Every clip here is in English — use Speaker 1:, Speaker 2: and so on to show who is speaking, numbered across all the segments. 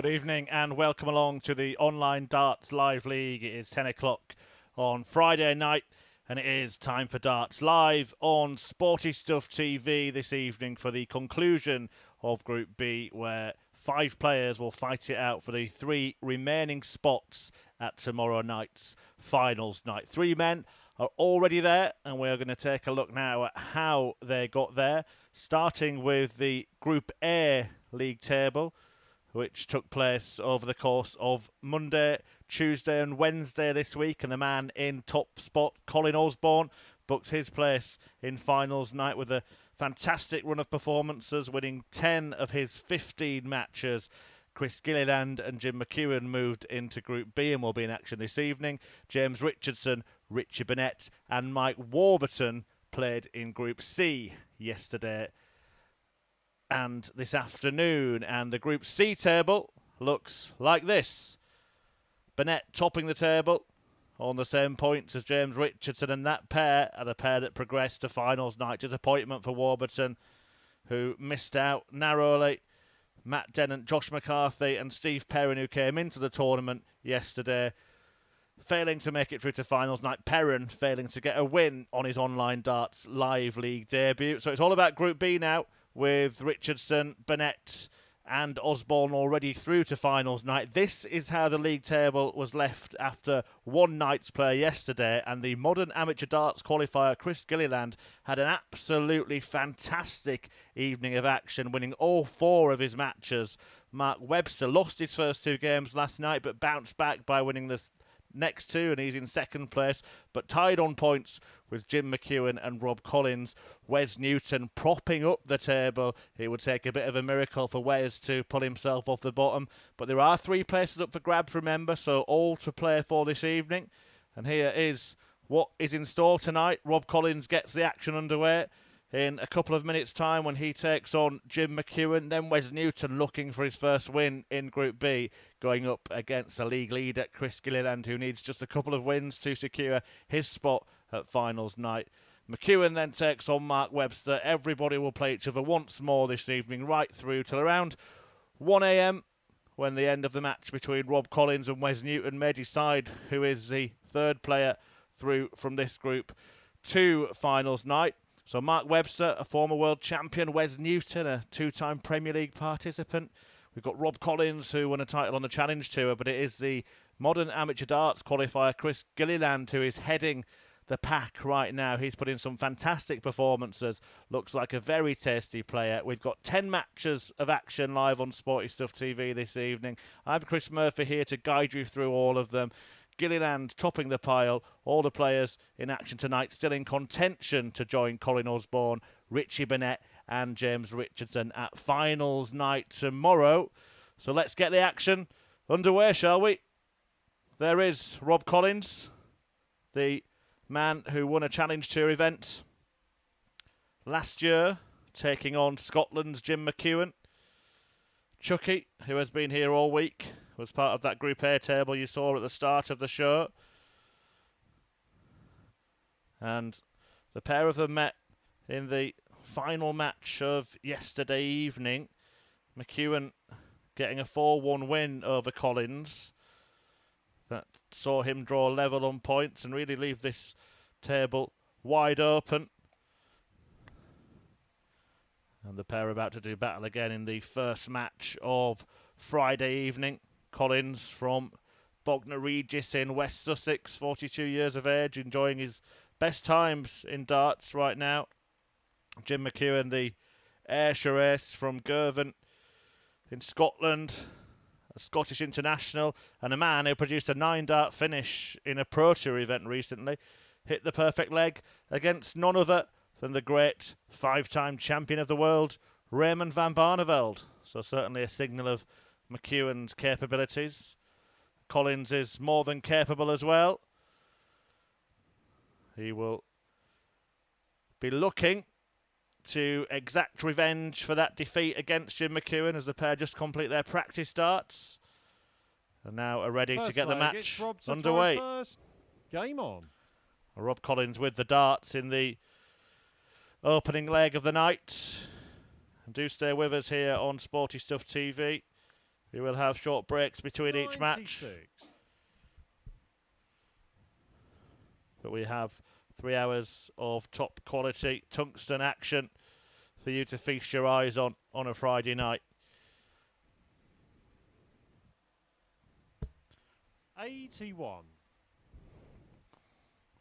Speaker 1: Good evening and welcome along to the Online Darts Live League. It is 10 o'clock on Friday night and it is time for Darts Live on Sporty Stuff TV this evening for the conclusion of Group B, where 5 players will fight it out for the 3 remaining spots at tomorrow night's finals night. 3 men are already there and we're going to take a look now at how they got there, starting with the Group A league table, which took place over the course of Monday, Tuesday and Wednesday this week. And the man in top spot, Colin Osborne, booked his place in finals night with a fantastic run of performances, winning 10 of his 15 matches. Chris Gilliland and Jim McEwen moved into Group B and will be in action this evening. James Richardson, Richie Burnett and Mike Warburton played in Group C yesterday and this afternoon, and the Group C table looks like this. Burnett topping the table on the same points as James Richardson, and that pair are the pair that progressed to finals night. Disappointment for Warburton, who missed out narrowly. Matt Dennant, Josh McCarthy and Steve Perrin, who came into the tournament yesterday, failing to make it through to finals night. Perrin failing to get a win on his Online Darts Live League debut. So it's all about Group B now, with Richardson, Burnett and Osborne already through to finals night. This is how the league table was left after one night's play yesterday, and the modern amateur darts qualifier Chris Gilliland had an absolutely fantastic evening of action, winning all 4 of his matches. Mark Webster lost his first 2 games last night but bounced back by winning the next 2, and he's in second place, but tied on points with Jim McEwen and Rob Collins. Wes Newton propping up the table. It would take a bit of a miracle for Wes to pull himself off the bottom, but there are 3 places up for grabs, remember, so all to play for this evening. And here is what is in store tonight. Rob Collins gets the action underway in a couple of minutes' time when he takes on Jim McEwen. Then Wes Newton looking for his first win in Group B, going up against a league leader, Chris Gilliland, who needs just a couple of wins to secure his spot at finals night. McEwen then takes on Mark Webster. Everybody will play each other once more this evening, right through till around 1 a.m, when the end of the match between Rob Collins and Wes Newton may decide who is the third player through from this group to finals night. So Mark Webster, a former world champion. Wes Newton, a 2-time Premier League participant. We've got Rob Collins, who won a title on the Challenge Tour, but it is the modern amateur darts qualifier Chris Gilliland who is heading the pack right now. He's put in some fantastic performances. Looks like a very tasty player. We've got 10 matches of action live on Sporty Stuff TV this evening. I'm Chris Murphy here to guide you through all of them. Gilliland topping the pile. All the players in action tonight still in contention to join Colin Osborne, Richie Burnett and James Richardson at finals night tomorrow. So let's get the action underway, shall we? There is Rob Collins, the man who won a Challenge Tour event last year, taking on Scotland's Jim McEwen. Chucky, who has been here all week, was part of that Group A table you saw at the start of the show. And the pair of them met in the final match of yesterday evening. McEwen getting a 4-1 win over Collins. That saw him draw level on points and really leave this table wide open. And the pair are about to do battle again in the first match of Friday evening. Collins from Bognor Regis in West Sussex, 42 years of age, enjoying his best times in darts right now. Jim McEwen, the Ayrshire ace from Girvan in Scotland, a Scottish international, and a man who produced a 9-dart finish in a Pro Tour event recently. Hit the perfect leg against none other than the great 5-time champion of the world, Raymond van Barneveld. So certainly a signal of McEwen's capabilities. Collins is more than capable as well. He will be looking to exact revenge for that defeat against Jim McEwen as the pair just complete their practice darts. And now are ready to get the match underway.
Speaker 2: Game on.
Speaker 1: Rob Collins with the darts in the opening leg of the night. And do stay with us here on Sporty Stuff TV We will have short breaks between
Speaker 2: 96.
Speaker 1: each match. But we have 3 hours of top quality tungsten action for you to feast your eyes on a Friday night.
Speaker 2: 81.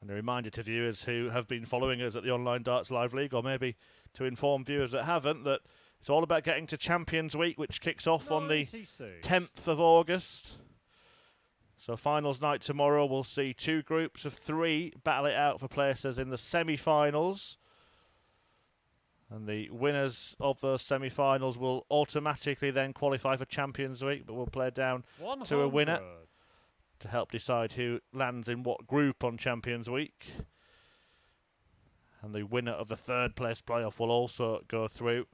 Speaker 1: And a reminder to viewers who have been following us at the Online Darts Live League, or maybe to inform viewers that haven't, that it's all about getting to Champions Week, which kicks off 96. On the 10th of August. So finals night tomorrow, we'll see 2 groups of 3 battle it out for places in the semi-finals. And the winners of those semi-finals will automatically then qualify for Champions Week, but we'll play down
Speaker 2: 100.
Speaker 1: to a winner to help decide who lands in what group on Champions Week. And the winner of the 3rd place playoff will also go through.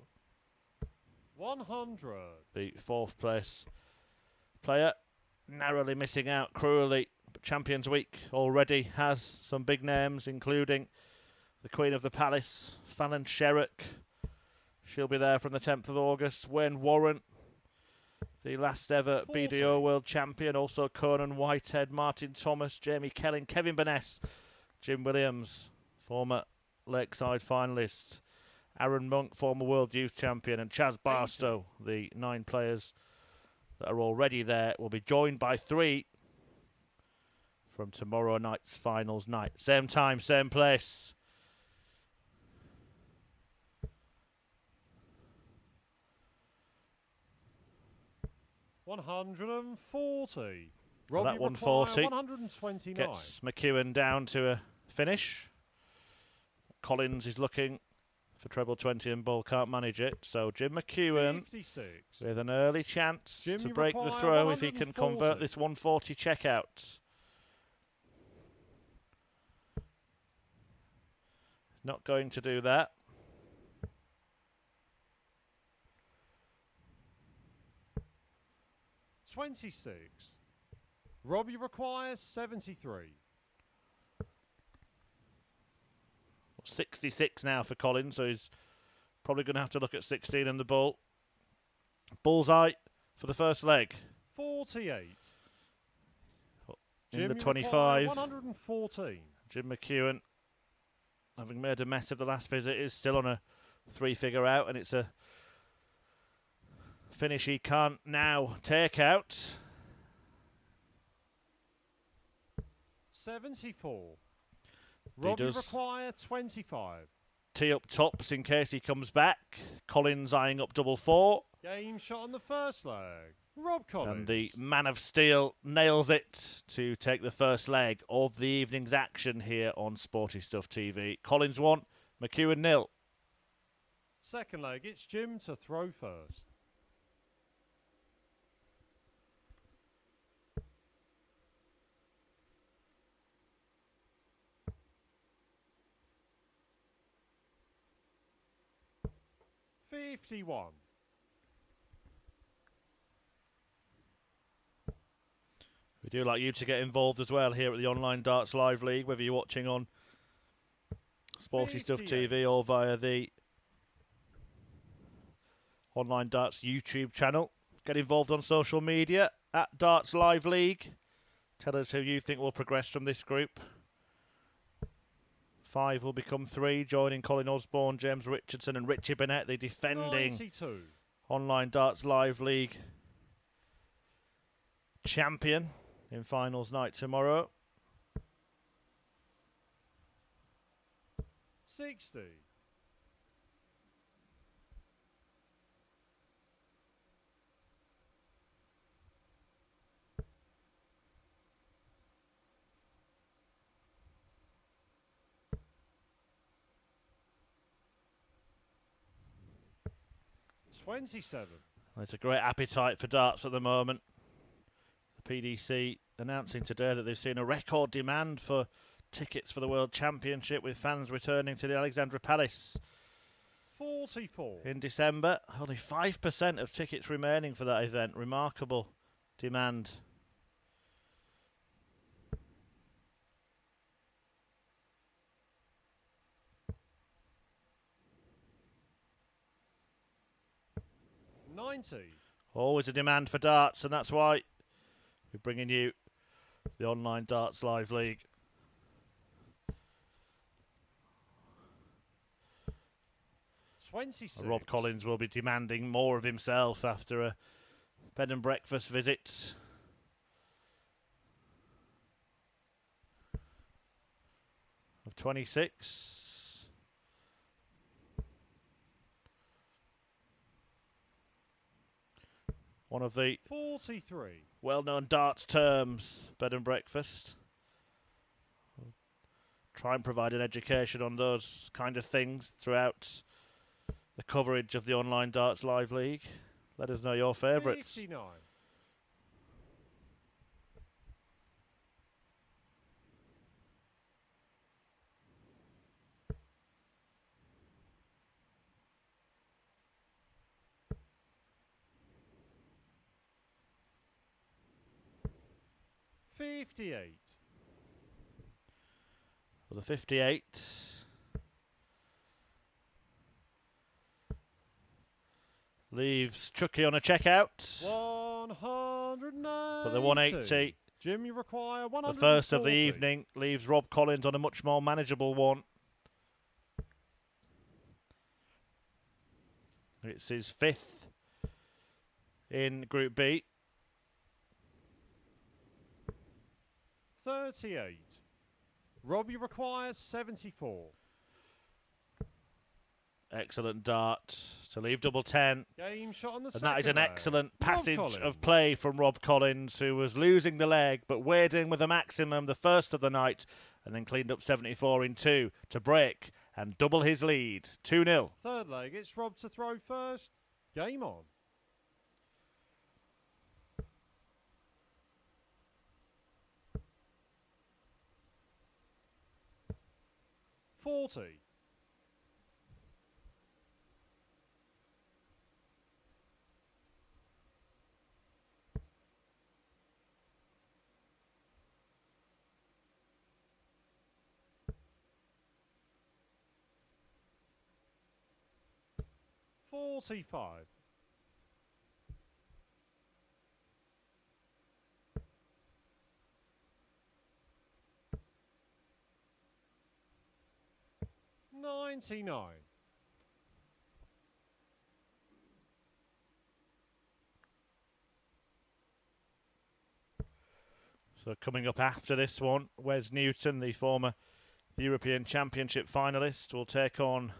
Speaker 2: 100.
Speaker 1: The 4th place player narrowly missing out cruelly, but Champions Week already has some big names, including the Queen of the Palace, Fallon Sherrock. She'll be there from the 10th of August. Wayne Warren, the last ever
Speaker 2: 40.
Speaker 1: BDO World Champion. Also Conan Whitehead, Martin Thomas, Jamie Kelling, Kevin Burness, Jim Williams, former Lakeside finalists, Aaron Monk, former World Youth Champion, and Chaz Barstow. The 9 players that are already there will be joined by 3 from tomorrow night's finals night. Same time, same place.
Speaker 2: $140.
Speaker 1: Well, that 140
Speaker 2: $129
Speaker 1: gets McEwen down to a finish. Collins is looking for treble 20 and Bull can't manage it. So Jim McEwen
Speaker 2: 56.
Speaker 1: with an early chance
Speaker 2: Jim,
Speaker 1: to break the throw if he can convert this 140 checkout. Not going to do that.
Speaker 2: $26. Robbie requires 73.
Speaker 1: 66 now for Collins, so he's probably going to have to look at 16 and the bull. Bullseye for the first leg.
Speaker 2: 48.
Speaker 1: In
Speaker 2: Jim,
Speaker 1: the 25.
Speaker 2: 114.
Speaker 1: Jim McEwen, having made a mess of the last visit, is still on a 3-figure out, and it's a finish he can't now take out.
Speaker 2: 74. Robbie require 25.
Speaker 1: Tee up tops in case he comes back. Collins eyeing up double 4.
Speaker 2: Game shot on the first leg. Rob Collins.
Speaker 1: And the Man of Steel nails it to take the first leg of the evening's action here on Sporty Stuff TV. Collins 1, McEwen 0.
Speaker 2: Second leg, it's Jim to throw first. $51.
Speaker 1: We do like you to get involved as well here at the Online Darts Live League, whether you're watching on Sporty Stuff TV or via the Online Darts YouTube channel. Get involved on social media at Darts Live League. Tell us who you think will progress from this group. 5 will become 3, joining Colin Osborne, James Richardson and Richie Burnett, the defending
Speaker 2: 92.
Speaker 1: Online Darts Live League champion in finals night tomorrow.
Speaker 2: 60. $27.
Speaker 1: There's a great appetite for darts at the moment. The PDC announcing today that they've seen a record demand for tickets for the World Championship, with fans returning to the Alexandra Palace
Speaker 2: 44.
Speaker 1: in December. Only 5% of tickets remaining for that event. Remarkable demand. $90. Always a demand for darts, and that's why we're bringing you the online Darts Live League. Rob Collins will be demanding more of himself after a bed and breakfast visit. Of 26. One of the
Speaker 2: 43
Speaker 1: well-known darts terms, bed and breakfast. Try and provide an education on those kind of things throughout the coverage of the online Darts Live League. Let us know your favourites.
Speaker 2: 59 58
Speaker 1: For the 58. Leaves Chucky on a checkout.
Speaker 2: 190
Speaker 1: For the 180.
Speaker 2: Jim, you require 140.
Speaker 1: The first of the evening leaves Rob Collins on a much more manageable one. It's his 5th in Group B.
Speaker 2: 38. Rob, you require 74.
Speaker 1: Excellent dart to leave double 10.
Speaker 2: Game shot on the
Speaker 1: And
Speaker 2: second
Speaker 1: that is an
Speaker 2: leg.
Speaker 1: excellent passage
Speaker 2: Collins.
Speaker 1: of play from Rob Collins, who was losing the leg but weighed in with a maximum the first of the night and then cleaned up 74 in 2 to break and double his lead. 2-0.
Speaker 2: Third leg, it's Rob to throw first. Game on. $40. $45. $99.
Speaker 1: So coming up after this one, Wes Newton, the former European Championship finalist, will take on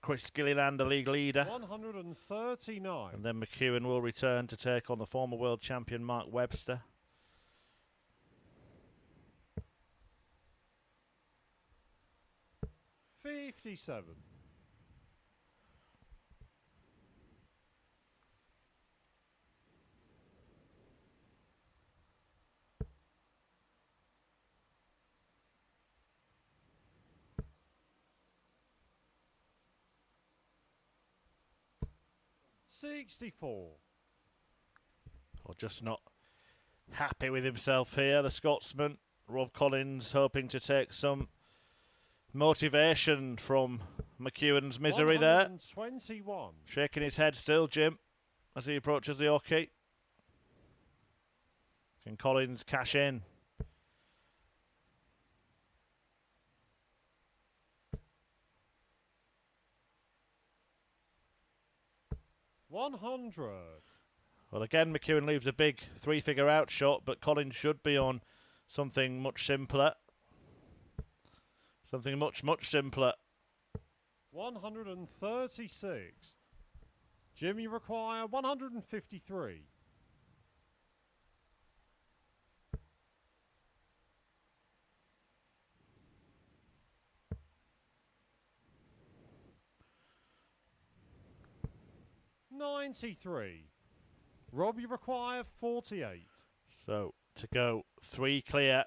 Speaker 1: Chris Gilliland, the league leader.
Speaker 2: 139.
Speaker 1: And then McEwen will return to take on the former world champion Mark Webster.
Speaker 2: $57. $64.
Speaker 1: Or just not happy with himself here, the Scotsman. Rob Collins hoping to take some motivation from McEwen's misery there.
Speaker 2: 121.
Speaker 1: Shaking his head still, Jim, as he approaches the hockey. Can Collins cash in?
Speaker 2: $100.
Speaker 1: Well, again, McEwen leaves a big three-figure out shot, but Collins should be on something much simpler. Something much, much simpler.
Speaker 2: 136. Jim, you require 153. $93. Rob, you require 48.
Speaker 1: So to go 3 clear,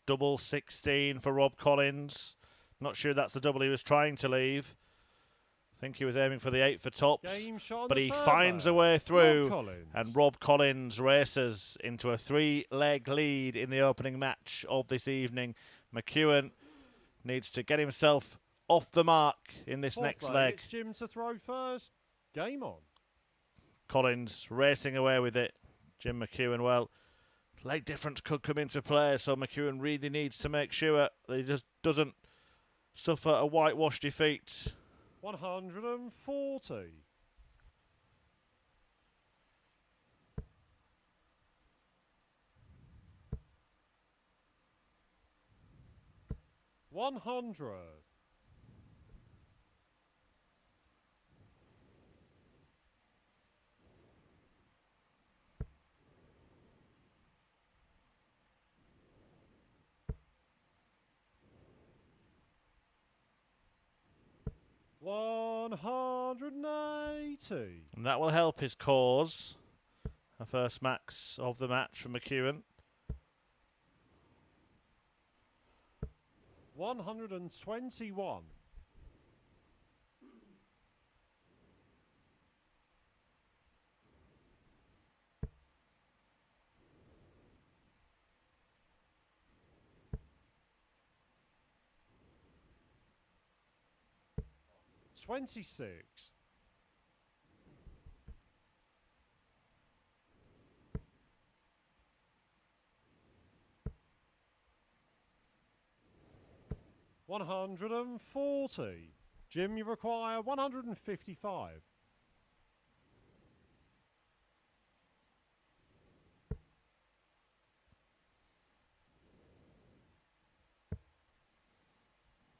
Speaker 1: double 16 for Rob Collins. Not sure that's the double he was trying to leave. I think he was aiming for the 8 for tops,
Speaker 2: Game shot on
Speaker 1: but
Speaker 2: the
Speaker 1: he
Speaker 2: third
Speaker 1: finds a
Speaker 2: leg.
Speaker 1: way through,
Speaker 2: Rob Collins.
Speaker 1: and Rob Collins races into a 3-leg lead in the opening match of this evening. McEwen needs to get himself off the mark in this
Speaker 2: Fourth
Speaker 1: next leg.
Speaker 2: It's Jim to throw first. Game on.
Speaker 1: Collins racing away with it. Jim McEwen, well, late difference could come into play, so McEwen really needs to make sure that he just doesn't suffer a whitewash defeat.
Speaker 2: 140. 100. 180.
Speaker 1: And that will help his cause. A first max of the match for McEwen.
Speaker 2: 121. 26. 140. Jim, you require 155.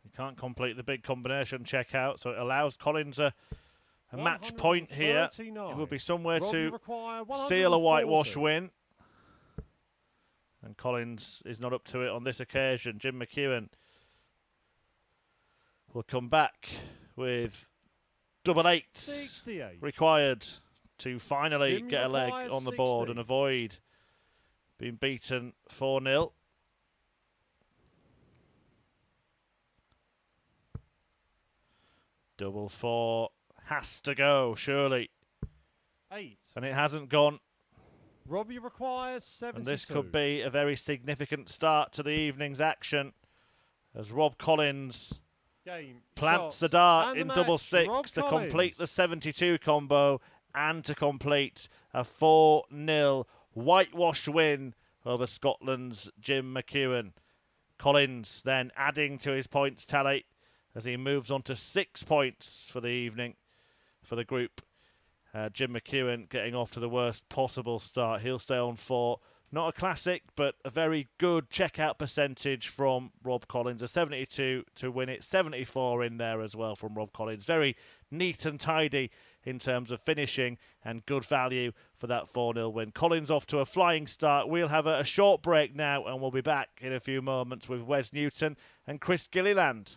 Speaker 1: He can't complete the big combination checkout, so it allows Collins a match point here. It would be somewhere to seal a whitewash win. And Collins is not up to it on this occasion. Jim McEwen will come back with double 8
Speaker 2: 68.
Speaker 1: required to finally
Speaker 2: Jim
Speaker 1: get a leg on the board
Speaker 2: 60.
Speaker 1: and avoid being beaten 4-0. Double 4 has to go, surely.
Speaker 2: 8.
Speaker 1: And it hasn't gone.
Speaker 2: Robbie requires 72.
Speaker 1: And this could be a very significant start to the evening's action as Rob Collins
Speaker 2: Game,
Speaker 1: plants
Speaker 2: shots,
Speaker 1: the dart
Speaker 2: and
Speaker 1: in
Speaker 2: the
Speaker 1: double
Speaker 2: match.
Speaker 1: 6
Speaker 2: Rob
Speaker 1: to
Speaker 2: Collins.
Speaker 1: complete the 72 combo and to complete a 4-0 whitewash win over Scotland's Jim McEwen. Collins then adding to his points tally as he moves on to 6 points for the evening for the group. Jim McEwen getting off to the worst possible start. He'll stay on 4. Not a classic, but a very good checkout percentage from Rob Collins. A 72 to win it. 74 in there as well from Rob Collins. Very neat and tidy in terms of finishing and good value for that 4-0 win. Collins off to a flying start. We'll have a short break now and we'll be back in a few moments with Wes Newton and Chris Gilliland.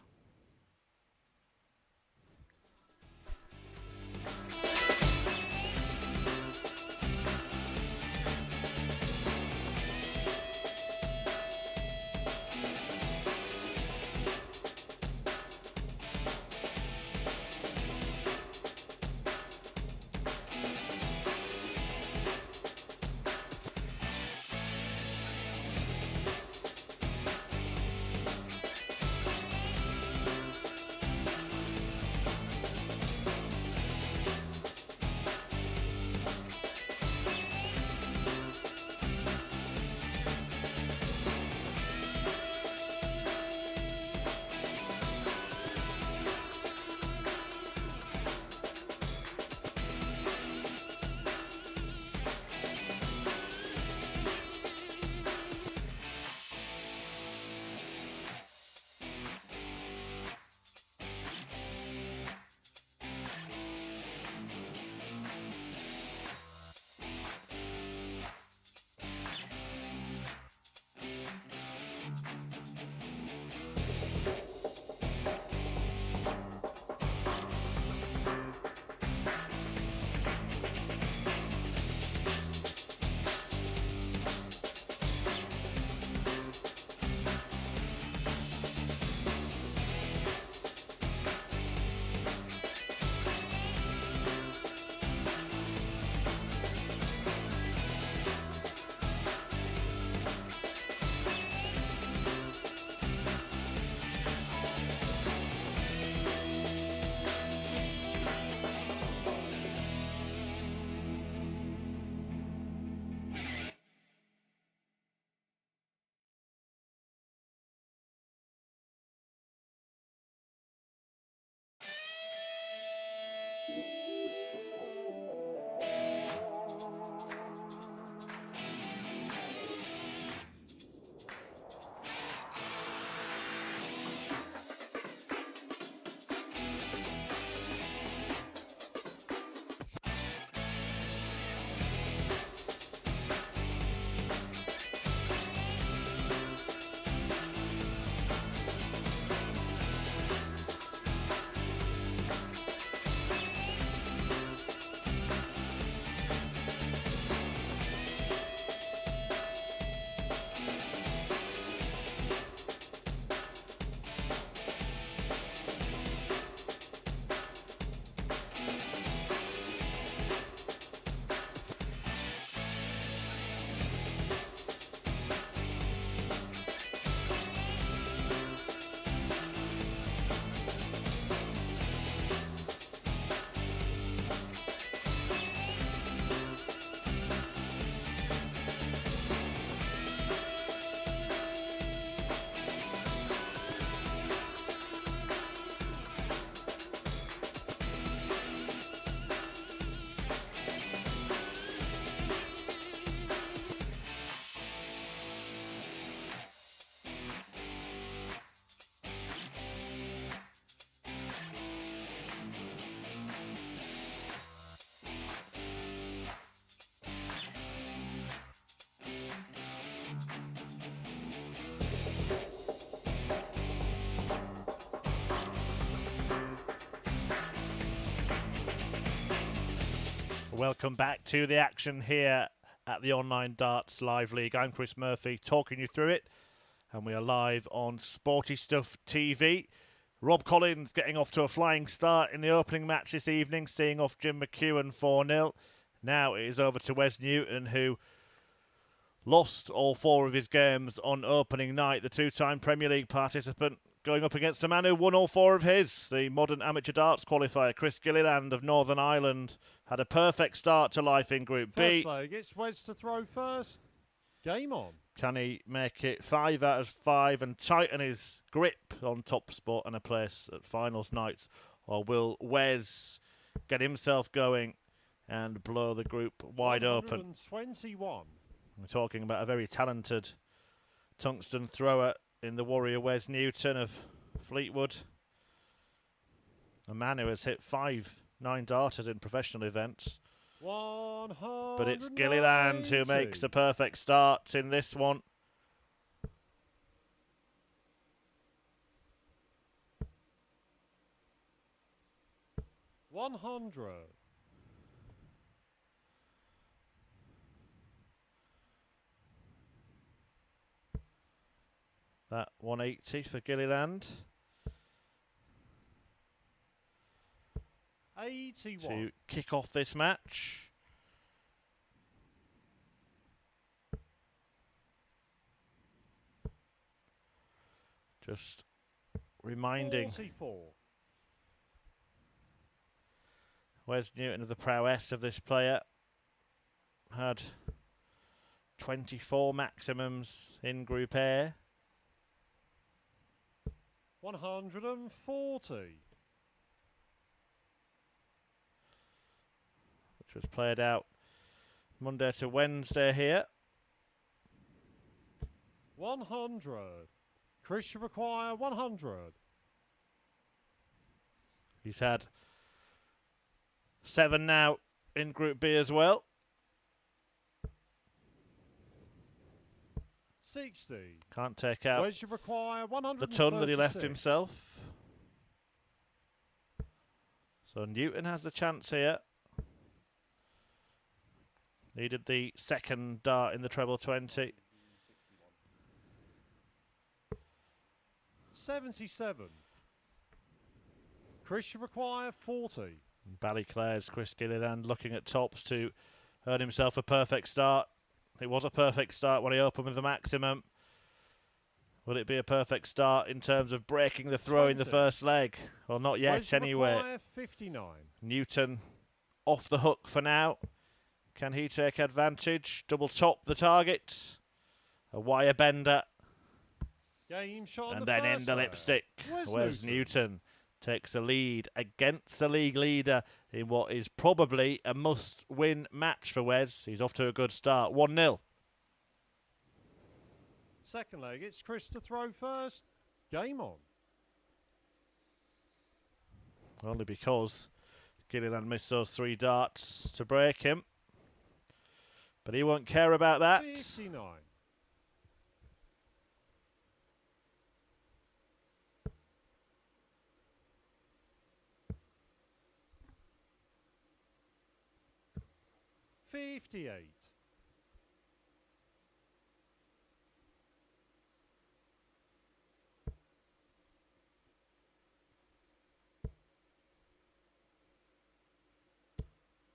Speaker 1: Welcome back to the action here at the Online Darts Live League. I'm Chris Murphy, talking you through it, and we are live on Sporty Stuff TV. Rob Collins getting off to a flying start in the opening match this evening, seeing off Jim McEwen 4-0. Now it is over to Wes Newton, who lost all 4 of his games on opening night. The two-time Premier League participant going up against a man who won all 4 of his. The modern amateur darts qualifier, Chris Gilliland of Northern Ireland, had a perfect start to life in Group B.
Speaker 2: First leg, it's Wes to throw first. Game on.
Speaker 1: Can he make it 5 out of 5 and tighten his grip on top spot and a place at finals nights? Or will Wes get himself going and blow the group wide open?
Speaker 2: 121.
Speaker 1: We're talking about a very talented tungsten thrower in the Warrior Wes Newton of Fleetwood. A man who has hit 5 9-darters in professional events.
Speaker 2: 190.
Speaker 1: But it's Gilliland who makes the perfect start in this one. That 180 for Gilliland.
Speaker 2: 81.
Speaker 1: To kick off this match. Just reminding
Speaker 2: 44.
Speaker 1: Wes Newton of the prowess of this player. Had 24 maximums in Group A.
Speaker 2: 140.
Speaker 1: Which was played out Monday to Wednesday here.
Speaker 2: 100. Chris should require 100.
Speaker 1: He's had 7 now in Group B as well.
Speaker 2: 60.
Speaker 1: Can't take out
Speaker 2: Wes should require 100.
Speaker 1: the ton that he left himself. So Newton has the chance here. Needed the second dart in the treble 20.
Speaker 2: 77. Chris should require 40.
Speaker 1: Ballyclare's Chris Gilliland looking at tops to earn himself a perfect start. It was a perfect start when he opened with the maximum. Will it be a perfect start in terms of breaking the throw
Speaker 2: 20.
Speaker 1: in the first leg? Well, not yet
Speaker 2: Wes should
Speaker 1: anyway.
Speaker 2: require 59.
Speaker 1: Newton off the hook for now. Can he take advantage? Double top the target. A wire bender.
Speaker 2: Game shot
Speaker 1: And
Speaker 2: on
Speaker 1: then in
Speaker 2: first
Speaker 1: the
Speaker 2: leg.
Speaker 1: lipstick.
Speaker 2: Wes
Speaker 1: Wes
Speaker 2: Newton.
Speaker 1: Newton takes the lead against the league leader in what is probably a must-win match for Wes. He's off to a good start. 1-0.
Speaker 2: Second leg, it's Chris to throw first. Game on.
Speaker 1: Only because Gilliland missed those 3 darts to break him. But he won't care about that.
Speaker 2: 59. $58.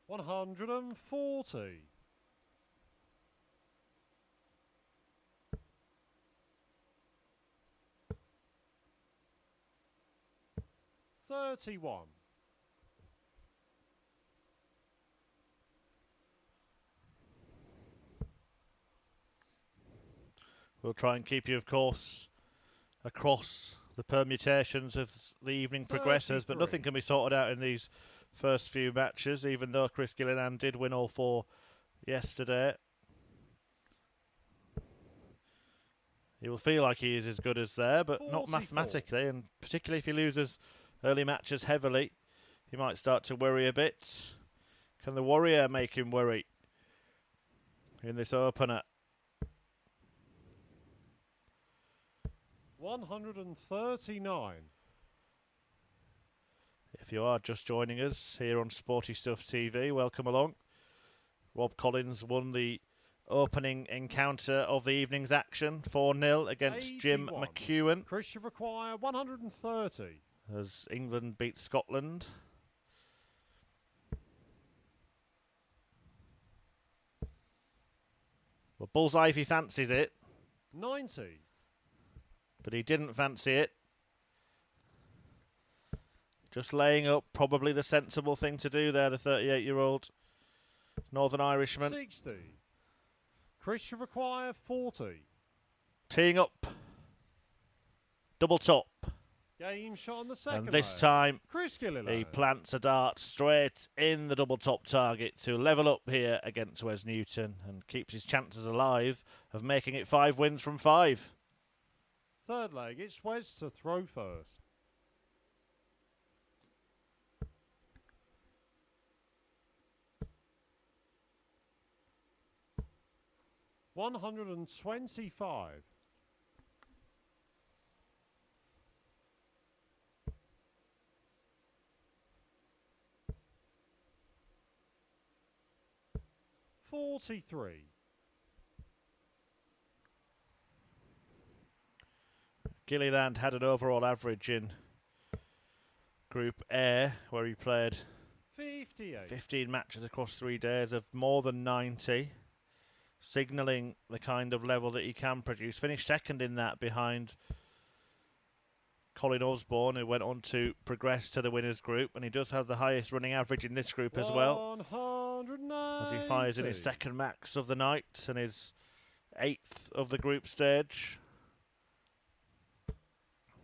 Speaker 2: $140. $31.
Speaker 1: We'll try and keep you, of course, across the permutations as the evening progresses, but
Speaker 2: 33.
Speaker 1: nothing can be sorted out in these first few matches, even though Chris Gilliland did win all 4 yesterday. He will feel like he is as good as there, but not
Speaker 2: 44.
Speaker 1: mathematically, and particularly if he loses early matches heavily, he might start to worry a bit. Can the Warrior make him worry in this opener?
Speaker 2: 139.
Speaker 1: If you are just joining us here on Sporty Stuff TV, welcome along. Rob Collins won the opening encounter of the evening's action 4-0 against Jim
Speaker 2: 81.
Speaker 1: McEwen.
Speaker 2: Chris should require 130.
Speaker 1: As England beat Scotland. Well, bullseye if he fancies it.
Speaker 2: 90.
Speaker 1: But he didn't fancy it. Just laying up, probably the sensible thing to do there, the 38-year-old Northern Irishman.
Speaker 2: 60. Chris should require 40.
Speaker 1: Teeing up. Double top.
Speaker 2: Game shot on the second
Speaker 1: And this
Speaker 2: leg.
Speaker 1: time,
Speaker 2: Chris Gilliland.
Speaker 1: he plants a dart straight in the double top target to level up here against Wes Newton and keeps his chances alive of making it 5 wins from 5.
Speaker 2: Third leg, it's Wes to throw first. $125. 43.
Speaker 1: Gilliland had an overall average in Group A, where he played
Speaker 2: 58.
Speaker 1: 15 matches across 3 days of more than 90, signalling the kind of level that he can produce. Finished second in that behind Colin Osborne, who went on to progress to the winners group, and he does have the highest running average in this group as well,
Speaker 2: 190.
Speaker 1: as he fires in his second max of the night and his 8th of the group stage.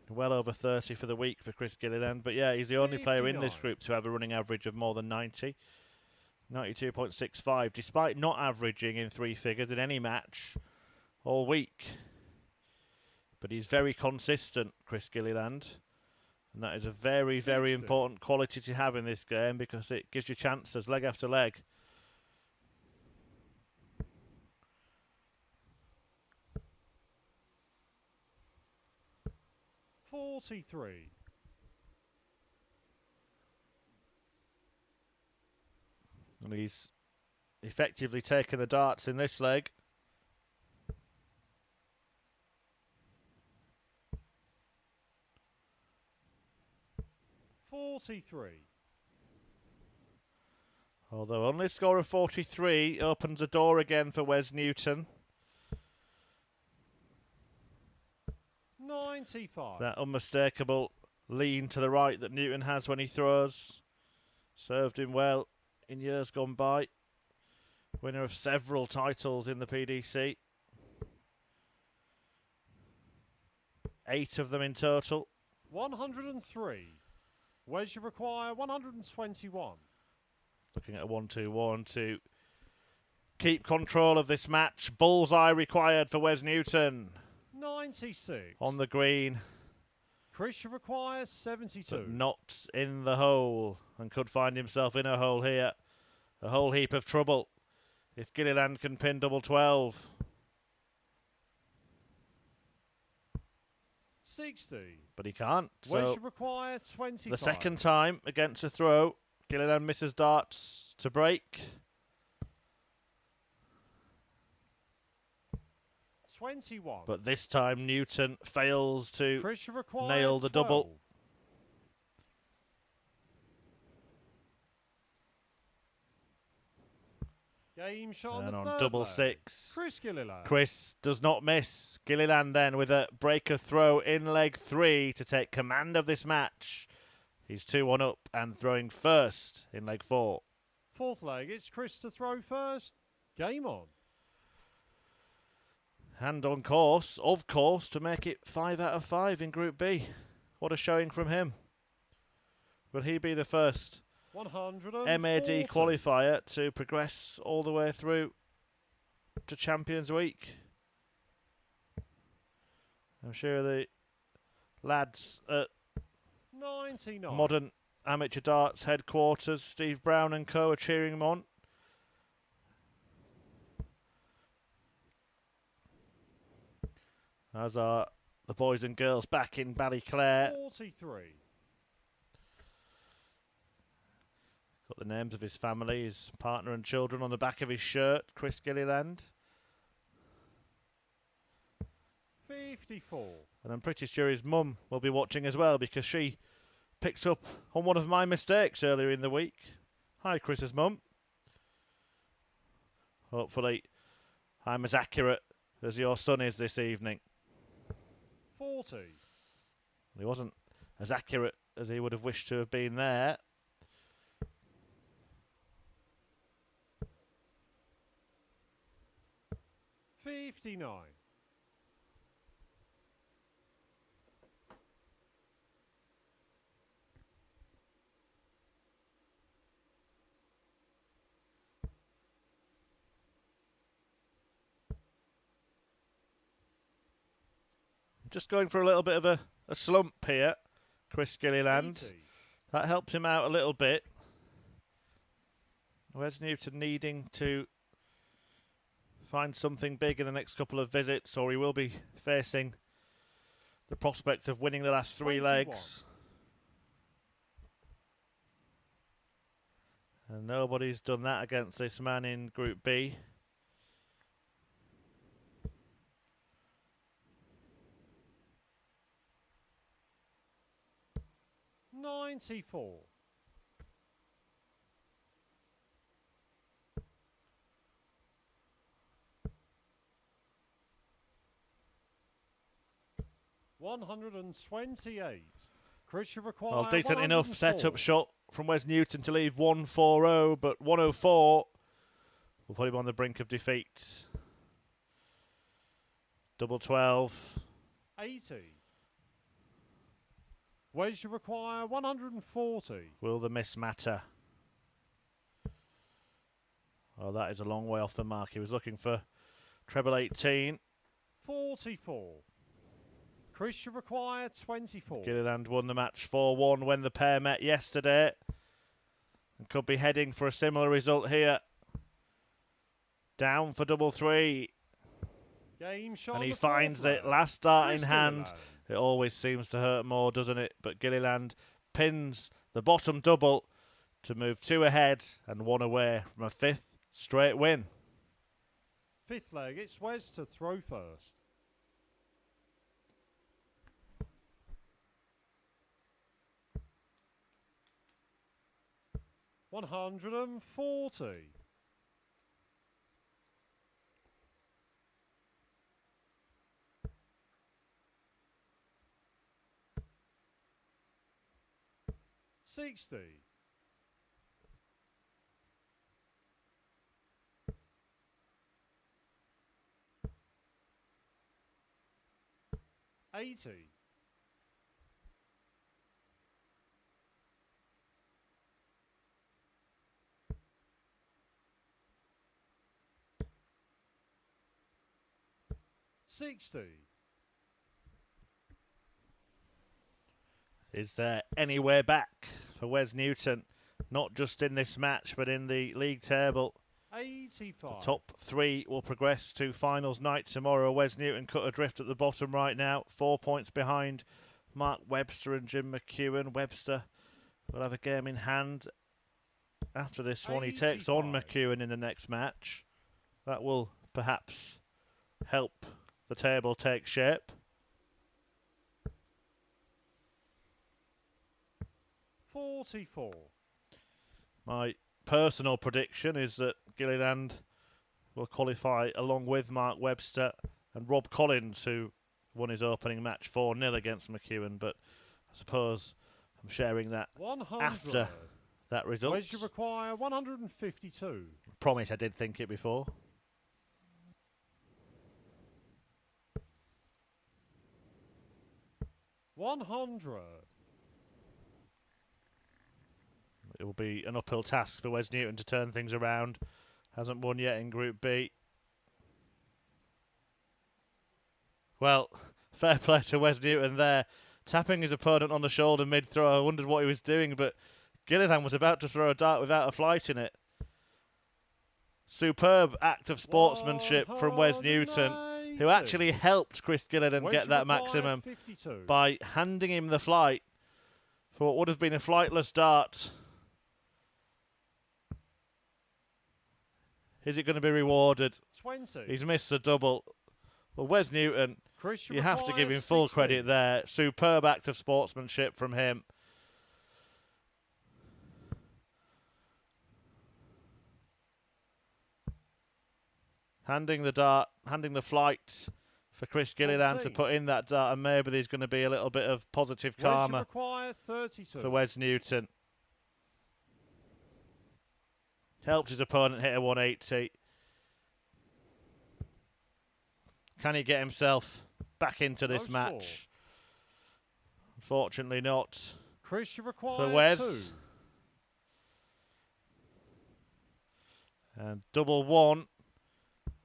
Speaker 1: Well over 30 for the week for Chris Gilliland, but yeah, he's the only player in this
Speaker 2: 59.
Speaker 1: group to have a running average of more than 90. 92.65, despite not averaging in 3 figures in any match all week. But he's very consistent, Chris Gilliland. And that is a very, very
Speaker 2: 60.
Speaker 1: important quality to have in this game, because it gives you chances leg after leg.
Speaker 2: $43.
Speaker 1: And he's effectively taken the darts in this leg.
Speaker 2: $43.
Speaker 1: Although only a score of 43 opens the door again for Wes Newton.
Speaker 2: 95.
Speaker 1: That unmistakable lean to the right that Newton has when he throws. Served him well in years gone by. Winner of several titles in the PDC. 8 of them in total.
Speaker 2: 103. Wes you require 121.
Speaker 1: Looking at a 1-2-1 to keep control of this match. Bullseye required for Wes Newton.
Speaker 2: 96.
Speaker 1: On the green,
Speaker 2: Chris you require 72.
Speaker 1: but not in the hole, and could find himself in a hole here. A whole heap of trouble if Gilliland can pin double 12.
Speaker 2: 60.
Speaker 1: But he can't.
Speaker 2: Wes
Speaker 1: So
Speaker 2: you require 25.
Speaker 1: the second time against a throw, Gilliland misses darts to break.
Speaker 2: 21.
Speaker 1: But this time Newton fails to
Speaker 2: Chris you require
Speaker 1: nail the
Speaker 2: 12.
Speaker 1: double.
Speaker 2: Game shot on
Speaker 1: And
Speaker 2: the
Speaker 1: on
Speaker 2: third
Speaker 1: double
Speaker 2: leg.
Speaker 1: 6,
Speaker 2: Chris Gilliland.
Speaker 1: Chris does not miss. Gilliland then with a breaker throw in leg 3 to take command of this match. He's 2-1 up and throwing first in leg 4.
Speaker 2: Fourth leg, it's Chris to throw first. Game on.
Speaker 1: And on course, of course, to make it 5 out of 5 in Group B. What a showing from him. Will he be the first
Speaker 2: 140.
Speaker 1: MAD qualifier to progress all the way through to Champions Week? I'm sure the lads at
Speaker 2: 99.
Speaker 1: Modern Amateur Darts headquarters, Steve Brown and co, are cheering him on. As are the boys and girls back in Ballyclare.
Speaker 2: 43.
Speaker 1: Got the names of his family, his partner and children on the back of his shirt, Chris Gilliland.
Speaker 2: 54.
Speaker 1: And I'm pretty sure his mum will be watching as well, because she picked up on one of my mistakes earlier in the week. Hi, Chris's mum. Hopefully I'm as accurate as your son is this evening.
Speaker 2: 40.
Speaker 1: He wasn't as accurate as he would have wished to have been there.
Speaker 2: $59.
Speaker 1: Just going for a little bit of a slump here, Chris Gilliland.
Speaker 2: 80.
Speaker 1: That helps him out a little bit. Wes Newton needing to find something big in the next couple of visits, or he will be facing the prospect of winning the last 3
Speaker 2: 21.
Speaker 1: legs. And nobody's done that against this man in Group B.
Speaker 2: $94. $128. Chris should require
Speaker 1: Well, decent enough
Speaker 2: 104.
Speaker 1: setup shot from Wes Newton to leave 140, but 104 will put him on the brink of defeat. Double 12.
Speaker 2: 80. Wes should require 140.
Speaker 1: Will the miss matter? Oh, that is a long way off the mark. He was looking for treble 18.
Speaker 2: 44. Chris should require 24.
Speaker 1: Gilliland won the match 4-1 when the pair met yesterday, and could be heading for a similar result here. Down for double 3.
Speaker 2: Game shot
Speaker 1: And
Speaker 2: on
Speaker 1: he
Speaker 2: the fourth
Speaker 1: finds it.
Speaker 2: round.
Speaker 1: Last start
Speaker 2: Chris
Speaker 1: in hand.
Speaker 2: Gilliland.
Speaker 1: It always seems to hurt more, doesn't it? But Gilliland pins the bottom double to move 2 ahead and 1 away from a 5th straight win.
Speaker 2: 5th leg, it's Wes to throw first. $140. $60. $80. $60.
Speaker 1: Is there any way back for Wes Newton? Not just in this match, but in the league table.
Speaker 2: 85.
Speaker 1: The top 3 will progress to finals night tomorrow. Wes Newton cut adrift at the bottom right now. 4 points behind Mark Webster and Jim McEwen. Webster will have a game in hand after this one. He takes on
Speaker 2: 85.
Speaker 1: McEwen in the next match. That will perhaps help the table take shape.
Speaker 2: 44.
Speaker 1: My personal prediction is that Gilliland will qualify along with Mark Webster and Rob Collins, who won his opening match 4-0 against McEwen, but I suppose I'm sharing that
Speaker 2: 100.
Speaker 1: after that result.
Speaker 2: Wes should require 152.
Speaker 1: Promise I did think it before.
Speaker 2: $100.
Speaker 1: It will be an uphill task for Wes Newton to turn things around. Hasn't won yet in Group B. Well, fair play to Wes Newton there. Tapping his opponent on the shoulder mid-throw. I wondered what he was doing, but Gilliland was about to throw a dart without a flight in it. Superb act of sportsmanship from Wes Newton, who actually helped Chris Gilliland get that maximum
Speaker 2: 52.
Speaker 1: by handing him the flight for what would have been a flightless dart. Is it going to be rewarded?
Speaker 2: 20.
Speaker 1: He's missed the double. Well, Wes Newton,
Speaker 2: Chris,
Speaker 1: you have to give him full
Speaker 2: 60.
Speaker 1: credit there. Superb act of sportsmanship from him. Handing the flight for Chris Gilliland to put in that dart, and maybe there's going to be a little bit of positive karma for Wes Newton. Helped his opponent hit a 180. Can he get himself back into this match? Unfortunately not.
Speaker 2: Chris, you
Speaker 1: for
Speaker 2: require
Speaker 1: Wes.
Speaker 2: 2.
Speaker 1: And double 1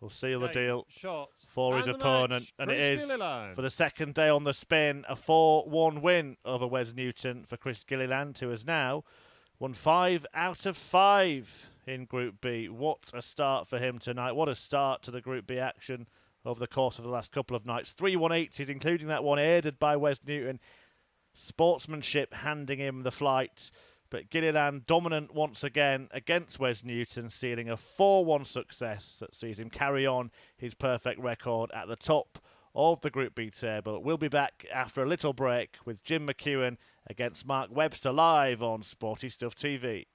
Speaker 1: will seal the deal for his opponent. And it is, for the second day on the spin, a 4-1 win over Wes Newton for Chris Gilliland, who has now won 5 out of 5 in Group B. What a start for him tonight. What a start to the Group B action over the course of the last couple of nights. 3 180s, including that one aided by Wes Newton. Sportsmanship handing him the flight. But Gilliland dominant once again against Wes Newton, sealing a 4-1 success that sees him carry on his perfect record at the top of the Group B table. We'll be back after a little break with Jim McEwen against Mark Webster live on Sporty Stuff TV.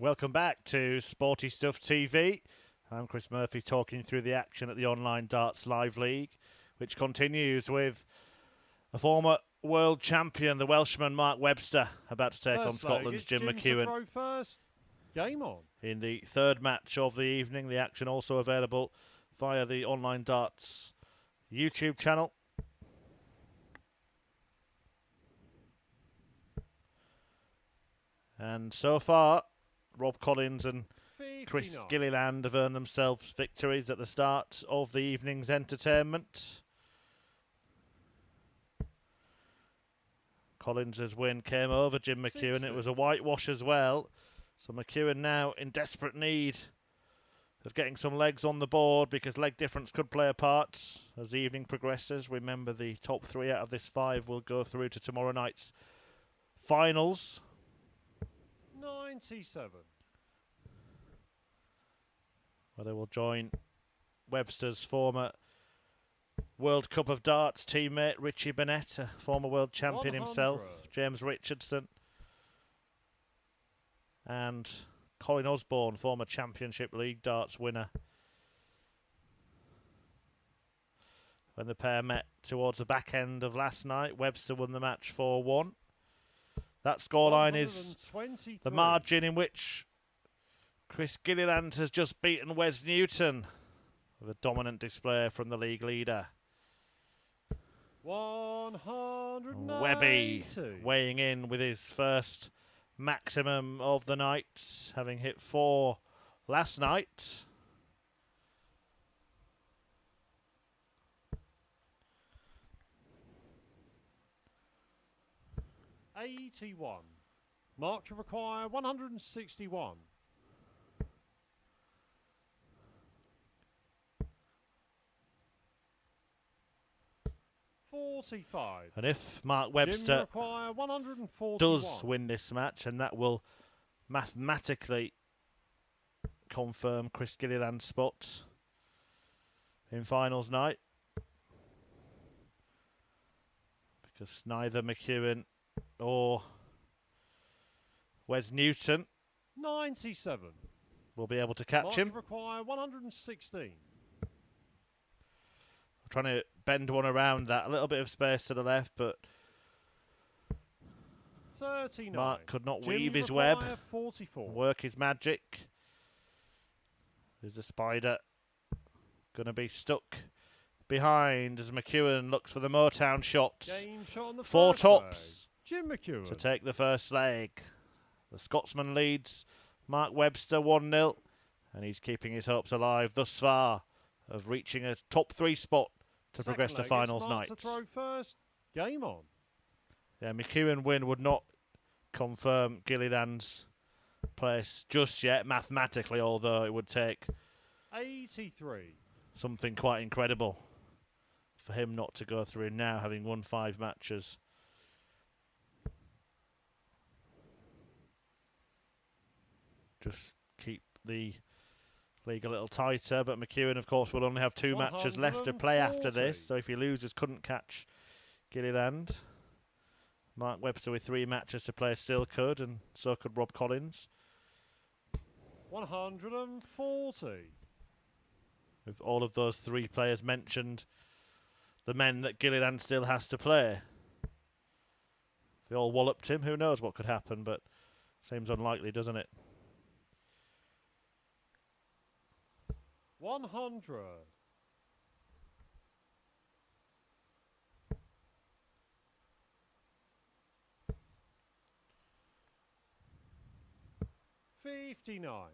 Speaker 1: Welcome back to Sporty Stuff TV. I'm Chris Murphy talking through the action at the Online Darts Live League, which continues with a former world champion, the Welshman Mark Webster, about to take on Scotland's Jim McEwen.
Speaker 2: Throw first. Game on.
Speaker 1: In the third match of the evening, the action also available via the Online Darts YouTube channel. And so far, Rob Collins and
Speaker 2: 59.
Speaker 1: Chris Gilliland have earned themselves victories at the start of the evening's entertainment. Collins' win came over Jim McEwen.
Speaker 2: 60.
Speaker 1: It was a whitewash as well. So McEwen now in desperate need of getting some legs on the board, because leg difference could play a part as the evening progresses. Remember, the top 3 out of this 5 will go through to tomorrow night's finals.
Speaker 2: 97.
Speaker 1: Where they will join Webster's former World Cup of Darts teammate Richie Burnett, a former world champion
Speaker 2: 100.
Speaker 1: himself, James Richardson, and Colin Osborne, former Championship League darts winner. When the pair met towards the back end of last night, Webster won the match 4-1. That scoreline is the margin in which Chris Gilliland has just beaten Wes Newton with a dominant display from the league leader.
Speaker 2: 190.
Speaker 1: Webby weighing in with his first maximum of the night, having hit 4 last night.
Speaker 2: $81. Mark to require 161. $45.
Speaker 1: And if Mark Webster does win this match, and that will mathematically confirm Chris Gilliland's spot in finals night, because neither McEwen or Wes Newton
Speaker 2: 97
Speaker 1: will be able to catch him.
Speaker 2: Require 116.
Speaker 1: Trying to bend one around that, a little bit of space to the left, but
Speaker 2: 39.
Speaker 1: Mark could not
Speaker 2: Jim
Speaker 1: weave his web,
Speaker 2: 44.
Speaker 1: work his magic. Is the spider going to be stuck behind as McEwen looks for the Motown shot?
Speaker 2: Game shot on the
Speaker 1: 4
Speaker 2: first
Speaker 1: tops
Speaker 2: leg. Jim McEwen
Speaker 1: to take the first leg. The Scotsman leads Mark Webster 1-0, and he's keeping his hopes alive thus far of reaching a top 3 spot to progress to finals night.
Speaker 2: To throw first. Game on.
Speaker 1: Yeah, McEwen win would not confirm Gilliland's place just yet, mathematically, although it would take
Speaker 2: 83.
Speaker 1: something quite incredible for him not to go through now, having won 5 matches. Just keep the league a little tighter, but McEwen, of course, will only have 2 matches left to play after this, so if he loses, couldn't catch Gilliland. Mark Webster with 3 matches to play still could, and so could Rob Collins.
Speaker 2: 140.
Speaker 1: With all of those 3 players mentioned, the men that Gilliland still has to play. If they all walloped him, who knows what could happen, but seems unlikely, doesn't it?
Speaker 2: 100. $59.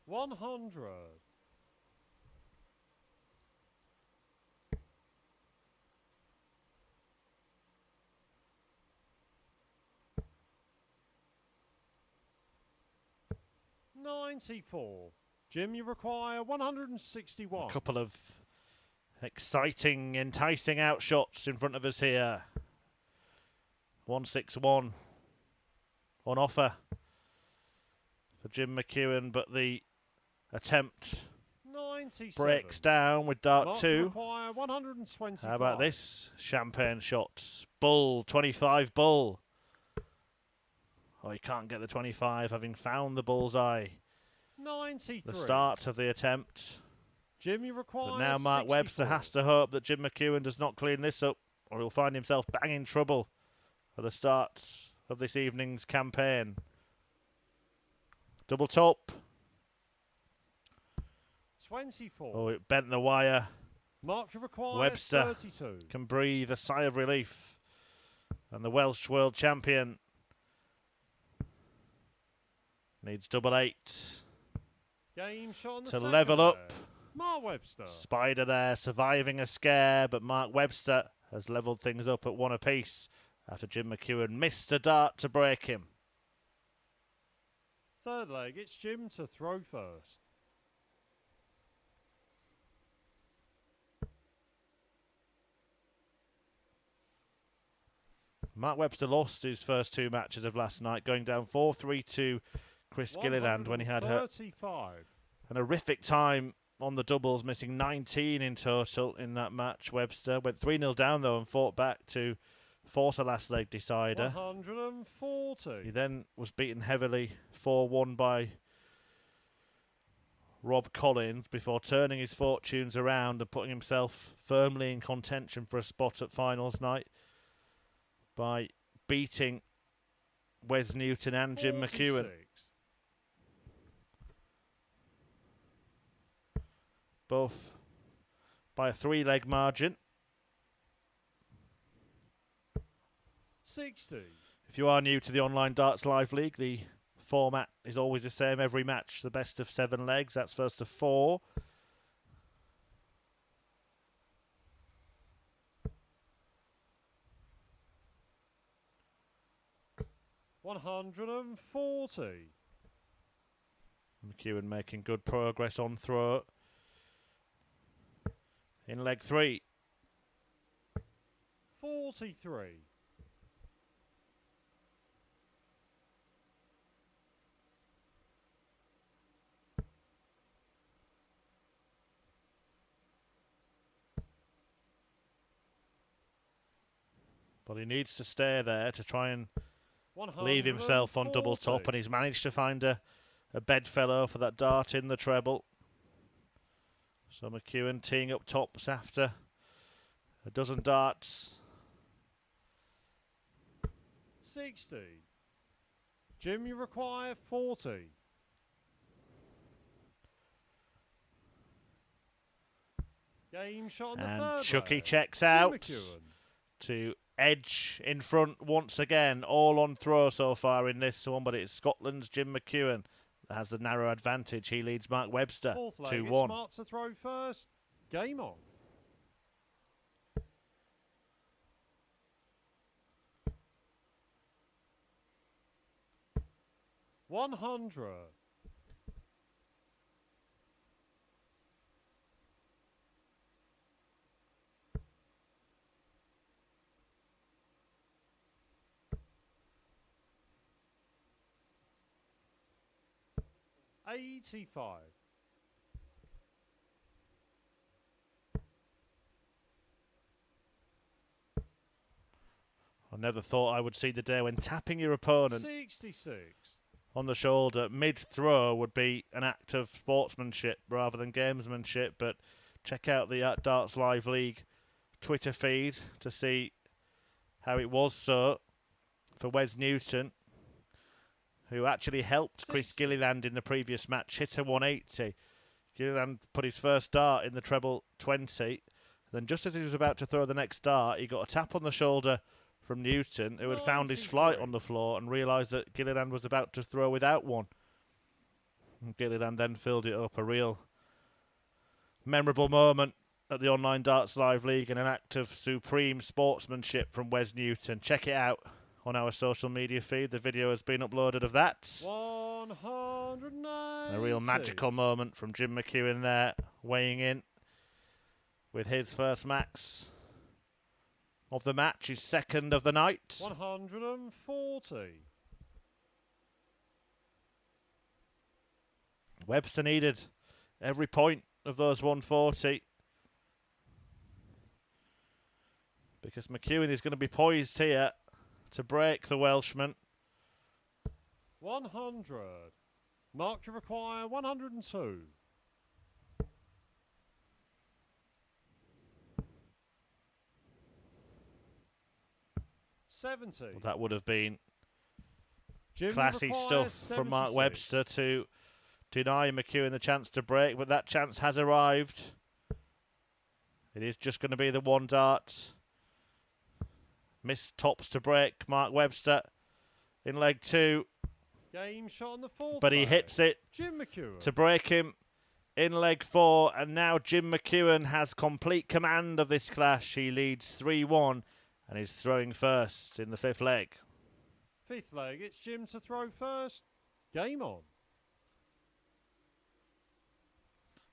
Speaker 2: 100. $94. Jim, you require 161.
Speaker 1: A couple of exciting, enticing outshots in front of us here. 161 on offer for Jim McEwen, but the attempt
Speaker 2: 97.
Speaker 1: breaks down with dart
Speaker 2: Mark
Speaker 1: 2.
Speaker 2: require 125.
Speaker 1: How about this? Champagne shots. Bull, 25 bull. Oh, he can't get the 25, having found the bullseye.
Speaker 2: 93.
Speaker 1: The start of the attempt.
Speaker 2: Jimmy requires
Speaker 1: But now Mark
Speaker 2: 64.
Speaker 1: Webster has to hope that Jim McEwen does not clean this up, or he'll find himself bang in trouble at the start of this evening's campaign. Double top.
Speaker 2: 24.
Speaker 1: Oh, it bent the wire.
Speaker 2: Mark requires
Speaker 1: Webster
Speaker 2: 32.
Speaker 1: can breathe a sigh of relief. And the Welsh world champion needs double 8
Speaker 2: Game shot on the
Speaker 1: to
Speaker 2: second
Speaker 1: level up.
Speaker 2: leg. Mark Webster.
Speaker 1: Spider there surviving a scare, but Mark Webster has levelled things up at 1 apiece after Jim McEwen missed a dart to break him.
Speaker 2: Third leg, it's Jim to throw first.
Speaker 1: Mark Webster lost his first 2 matches of last night, going down 4-3 to Chris Gilliland when he had an horrific time on the doubles, missing 19 in total in that match. Webster went 3-0 down though and fought back to force a last leg decider.
Speaker 2: 140.
Speaker 1: He then was beaten heavily 4-1 by Rob Collins before turning his fortunes around and putting himself firmly in contention for a spot at finals night by beating Wes Newton and Jim
Speaker 2: 46.
Speaker 1: McEwen. Both by a 3-leg margin.
Speaker 2: 60.
Speaker 1: If you are new to the Online Darts Live League, the format is always the same every match. The best of 7 legs, that's first of 4.
Speaker 2: $140.
Speaker 1: McEwen making good progress on throw. In leg 3.
Speaker 2: 43.
Speaker 1: But he needs to stay there to try and leave himself on double top, and he's managed to find a bedfellow for that dart in the treble. So McEwen teeing up tops after a dozen darts.
Speaker 2: 60. Jim, you require 40. Game shot on the
Speaker 1: And
Speaker 2: third
Speaker 1: Chucky
Speaker 2: leg.
Speaker 1: checks
Speaker 2: Jim
Speaker 1: out
Speaker 2: McEwen.
Speaker 1: to edge in front once again. All on throw so far in this one, but it's Scotland's Jim McEwen that has the narrow advantage. He leads Mark Webster
Speaker 2: Fourth leg,
Speaker 1: 2-1.
Speaker 2: it's Mark to throw first. Game on. $100. $85.
Speaker 1: I never thought I would see the day when tapping your opponent
Speaker 2: 66.
Speaker 1: on the shoulder mid-throw would be an act of sportsmanship rather than gamesmanship. But check out the Darts Live League Twitter feed to see how it was so for Wes Newton, who actually helped Chris Gilliland in the previous match, hit a 180. Gilliland put his first dart in the treble 20. Then just as he was about to throw the next dart, he got a tap on the shoulder from Newton, who had found his flight on the floor and realised that Gilliland was about to throw without one. And Gilliland then filled it up. A real memorable moment at the Online Darts Live League and an act of supreme sportsmanship from Wes Newton. Check it out on our social media feed. The video has been uploaded of that.
Speaker 2: 190.
Speaker 1: A real magical moment from Jim McEwen there, weighing in with his first max of the match, his second of the night.
Speaker 2: 140.
Speaker 1: Webster needed every point of those 140 because McEwen is going to be poised here to break the Welshman.
Speaker 2: 100. Mark to require 102.
Speaker 1: Well, that would have been
Speaker 2: Jim
Speaker 1: classy stuff from Mark Webster to deny McEwen the chance to break, but that chance has arrived. It is just going to be the one dart. Missed tops to break Mark Webster in leg 2.
Speaker 2: Game shot on the 4th
Speaker 1: but he hits it
Speaker 2: Jim McEwen
Speaker 1: to break him in leg 4, and now Jim McEwen has complete command of this clash. He leads 3-1 and is throwing first in the 5th leg.
Speaker 2: 5th leg, it's Jim to throw first. Game on.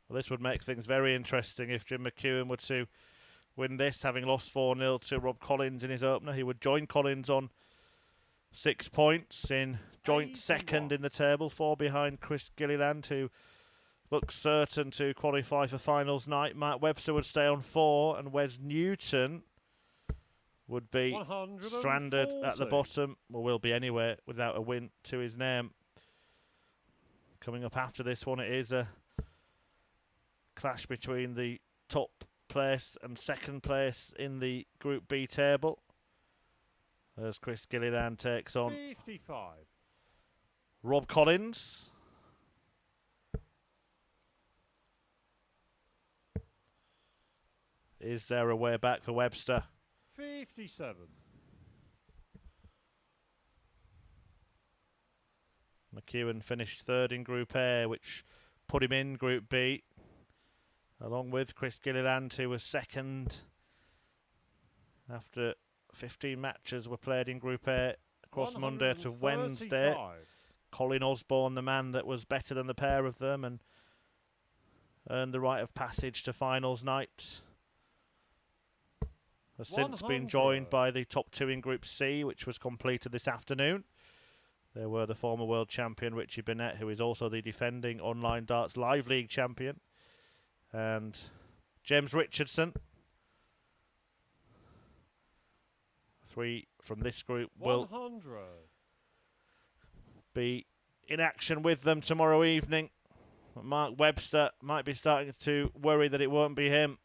Speaker 1: Well, this would make things very interesting if Jim McEwen were to win this, having lost 4-0 to Rob Collins in his opener. He would join Collins on 6 points in joint second in the table, 4 behind Chris Gilliland, who looks certain to qualify for finals night. Mark Webster would stay on 4, and Wes Newton would be stranded at the bottom, or will be anywhere, without a win to his name. Coming up after this one, it is a clash between the top place and second place in the Group B table, as Chris Gilliland takes on
Speaker 2: 55.
Speaker 1: Rob Collins. Is there a way back for Webster?
Speaker 2: 57.
Speaker 1: McEwen finished 3rd in Group A, which put him in Group B, along with Chris Gilliland, who was 2nd after 15 matches were played in Group A across Monday to Wednesday. Colin Osborne, the man that was better than the pair of them and earned the right of passage to finals night, has since been joined by the top 2 in Group C, which was completed this afternoon. There were the former world champion Richie Burnett, who is also the defending Online Darts Live League champion, and James Richardson. 3 from this group will be in action with them tomorrow evening. But Mark Webster might be starting to worry that it won't be him.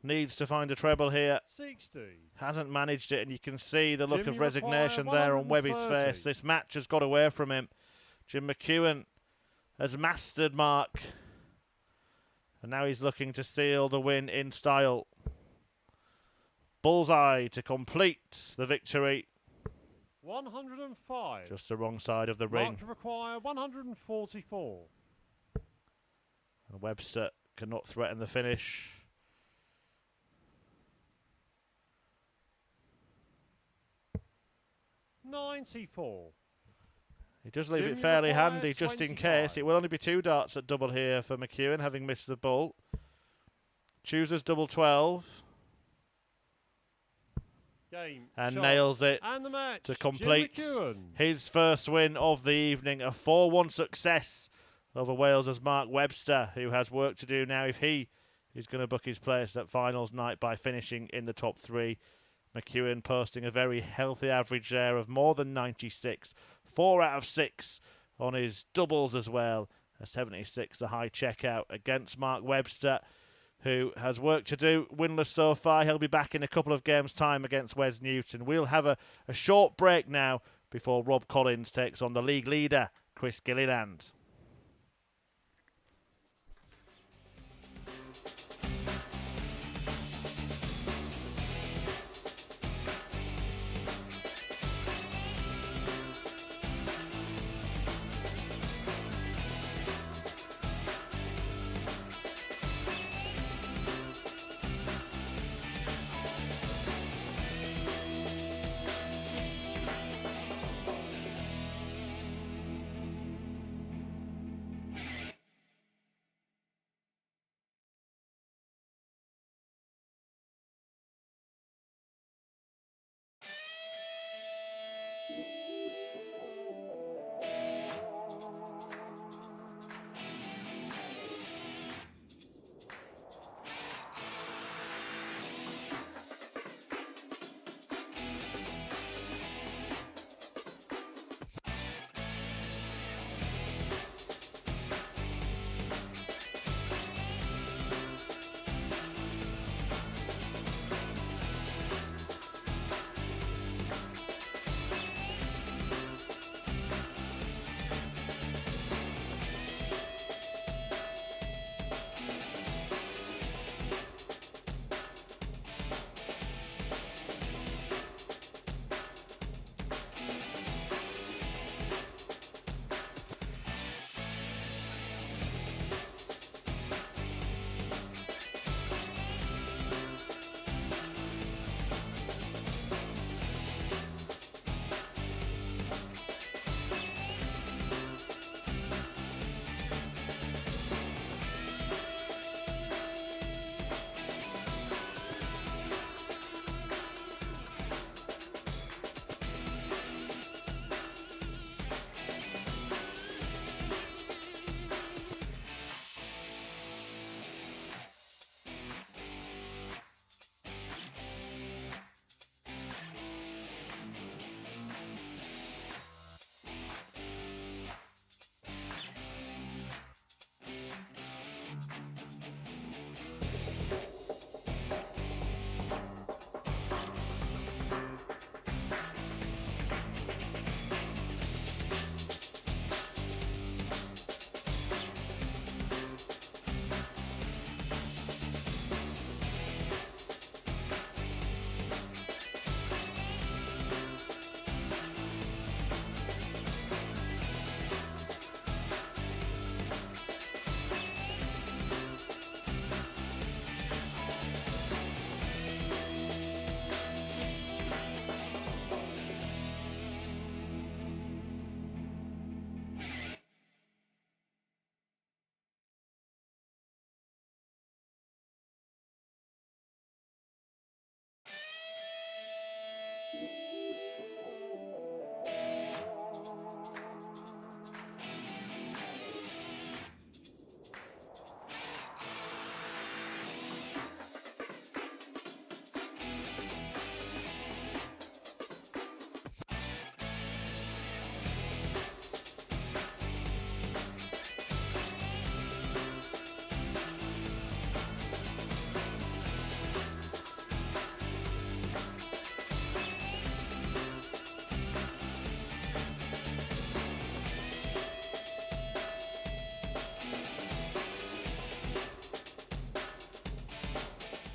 Speaker 1: Needs to find a treble here.
Speaker 2: 60.
Speaker 1: Hasn't managed it, and you can see the look of resignation there on Webby's face. This match has got away from him. Jim McEwen has mastered Mark, and now he's looking to seal the win in style. Bullseye to complete the victory.
Speaker 2: 105.
Speaker 1: Just the wrong side of the ring.
Speaker 2: Mark to require 144.
Speaker 1: And Webster cannot threaten the finish.
Speaker 2: $94.
Speaker 1: He does leave it fairly handy just in case. It will only be 2 darts at double here for McEwen, having missed the bull. Chooses double 12. And nails it to complete his first win of the evening. A 4-1 success over Wales's Mark Webster, who has work to do now if he is going to book his place at finals night by finishing in the top 3. McEwen posting a very healthy average there of more than 96. 4 out of 6 on his doubles as well. A 76, a high checkout against Mark Webster, who has work to do. Winless so far. He'll be back in a couple of games' time against Wes Newton. We'll have a short break now before Rob Collins takes on the league leader, Chris Gilliland.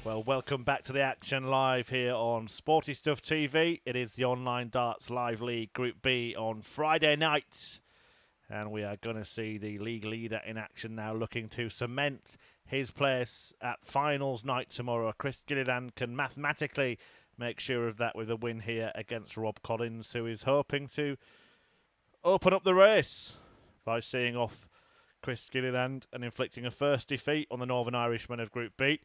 Speaker 1: Well, welcome back to the action live here on Sporty Stuff TV. It is the Online Darts Live League Group B on Friday night. And we are going to see the league leader in action now, looking to cement his place at finals night tomorrow. Chris Gilliland can mathematically make sure of that with a win here against Rob Collins, who is hoping to open up the race by seeing off Chris Gilliland and inflicting a first defeat on the Northern Irishman of Group B.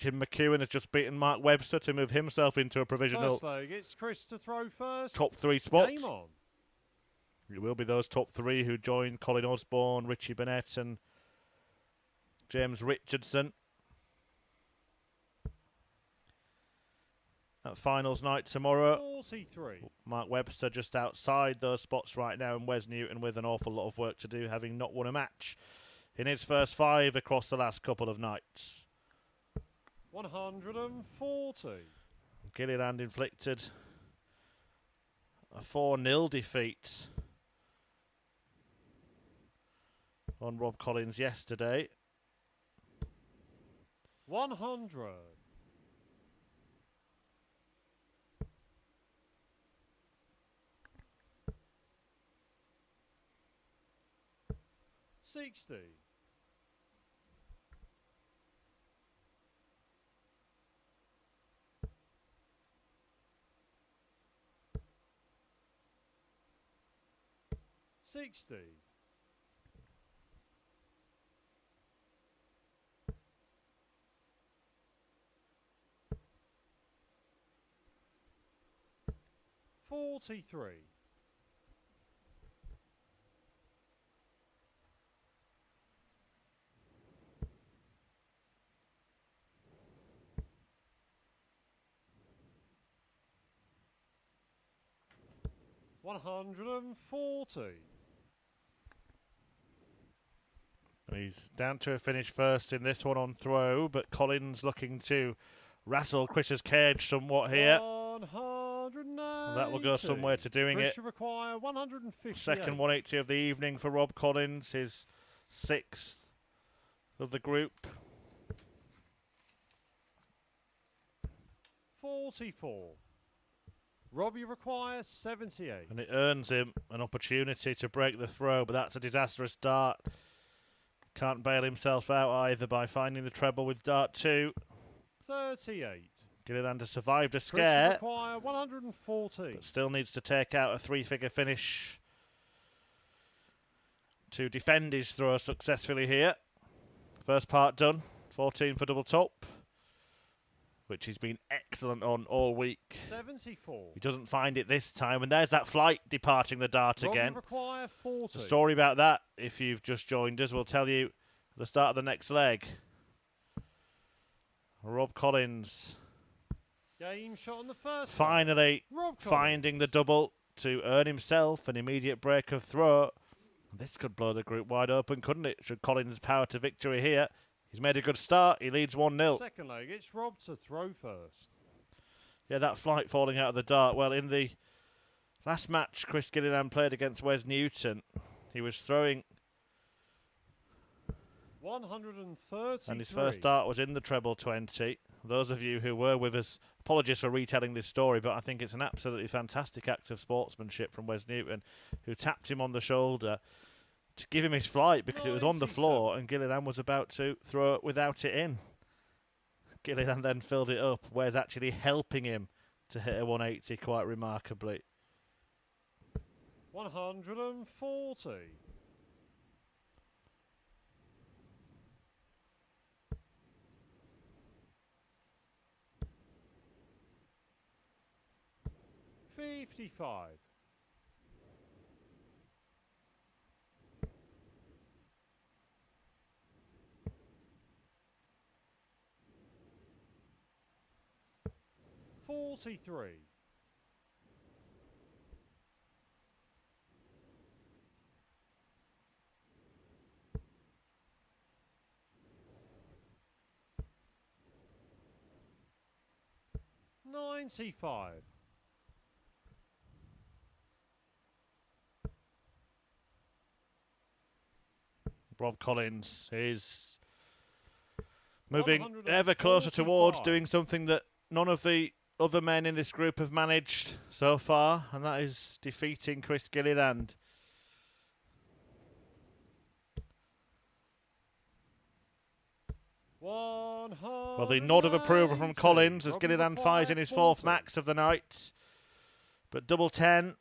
Speaker 1: Jim McEwen has just beaten Mark Webster to move himself into a provisional
Speaker 2: First leg, it's Chris to throw first.
Speaker 1: top three spots.
Speaker 2: Game on.
Speaker 1: It will be those top three who join Colin Osborne, Richie Burnett and James Richardson at finals night tomorrow.
Speaker 2: 43.
Speaker 1: Mark Webster just outside those spots right now, and Wes Newton with an awful lot of work to do, having not won a match in his first 5 across the last couple of nights.
Speaker 2: 140.
Speaker 1: Gilliland inflicted a 4-0 defeat on Rob Collins yesterday.
Speaker 2: 100. 60. 60. 43. 140.
Speaker 1: He's down to a finish first in this one on throw, but Collins looking to rattle Chris's cage somewhat here.
Speaker 2: 180.
Speaker 1: That will go somewhere to doing
Speaker 2: Chris
Speaker 1: it.
Speaker 2: should require 150.
Speaker 1: Second 180 of the evening for Rob Collins, his 6th of the group.
Speaker 2: 44. Robbie requires 78.
Speaker 1: And it earns him an opportunity to break the throw, but that's a disastrous dart. Can't bail himself out either by finding the treble with dart 2.
Speaker 2: 38.
Speaker 1: Gilliland has survived a
Speaker 2: Chris should
Speaker 1: scare,
Speaker 2: require 140.
Speaker 1: but still needs to take out a 3-figure finish to defend his throw successfully here. First part done, 14 for double top, which he's been excellent on all week.
Speaker 2: 74.
Speaker 1: He doesn't find it this time, and there's that flight departing the dart
Speaker 2: Robbie
Speaker 1: again.
Speaker 2: require 40.
Speaker 1: The story about that, if you've just joined us, we'll tell you at the start of the next leg. Rob Collins
Speaker 2: Game shot on the first.
Speaker 1: finally
Speaker 2: Rob
Speaker 1: finding the double to earn himself an immediate break of throw. This could blow the group wide open, couldn't it? Should Collins power to victory here. He's made a good start. He leads 1-0.
Speaker 2: Second leg, it's Rob to throw first.
Speaker 1: Yeah, that flight falling out of the dart. Well, in the last match Chris Gilliland played against Wes Newton, he was throwing
Speaker 2: 130.
Speaker 1: and his first dart was in the treble 20. Those of you who were with us, apologies for retelling this story, but I think it's an absolutely fantastic act of sportsmanship from Wes Newton, who tapped him on the shoulder to give him his flight because it was on the floor and Gilliland was about to throw it without it in. Gilliland then filled it up, Wes actually helping him to hit a 180 quite remarkably.
Speaker 2: 140. 55. 43. 95.
Speaker 1: 'Rob Collins is moving ever closer towards doing something that none of the other men in this group have managed so far, and that is defeating Chris Gilliland. Well, the nod of approval from Collins as Gilliland fires in his 4th max of the night. But double 10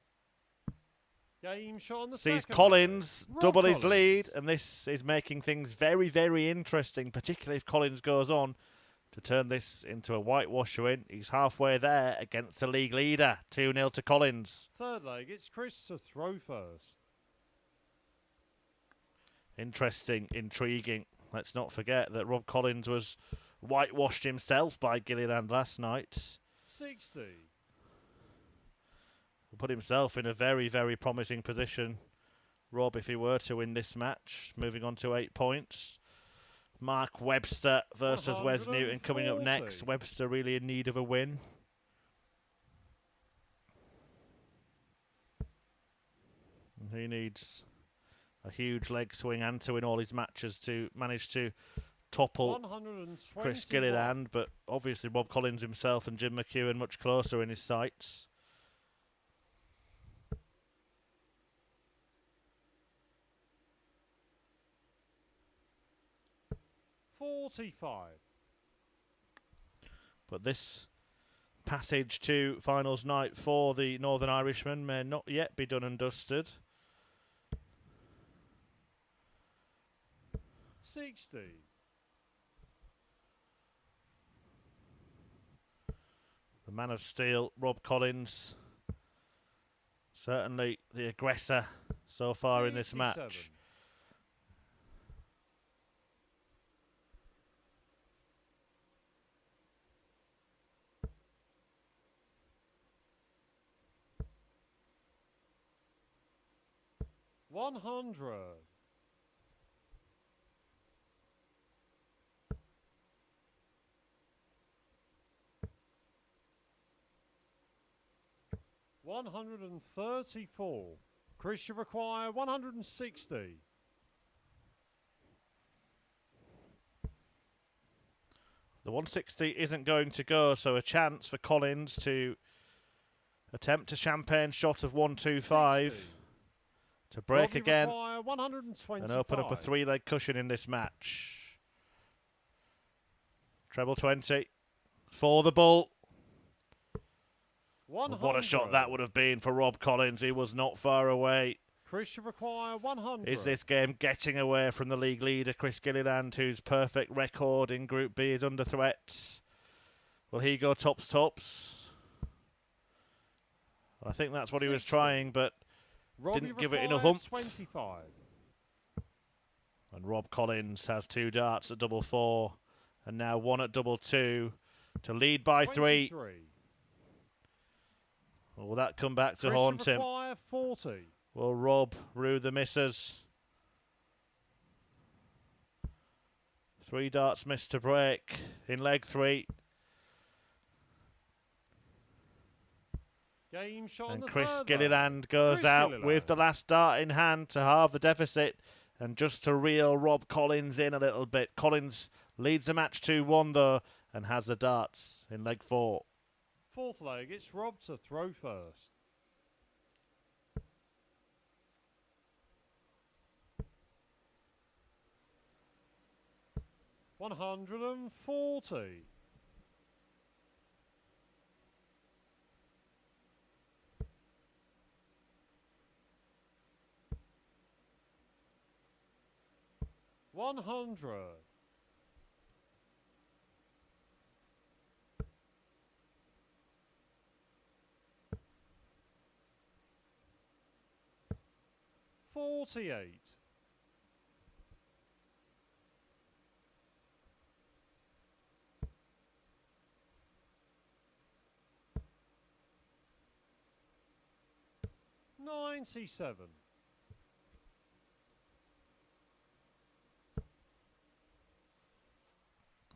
Speaker 2: Game shot on the
Speaker 1: sees
Speaker 2: second
Speaker 1: Collins
Speaker 2: leg.
Speaker 1: double
Speaker 2: Rob
Speaker 1: his lead, and this is making things very, very interesting, particularly if Collins goes on to turn this into a whitewash win. He's halfway there against the league leader. 2-0 to Collins.
Speaker 2: Third leg, it's Chris to throw first.
Speaker 1: Interesting, intriguing. Let's not forget that Rob Collins was whitewashed himself by Gilliland last night.
Speaker 2: 60.
Speaker 1: Put himself in a very, very promising position, Rob, if he were to win this match. Moving on to 8 points. Mark Webster versus Wes Newton coming up next. Webster really in need of a win. And he needs a huge leg swing and to win all his matches to manage to topple Chris Gilliland. But obviously Rob Collins himself and Jim McEwen much closer in his sights. But this passage to finals night for the Northern Irishman may not yet be done and dusted.
Speaker 2: 60.
Speaker 1: The man of steel, Rob Collins, certainly the aggressor so far in this match.
Speaker 2: 100. 134. Chris should require 160.
Speaker 1: The 160 isn't going to go, so a chance for Collins to attempt a champagne shot of 125 to break again and open up a 3-leg cushion in this match. Treble 20 for the bull. What a shot that would have been for Rob Collins. He was not far away.
Speaker 2: Chris should require 100.
Speaker 1: Is this game getting away from the league leader, Chris Gilliland, whose perfect record in Group B is under threat? Will he go tops? I think that's what
Speaker 2: 60.
Speaker 1: he was trying, but didn't give it enough oomph.
Speaker 2: 25.
Speaker 1: And Rob Collins has 2 darts at double 4 and now 1 at double 2 to lead by 3. Will that come back to haunt him?
Speaker 2: 40.
Speaker 1: Will Rob rue the misses? 3 darts missed to break in leg 3.
Speaker 2: Game shot
Speaker 1: And
Speaker 2: on the
Speaker 1: Chris
Speaker 2: third
Speaker 1: Gilliland goes out with the last dart in hand to halve the deficit and just to reel Rob Collins in a little bit. Collins leads the match 2-1 though and has the darts in leg 4.
Speaker 2: Fourth leg, it's Rob to throw first. $140. $100. $48. $97.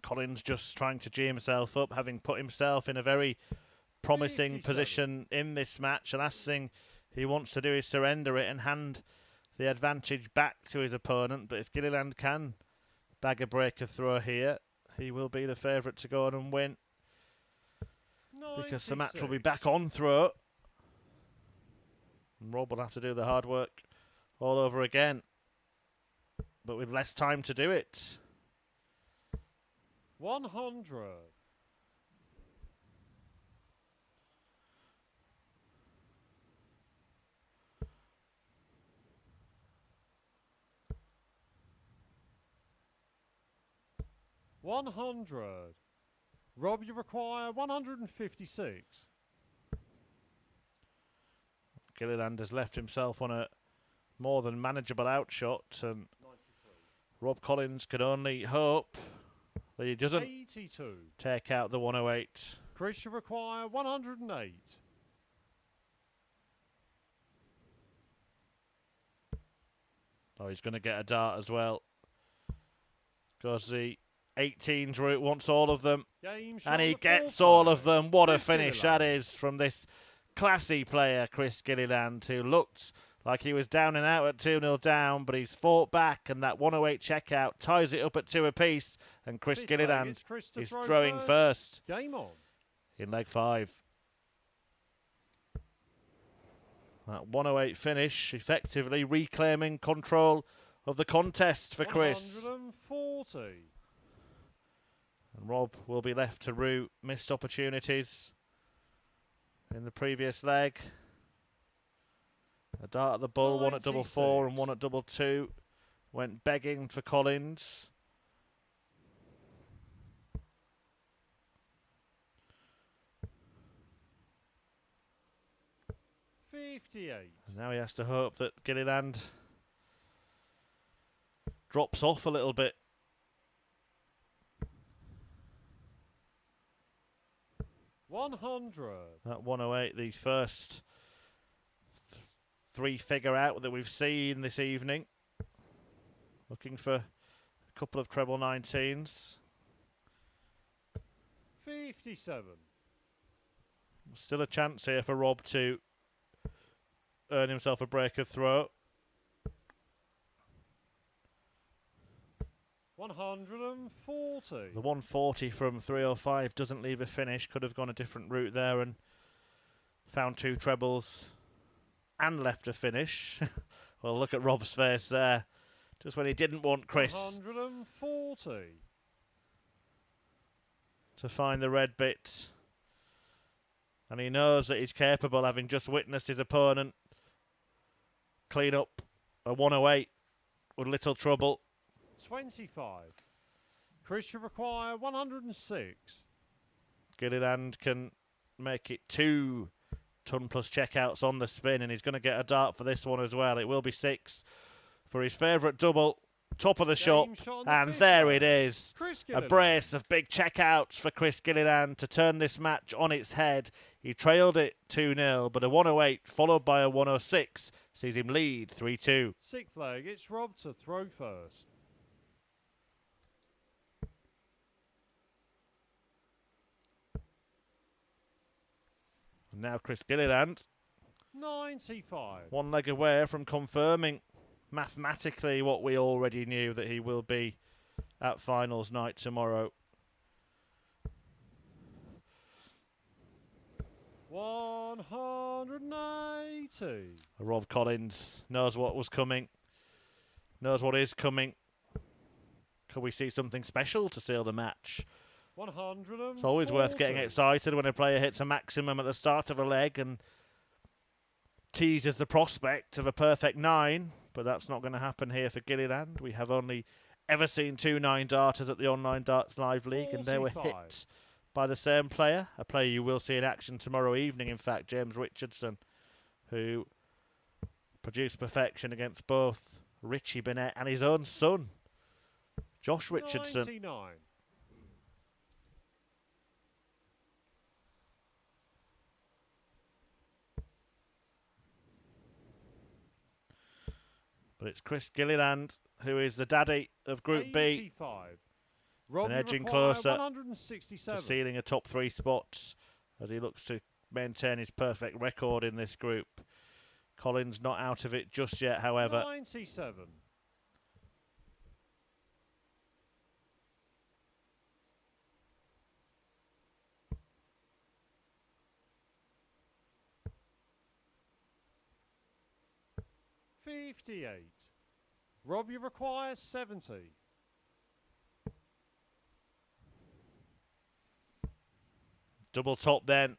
Speaker 1: Collins just trying to G himself up, having put himself in a very promising
Speaker 2: 57.
Speaker 1: position in this match. The last thing he wants to do is surrender it and hand the advantage back to his opponent. But if Gilliland can bag a breaker throw here, he will be the favourite to go on and win, because the match will be back
Speaker 2: 96.
Speaker 1: on throw. And Rob will have to do the hard work all over again, but with less time to do it.
Speaker 2: 100. 100. Rob, you require 156.
Speaker 1: Gilliland has left himself on a more than manageable outshot, and
Speaker 2: 93.
Speaker 1: Rob Collins can only hope that he doesn't
Speaker 2: 82.
Speaker 1: take out the 108.
Speaker 2: Chris, you require 108.
Speaker 1: Oh, he's going to get a dart as well. Goes the 18s route, wants all of them.
Speaker 2: Game
Speaker 1: And he
Speaker 2: shot
Speaker 1: gets
Speaker 2: the
Speaker 1: all of them. What a
Speaker 2: Chris
Speaker 1: finish
Speaker 2: Gilliland.
Speaker 1: that is from this classy player, Chris Gilliland, who looked like he was down and out at 2-0 down, but he's fought back, and that 108 checkout ties it up at 2 apiece, and Chris
Speaker 2: Fifth leg,
Speaker 1: Gilliland
Speaker 2: it's Chris to
Speaker 1: is
Speaker 2: throw
Speaker 1: throwing first
Speaker 2: Game on.
Speaker 1: in leg 5. That 108 finish effectively reclaiming control of the contest for Chris.
Speaker 2: 140.
Speaker 1: And Rob will be left to rue missed opportunities in the previous leg. A dart at the bull, one at double 4 and one at double 2. Went begging for Collins. And now he has to hope that Gilliland drops off a little bit. That 108, the first three-figure out that we've seen this evening. Looking for a couple of treble 19s.
Speaker 2: 57.
Speaker 1: Still a chance here for Rob to earn himself a break of throw.
Speaker 2: 140.
Speaker 1: The 140 from 305 doesn't leave a finish. Could have gone a different route there and found 2 trebles and left a finish. Well, look at Rob's face there. Just when he didn't want Chris
Speaker 2: 140.
Speaker 1: to find the red bit. And he knows that he's capable, having just witnessed his opponent clean up a 108 with little trouble.
Speaker 2: 25. Chris should require 106.
Speaker 1: Gilliland can make it 2 ton plus checkouts on the spin, and he's going to get a dart for this one as well. It will be 6 for his favourite double, top of the shop, and there it is. A brace of big checkouts for Chris Gilliland to turn this match on its head. He trailed it 2-0, but a 108 followed by a 106 sees him lead 3-2.
Speaker 2: Sixth leg, it's Rob to throw first.
Speaker 1: And now Chris Gilliland,
Speaker 2: 95.
Speaker 1: 1 leg away from confirming mathematically what we already knew, that he will be at finals night tomorrow.
Speaker 2: 180.
Speaker 1: Rob Collins knows what was coming, knows what is coming. Could we see something special to seal the match?
Speaker 2: 140.
Speaker 1: It's always worth getting excited when a player hits a maximum at the start of a leg and teases the prospect of a perfect 9, but that's not going to happen here for Gilliland. We have only ever seen 2 9-darters at the Online Darts Live League, and they were hit by the same player, a player you will see in action tomorrow evening, in fact, James Richardson, who produced perfection against both Richie Bennett and his own son, Josh Richardson.
Speaker 2: 99.
Speaker 1: But it's Chris Gilliland who is the daddy of Group
Speaker 2: 85.
Speaker 1: B,
Speaker 2: Rob,
Speaker 1: and edging
Speaker 2: require
Speaker 1: closer
Speaker 2: 167.
Speaker 1: to sealing a top 3 spot as he looks to maintain his perfect record in this group. Collins not out of it just yet, however.
Speaker 2: 97. 58. Rob, you require 70.
Speaker 1: Double top then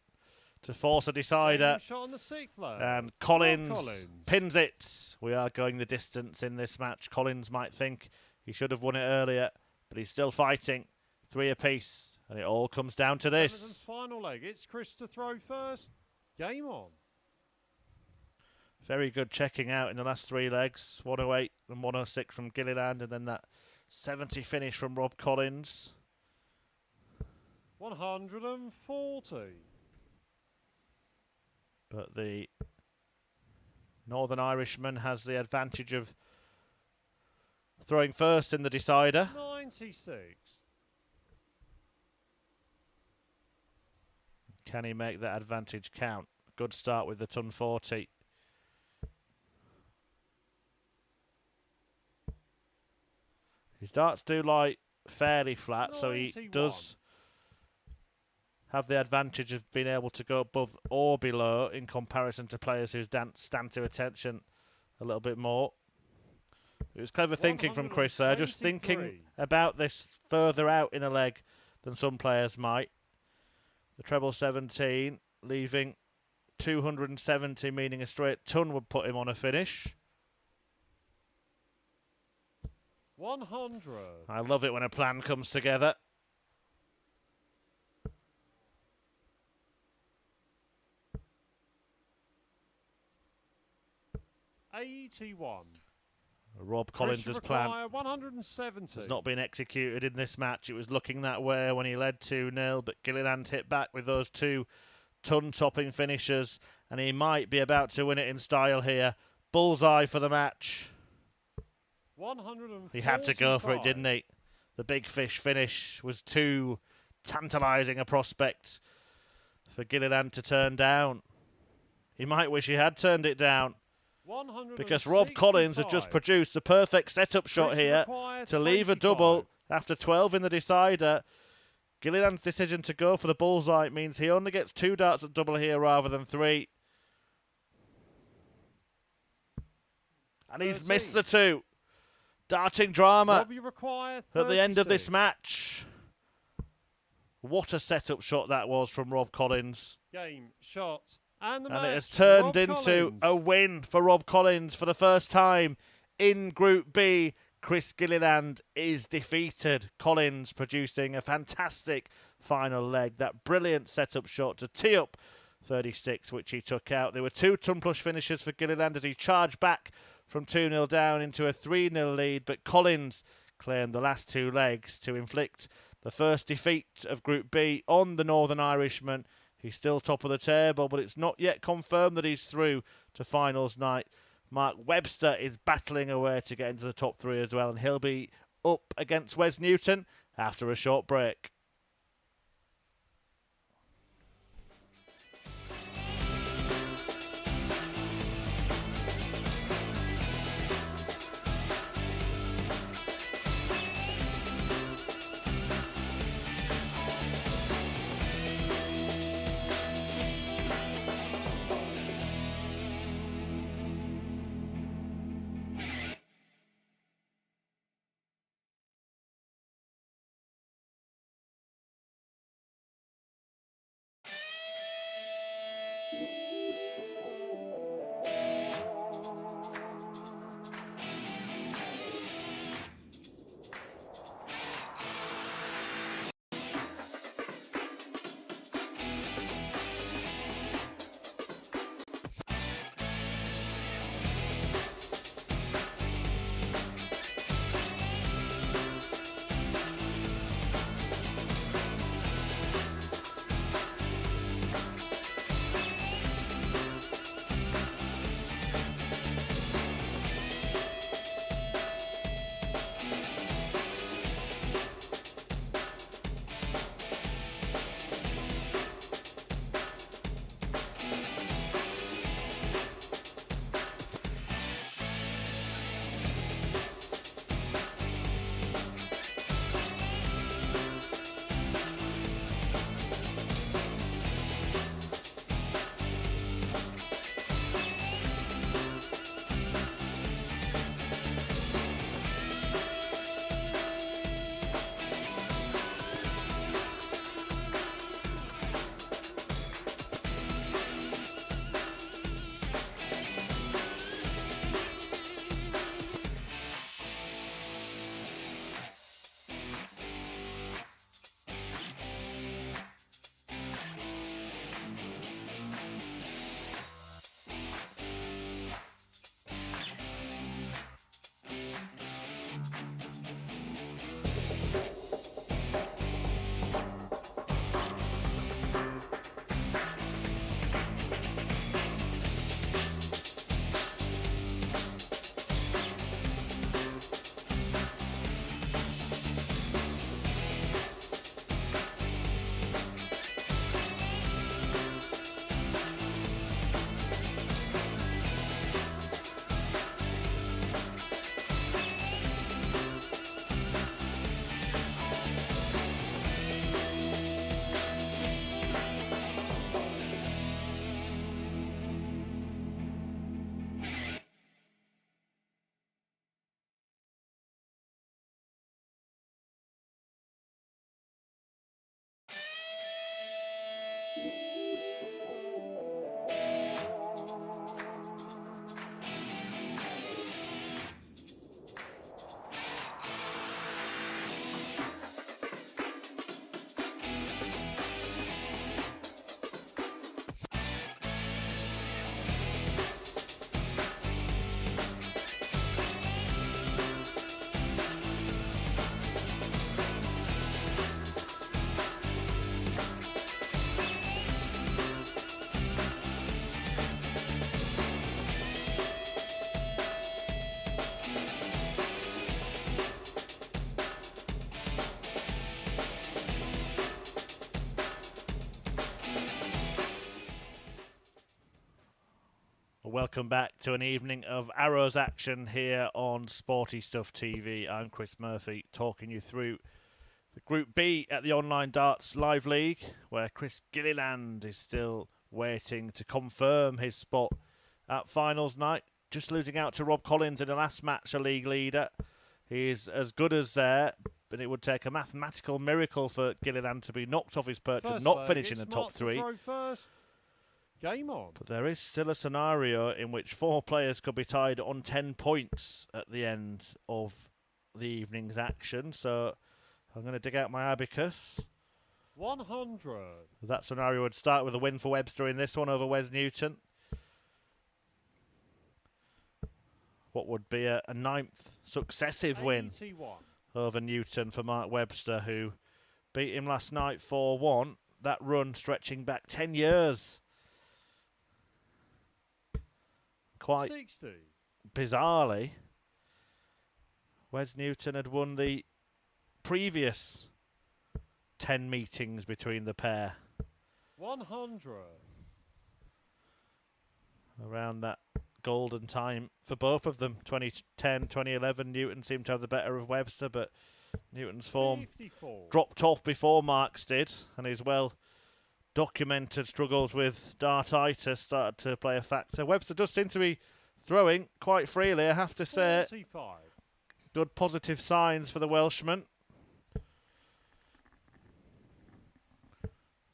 Speaker 1: to force a decider.
Speaker 2: Game shot on the 6th leg.
Speaker 1: And
Speaker 2: Rob
Speaker 1: Collins pins it. We are going the distance in this match. Collins might think he should have won it earlier, but he's still fighting. 3 apiece. And it all comes down to
Speaker 2: 7th and
Speaker 1: this.
Speaker 2: final leg. It's Chris to throw first. Game on.
Speaker 1: Very good checking out in the last 3 legs. 108 and 106 from Gilliland, and then that 70 finish from Rob Collins.
Speaker 2: 140.
Speaker 1: But the Northern Irishman has the advantage of throwing first in the decider.
Speaker 2: 96.
Speaker 1: Can he make that advantage count? Good start with the ton 40. His darts do lie fairly flat, so he
Speaker 2: 91.
Speaker 1: does have the advantage of being able to go above or below in comparison to players who stand to attention a little bit more. It was clever thinking from Chris there, just thinking about this further out in a leg than some players might. The treble 17, leaving 270, meaning a straight ton would put him on a finish.
Speaker 2: 100.
Speaker 1: I love it when a plan comes together.
Speaker 2: $81.
Speaker 1: Rob Collins' plan
Speaker 2: 170.
Speaker 1: has not been executed in this match. It was looking that way when he led 2-0, but Gilliland hit back with those 2 ton-topping finishers, and he might be about to win it in style here. Bullseye for the match.
Speaker 2: 145.
Speaker 1: He had to go for it, didn't he? The big fish finish was too tantalising a prospect for Gilliland to turn down. He might wish he had turned it down, because Rob Collins has just produced the perfect setup shot here to leave a double after 12 in the decider. Gilliland's decision to go for the bullseye means he only gets 2 darts at double here rather than 3. And he's missed the 2. Darting drama at the end of this match. What a setup shot that was from Rob Collins.
Speaker 2: Game shot. And
Speaker 1: it has turned into a win for Rob Collins for the first time in Group B. Chris Gilliland is defeated. Collins producing a fantastic final leg. That brilliant setup shot to tee up 36, which he took out. There were 2 ton plush finishes for Gilliland as he charged back from 2-0 down into a 3-0 lead. But Collins claimed the last 2 legs to inflict the first defeat of Group B on the Northern Irishman. He's still top of the table, but it's not yet confirmed that he's through to finals night. Mark Webster is battling away to get into the top 3 as well, and he'll be up against Wes Newton after a short break. welcome back to an evening of Arrows action here on Sporty Stuff TV. I'm Chris Murphy, talking you through the Group B at the Online Darts Live League, where Chris Gilliland is still waiting to confirm his spot at finals night, just losing out to Rob Collins in the last match, a league leader. He is as good as there, but it would take a mathematical miracle for Gilliland to be knocked off his perch and not finish in the top three.
Speaker 2: Game on.
Speaker 1: But there is still a scenario in which 4 players could be tied on 10 points at the end of the evening's action. So I'm going to dig out my abacus.
Speaker 2: 100.
Speaker 1: That scenario would start with a win for Webster in this one over Wes Newton. What would be a 9th successive
Speaker 2: 81.
Speaker 1: win over Newton for Mark Webster, who beat him last night 4-1. That run stretching back 10 years. Quite
Speaker 2: 60.
Speaker 1: Bizarrely, Wes Newton had won the previous 10 meetings between the pair.
Speaker 2: 100.
Speaker 1: Around that golden time for both of them, 2010, 2011, Newton seemed to have the better of Webster, but Newton's form
Speaker 2: 54.
Speaker 1: dropped off before Mark's did, and his well-documented struggles with dartitis started to play a factor. Webster does seem to be throwing quite freely, I have to say.
Speaker 2: 45.
Speaker 1: Good positive signs for the Welshman.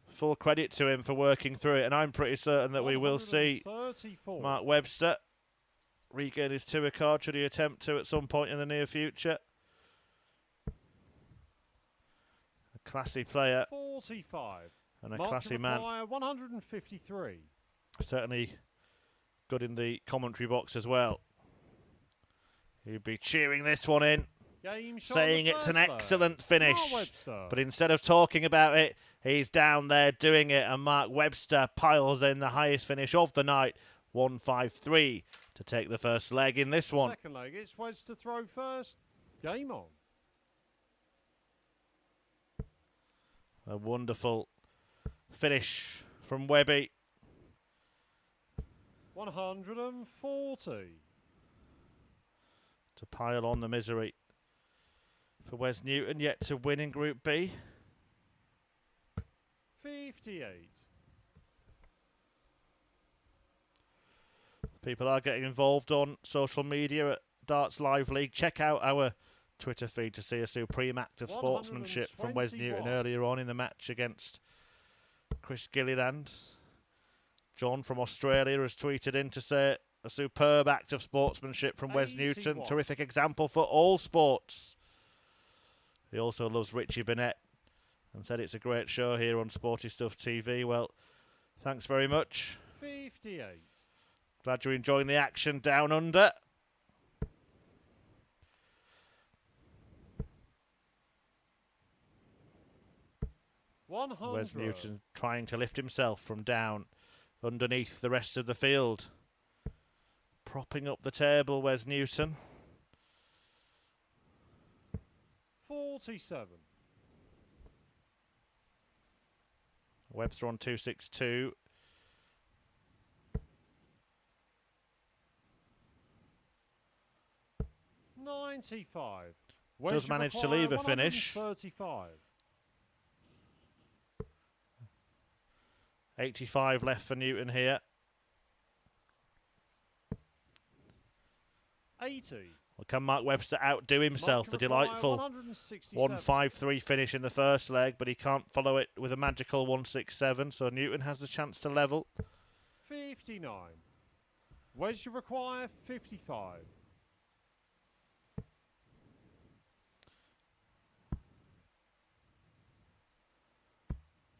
Speaker 1: Full credit to him for working through it, and I'm pretty certain that we will see Mark Webster regain his tour card should he attempt to at some point in the near future. A classy player
Speaker 2: 45.
Speaker 1: and a classy man.
Speaker 2: 153.
Speaker 1: Certainly good in the commentary box as well. He'd be cheering this one in, saying it's an excellent finish. But instead of talking about it, he's down there doing it, and Mark Webster piles in the highest finish of the night, 153, to take the first leg in this one.
Speaker 2: Second leg, it's Wes to throw first. Game on.
Speaker 1: A wonderful finish from Webby.
Speaker 2: 140.
Speaker 1: To pile on the misery for Wes Newton, yet to win in Group B.
Speaker 2: 58.
Speaker 1: People are getting involved on social media at Darts Live League. Check out our Twitter feed to see a supreme act of sportsmanship from Wes Newton earlier on in the match against Chris Gilliland. John from Australia has tweeted in to say a superb act of sportsmanship from Wes Newton. Terrific example for all sports. He also loves Richie Burnett and said it's a great show here on Sporty Stuff TV. Well, thanks very much.
Speaker 2: 58.
Speaker 1: Glad you're enjoying the action down under. Wes Newton trying to lift himself from down underneath the rest of the field. Propping up the table, Wes Newton.
Speaker 2: 47.
Speaker 1: Webster on 262.
Speaker 2: $95.
Speaker 1: Does manage to leave a finish.
Speaker 2: 35.
Speaker 1: 85 left for Newton here.
Speaker 2: 80.
Speaker 1: Well, can Mark Webster outdo himself? The delightful 153 finish in the first leg, but he can't follow it with a magical 167, so Newton has the chance to level.
Speaker 2: 59. Wedge require 55.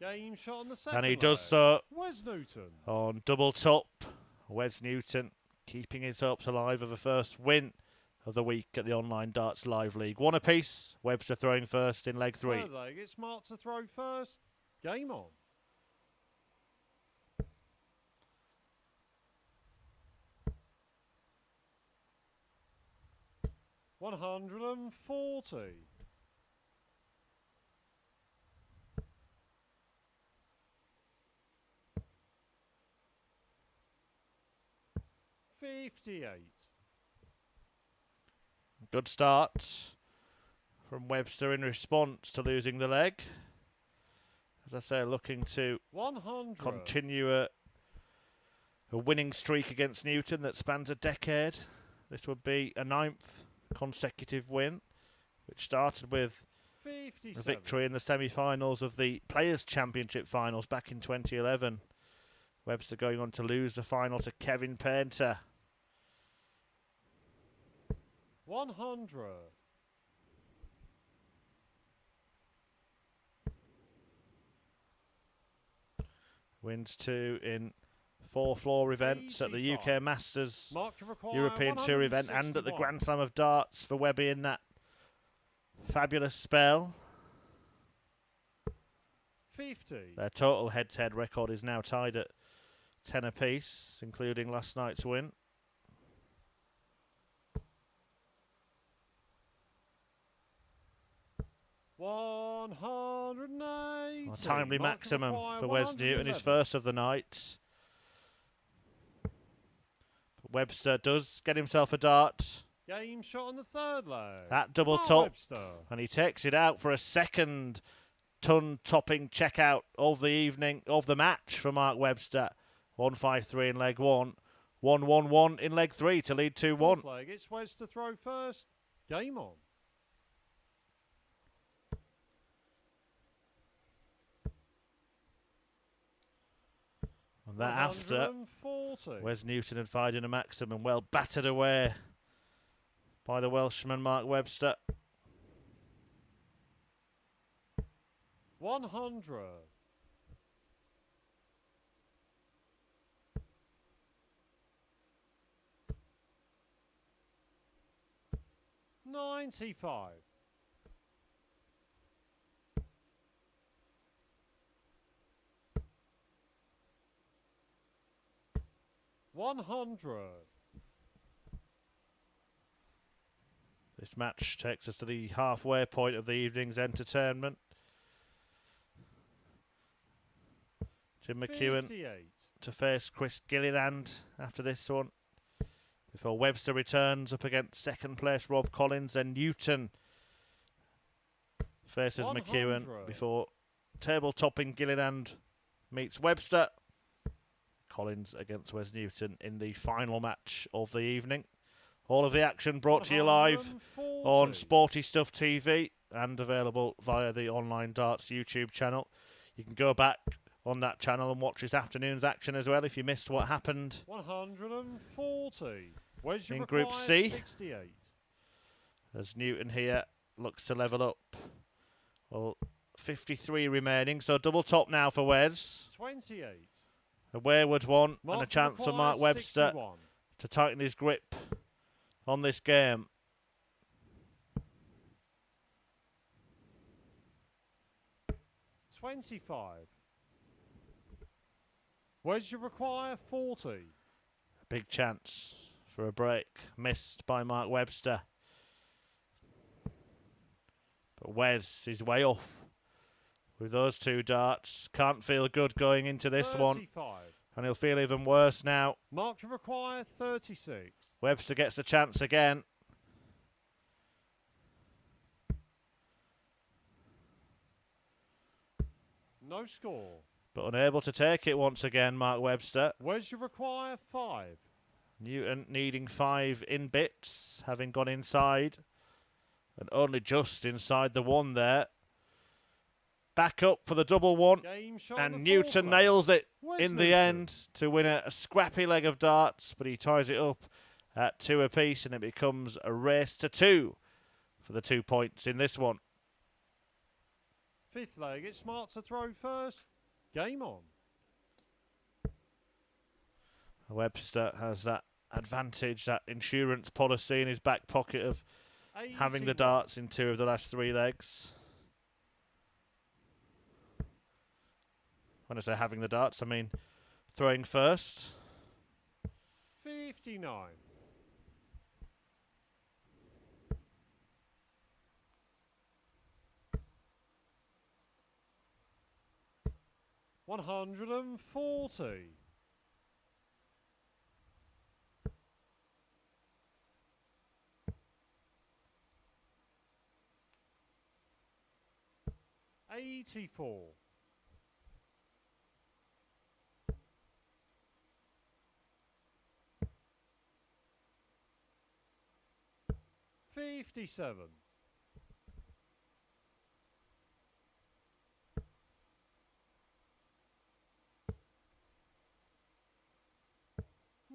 Speaker 2: Game shot on the second
Speaker 1: And he
Speaker 2: leg.
Speaker 1: does so
Speaker 2: Wes Newton
Speaker 1: on double top. Wes Newton keeping his hopes alive of the first win of the week at the Online Darts Live League. One apiece. Webster throwing first in leg 3.
Speaker 2: Third leg, it's Mark to throw first. Game on. $140. 58.
Speaker 1: Good start from Webster in response to losing the leg. As I say, looking to
Speaker 2: 100.
Speaker 1: continue a winning streak against Newton that spans a decade. This would be a 9th consecutive win, which started with
Speaker 2: 57.
Speaker 1: a victory in the semi-finals of the Players' Championship finals back in 2011. Webster going on to lose the final to Kevin Painter.
Speaker 2: 100.
Speaker 1: Wins 2 in 4 floor events at the UK Masters, European Tour event, and at the Grand Slam of Darts for Webby in that fabulous spell.
Speaker 2: 50.
Speaker 1: Their total head-to-head record is now tied at 10 apiece, including last night's win.
Speaker 2: $180.
Speaker 1: A timely maximum for Wes Newton, his first of the night. But Webster does get himself a dart.
Speaker 2: Game shot on the third leg.
Speaker 1: That double top,
Speaker 2: Webster.
Speaker 1: and he takes it out for a second ton-topping checkout of the evening, of the match for Mark Webster. 1-5-3 in leg 1, 1-1-1 in leg 3 to lead 2-1.
Speaker 2: Fourth leg, it's Wes to throw first. Game on.
Speaker 1: And that after
Speaker 2: 140.
Speaker 1: Wes Newton had fired in a maximum, well battered away by the Welshman Mark Webster.
Speaker 2: 100. 95. 100.
Speaker 1: This match takes us to the halfway point of the evening's entertainment. Jim McEwen
Speaker 2: 58.
Speaker 1: to face Chris Gilliland after this one, before Webster returns up against second place Rob Collins, and Newton faces
Speaker 2: 100.
Speaker 1: McEwen before table-topping Gilliland meets Webster. Collins against Wes Newton in the final match of the evening. All of the action brought to you live
Speaker 2: 140.
Speaker 1: on Sporty Stuff TV and available via the Online Darts YouTube channel. You can go back on that channel and watch this afternoon's action as well if you missed what happened
Speaker 2: 140. Where's your
Speaker 1: in Group C.
Speaker 2: 68.
Speaker 1: As Newton here looks to level up. Well, 53 remaining, so double top now for Wes.
Speaker 2: 28.
Speaker 1: A wayward one and a chance for Mark Webster
Speaker 2: 61.
Speaker 1: to tighten his grip on this game.
Speaker 2: $25. Where's your require 40.
Speaker 1: A big chance for a break, missed by Mark Webster. But Wes is way off with those two darts. Can't feel good going into this
Speaker 2: 35.
Speaker 1: one. And he'll feel even worse now.
Speaker 2: Mark to require 36.
Speaker 1: Webster gets a chance again.
Speaker 2: No score.
Speaker 1: But unable to take it once again, Mark Webster.
Speaker 2: Where's your require 5.
Speaker 1: Newton needing 5 in bits, having gone inside. And only just inside the 1 there. Back up for the double 1.
Speaker 2: Game shot
Speaker 1: And
Speaker 2: on the
Speaker 1: Newton
Speaker 2: fourth leg.
Speaker 1: nails it
Speaker 2: Wes
Speaker 1: in the
Speaker 2: Newton.
Speaker 1: end to win a scrappy leg of darts. But he ties it up at 2 apiece, and it becomes a race to 2 for the 2 points in this one.
Speaker 2: Fifth leg, it's smart to throw first. Game on.
Speaker 1: Webster has that advantage, that insurance policy in his back pocket of having the
Speaker 2: 81.
Speaker 1: darts in 2 of the last 3 legs. When I say having the darts, I mean throwing first.
Speaker 2: 59. $140. 84. 57.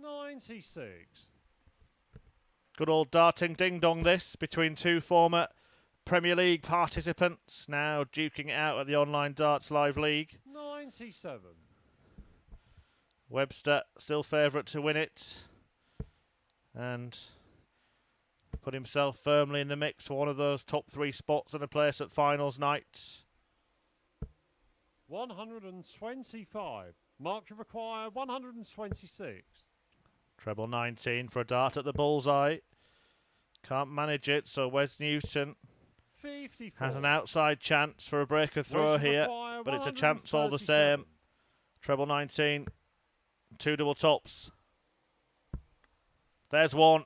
Speaker 2: 96.
Speaker 1: Good old darting ding-dong this between two former Premier League participants, now duking it out at the Online Darts Live League.
Speaker 2: 97.
Speaker 1: Webster still favourite to win it and put himself firmly in the mix for one of those top 3 spots and a place at finals night.
Speaker 2: 125. Mark to require 126.
Speaker 1: Treble 19 for a dart at the bullseye. Can't manage it, so Wes Newton
Speaker 2: 54.
Speaker 1: has an outside chance for a breaker throw here, but it's a chance all the same. Treble 19, 2 double tops. There's one.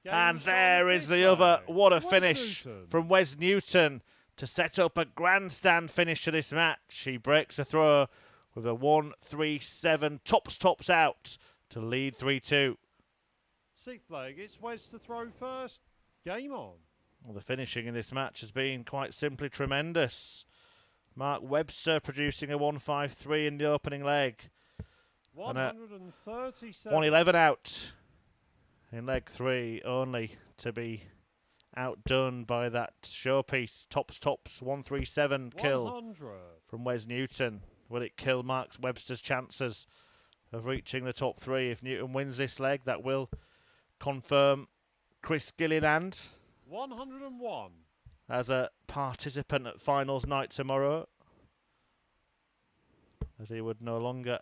Speaker 1: And there is the other. What a finish from Wes Newton to set up a grandstand finish to this match. He breaks the throw with a 1-3-7, tops out to lead 3-2.
Speaker 2: 6th leg, it's Wes to throw first. Game on.
Speaker 1: Well, the finishing in this match has been quite simply tremendous. Mark Webster producing a 1-5-3 in the opening leg.
Speaker 2: 137.
Speaker 1: 111 out in leg 3, only to be outdone by that showpiece tops 137 kill
Speaker 2: 100.
Speaker 1: from Wes Newton. Will it kill Mark Webster's chances of reaching the top 3? If Newton wins this leg, that will confirm Chris Gilliland
Speaker 2: 101
Speaker 1: as a participant at finals night tomorrow, as he would no longer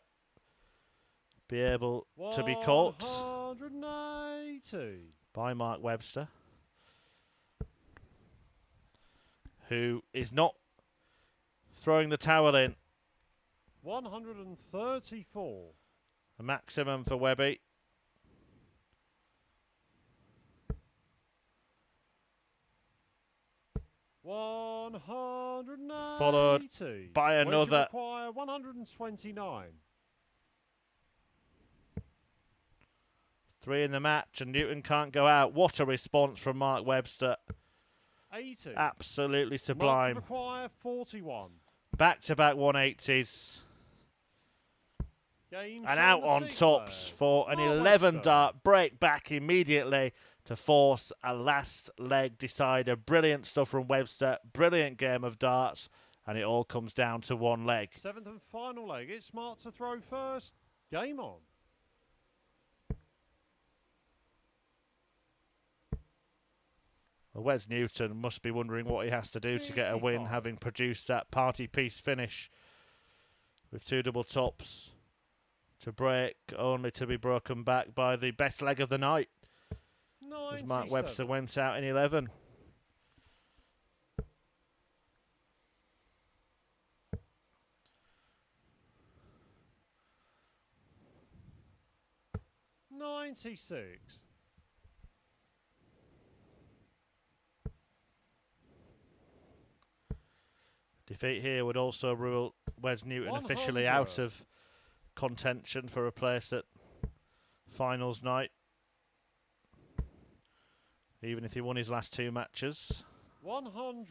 Speaker 1: be able to be caught
Speaker 2: 180
Speaker 1: by Mark Webster, who is not throwing the towel in.
Speaker 2: 134.
Speaker 1: A maximum for Webby. Followed by another.
Speaker 2: 129.
Speaker 1: 3 in the match, and Newton can't go out. What a response from Mark Webster.
Speaker 2: 80.
Speaker 1: Absolutely sublime.
Speaker 2: Require 41.
Speaker 1: Back-to-back 180s.
Speaker 2: Game
Speaker 1: And out on tops for an 11 dart break back immediately to force a last leg decider. Brilliant stuff from Webster. Brilliant game of darts. And it all comes down to one leg.
Speaker 2: 7th and final leg. It's Smart to throw first. Game on.
Speaker 1: Well, Wes Newton must be wondering what he has to do to get a win, having produced that party piece finish with 2 double tops to break, only to be broken back by the best leg of the night.
Speaker 2: 97.
Speaker 1: As Mark Webster went out in 11.
Speaker 2: $96.
Speaker 1: Defeat here would also rule Wes Newton officially out of contention for a place at finals night, even if he won his last 2 matches.
Speaker 2: 100.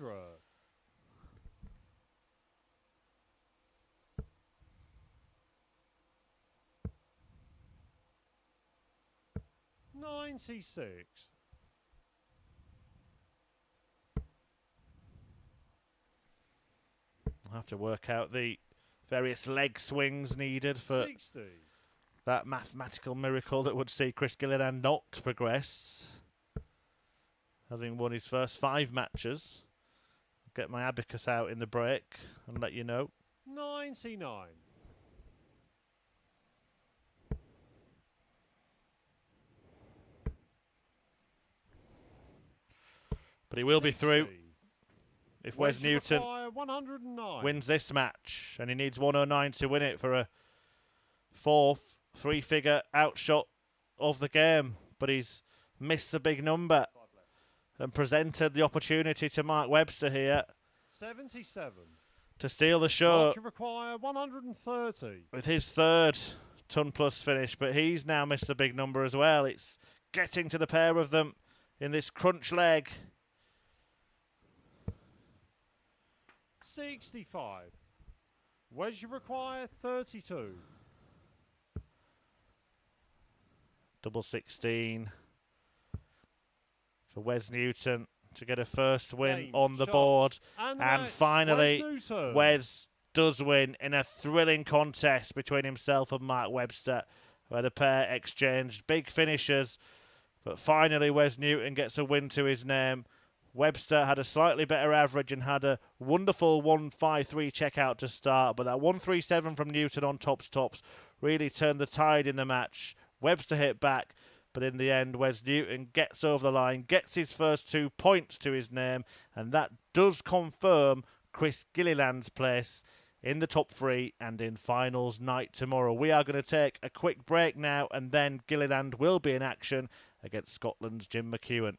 Speaker 2: 96.
Speaker 1: I'll have to work out the various leg swings needed for
Speaker 2: 60.
Speaker 1: That mathematical miracle that would see Chris Gilliland not progress, having won his first 5 matches. I'll get my abacus out in the break and let you know.
Speaker 2: 99.
Speaker 1: But he will
Speaker 2: 60.
Speaker 1: be through if Wes Newton
Speaker 2: 109.
Speaker 1: wins this match, and he needs 109 to win it for a 4th 3-figure outshot of the game. But he's missed the big number and presented the opportunity to Mark Webster here
Speaker 2: 77.
Speaker 1: to steal the show
Speaker 2: Mark, you require 130.
Speaker 1: with his third ton-plus finish, but he's now missed a big number as well. It's getting to the pair of them in this crunch leg.
Speaker 2: 65. Wes, you require 32.
Speaker 1: Double 16 for Wes Newton to get a first win
Speaker 2: Game,
Speaker 1: on the
Speaker 2: shot,
Speaker 1: board.
Speaker 2: and
Speaker 1: And finally,
Speaker 2: Wes Newton.
Speaker 1: Wes does win in a thrilling contest between himself and Mark Webster, where the pair exchanged big finishers. But finally, Wes Newton gets a win to his name. Webster had a slightly better average and had a wonderful 1.53 checkout to start, but that 1.37 from Newton on tops really turned the tide in the match. Webster hit back, but in the end, Wes Newton gets over the line, gets his first 2 points to his name, and that does confirm Chris Gilliland's place in the top 3 and in finals night tomorrow. We are going to take a quick break now, and then Gilliland will be in action against Scotland's Jim McEwen.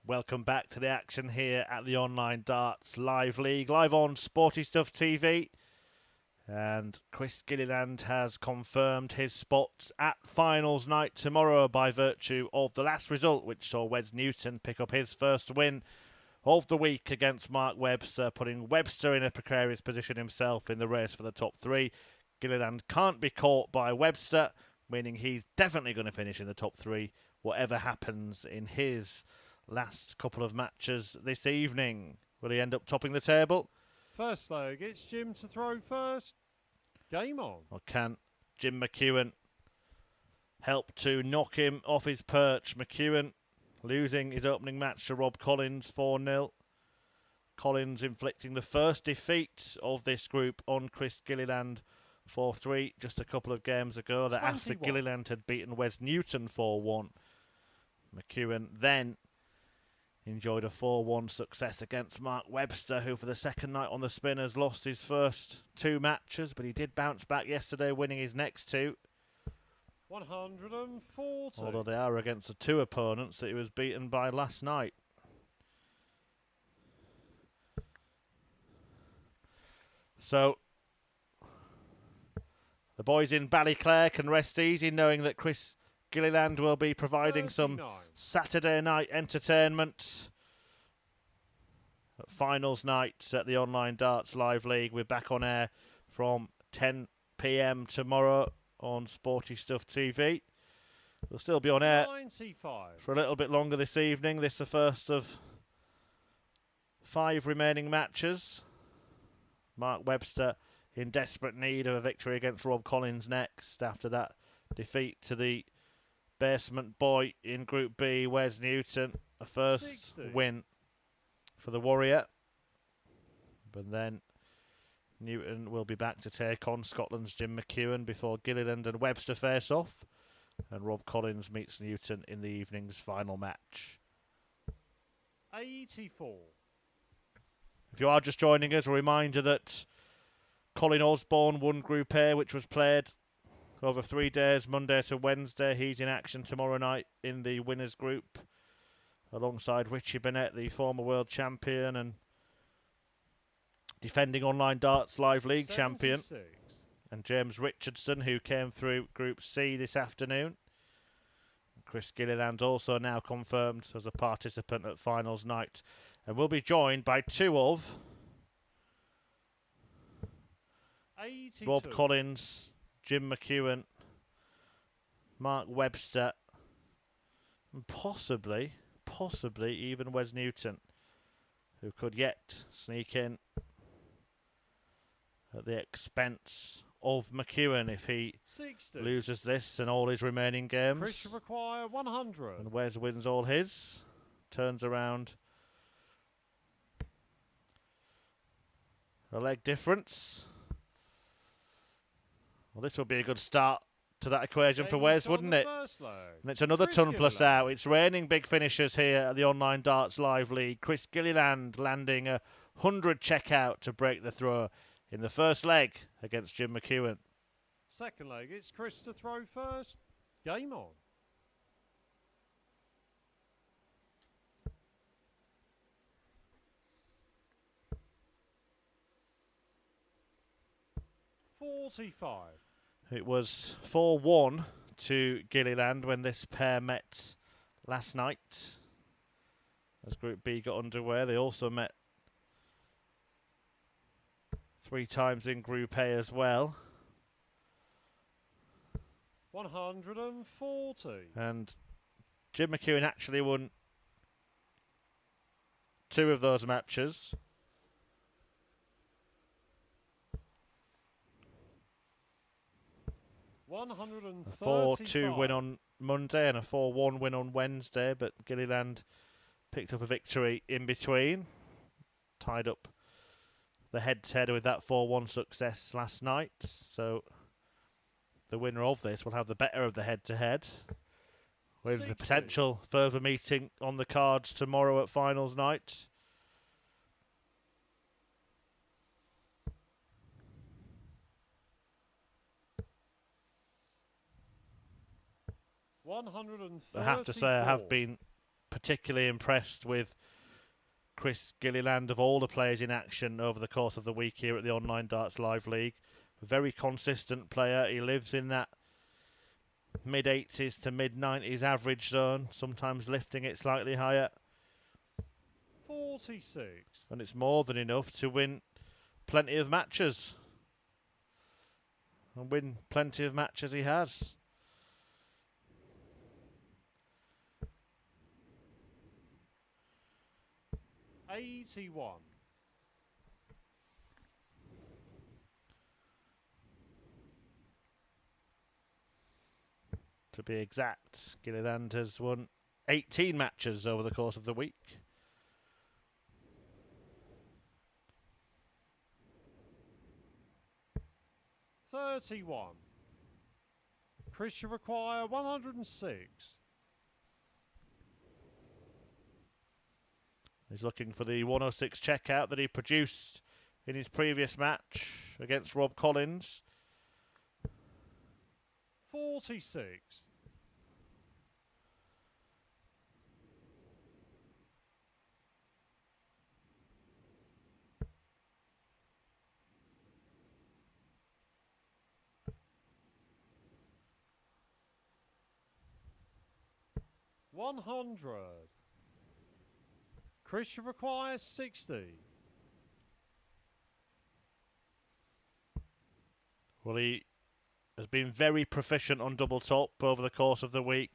Speaker 1: Welcome back to the action here at the Online Darts Live League, live on Sporty Stuff TV. And Chris Gilliland has confirmed his spot at finals night tomorrow by virtue of the last result, which saw Wes Newton pick up his first win of the week against Mark Webster, putting Webster in a precarious position himself in the race for the top three. Gilliland can't be caught by Webster, meaning he's definitely going to finish in the top three, whatever happens in his last couple of matches this evening. Will he end up topping the table?
Speaker 2: First leg, it's Jim to throw first. Game on.
Speaker 1: Or can Jim McEwen help to knock him off his perch? McEwen losing his opening match to Rob Collins 4-0. Collins inflicting the first defeat of this group on Chris Gilliland 4-3 just a couple of games ago. That after Gilliland had beaten Wes Newton 4-1. McEwen then enjoyed a 4-1 success against Mark Webster, who for the second night on the spinners lost his first two matches, but he did bounce back yesterday, winning his next two.
Speaker 2: 140.
Speaker 1: Although they are against the two opponents that he was beaten by last night. So the boys in Ballyclare can rest easy knowing that Chris Gilliland will be providing
Speaker 2: 39.
Speaker 1: some Saturday night entertainment at finals night at the Online Darts Live League. We're back on air from 10 p.m. tomorrow on Sporty Stuff TV. We'll still be on air
Speaker 2: 95.
Speaker 1: for a little bit longer this evening. This is the first of 5 remaining matches. Mark Webster in desperate need of a victory against Rob Collins next after that defeat to the basement boy in Group B, Wes Newton. A first
Speaker 2: 60.
Speaker 1: win for the Warrior. But then Newton will be back to take on Scotland's Jim McEwen before Gilliland and Webster face off. And Rob Collins meets Newton in the evening's final match.
Speaker 2: 84.
Speaker 1: If you are just joining us, a reminder that Colin Osborne won Group A, which was played over 3 days, Monday to Wednesday. He's in action tomorrow night in the winners group, alongside Richie Bennett, the former world champion and defending Online Darts Live League
Speaker 2: 76.
Speaker 1: champion, and James Richardson, who came through Group C this afternoon. Chris Gilliland also now confirmed as a participant at finals night, and will be joined by two of
Speaker 2: 82.
Speaker 1: Rob Collins, Jim McEwen, Mark Webster, and possibly even Wes Newton, who could yet sneak in at the expense of McEwen if he
Speaker 2: 60.
Speaker 1: loses this and all his remaining games.
Speaker 2: Chris should require 100.
Speaker 1: And Wes wins all his, turns around a leg difference. Well, this would be a good start to that equation for Wes, wouldn't it? And it's another
Speaker 2: Chris
Speaker 1: ton plus
Speaker 2: Gilliland.
Speaker 1: out. It's raining big finishers here at the Online Darts Live League. Chris Gilliland landing a 100 checkout to break the throw in the first leg against Jim McEwen.
Speaker 2: Second leg, it's Chris to throw first. Game on. $45.
Speaker 1: It was 4-1 to Gilliland when this pair met last night. As Group B got underway, they also met 3 times in Group A as well.
Speaker 2: 140.
Speaker 1: And Jim McEwen actually won 2 of those matches. A 4-2 win on Monday and a 4-1 win on Wednesday, but Gilliland picked up a victory in between. Tied up the head-to-head with that 4-1 success last night. So the winner of this will have the better of the head-to-head, with
Speaker 2: 60.
Speaker 1: the potential further meeting on the cards tomorrow at finals night. I have to say I have been particularly impressed with Chris Gilliland of all the players in action over the course of the week here at the Online Darts Live League. A very consistent player. He lives in that mid-80s to mid-90s average zone, sometimes lifting it slightly higher.
Speaker 2: 46.
Speaker 1: And it's more than enough to win plenty of matches. And win plenty of matches he has.
Speaker 2: $81.
Speaker 1: To be exact, Gilliland has won 18 matches over the course of the week.
Speaker 2: $31. Chris should require 106.
Speaker 1: He's looking for the 106 checkout that he produced in his previous match against Rob Collins.
Speaker 2: 46. $100. Chris should require 60.
Speaker 1: Well, he has been very proficient on double top over the course of the week.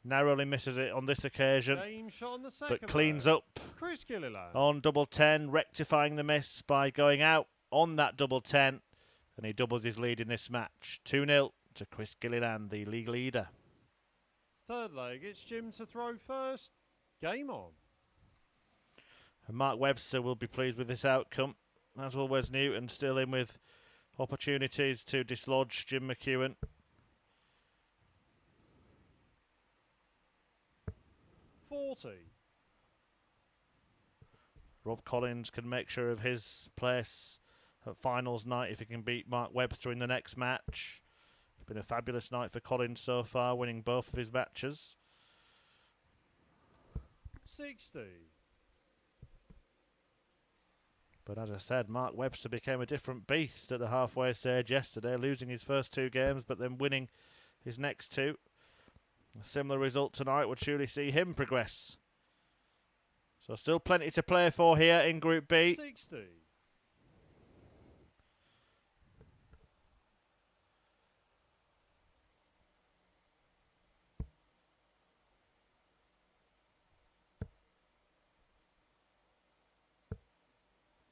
Speaker 1: Narrowly misses it on this occasion,
Speaker 2: Game shot on the second
Speaker 1: but cleans
Speaker 2: leg.
Speaker 1: up
Speaker 2: Chris Gilliland.
Speaker 1: on double 10, rectifying the miss by going out on that double 10, and he doubles his lead in this match. 2-0 to Chris Gilliland, the league leader.
Speaker 2: Third leg, it's Jim to throw first. Game on.
Speaker 1: And Mark Webster will be pleased with this outcome, as will Wes Newton, still in with opportunities to dislodge Jim McEwen. $40. Rob Collins can make sure of his place at finals night if he can beat Mark Webster in the next match. It's been a fabulous night for Collins so far, winning both of his matches.
Speaker 2: 60.
Speaker 1: But as I said, Mark Webster became a different beast at the halfway stage yesterday, losing his first two games but then winning his next two. A similar result tonight would surely see him progress. So still plenty to play for here in Group B.
Speaker 2: 60.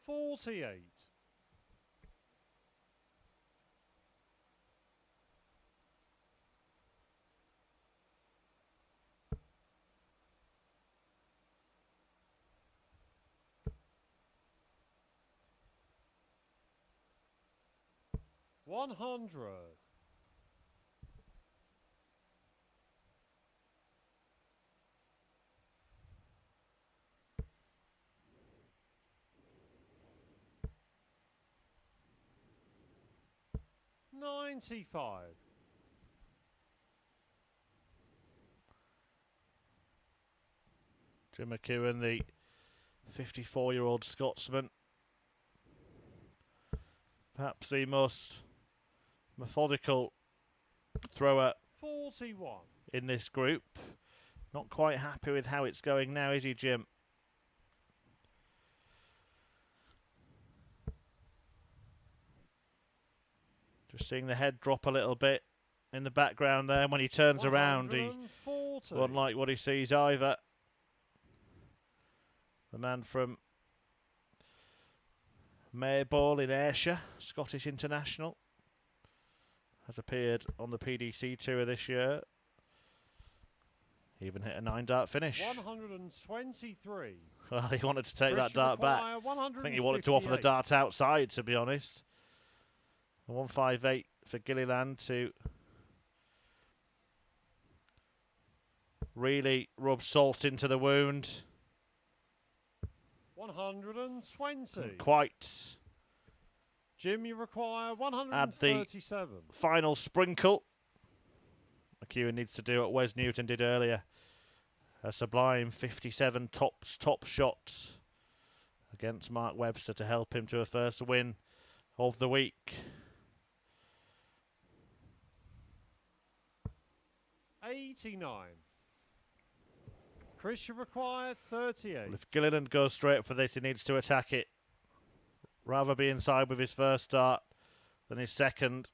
Speaker 2: $48. $100. $95.
Speaker 1: Jim McEwen, the 54-year-old Scotsman, perhaps the most methodical thrower
Speaker 2: 41.
Speaker 1: in this group. Not quite happy with how it's going now, is he, Jim? Just seeing the head drop a little bit in the background there. When he turns around, he won't like what he sees either. The man from Maybole in Ayrshire, Scottish international, has appeared on the PDC Tour this year. He even hit a 9-dart finish.
Speaker 2: 123.
Speaker 1: Well, he wanted to take that dart back. I think he wanted to offer the
Speaker 2: 158.
Speaker 1: dart outside, to be honest. A 158 for Gilliland to really rub salt into the wound.
Speaker 2: 120.
Speaker 1: Quite
Speaker 2: Jim, you require 137.
Speaker 1: final sprinkle. McEwen needs to do what Wes Newton did earlier A sublime 57 top shot against Mark Webster to help him to a first win of the week.
Speaker 2: 89. Chris should require 38.
Speaker 1: Well, if Gilliland goes straight for this, he needs to attack it. Rather be inside with his first start than his second.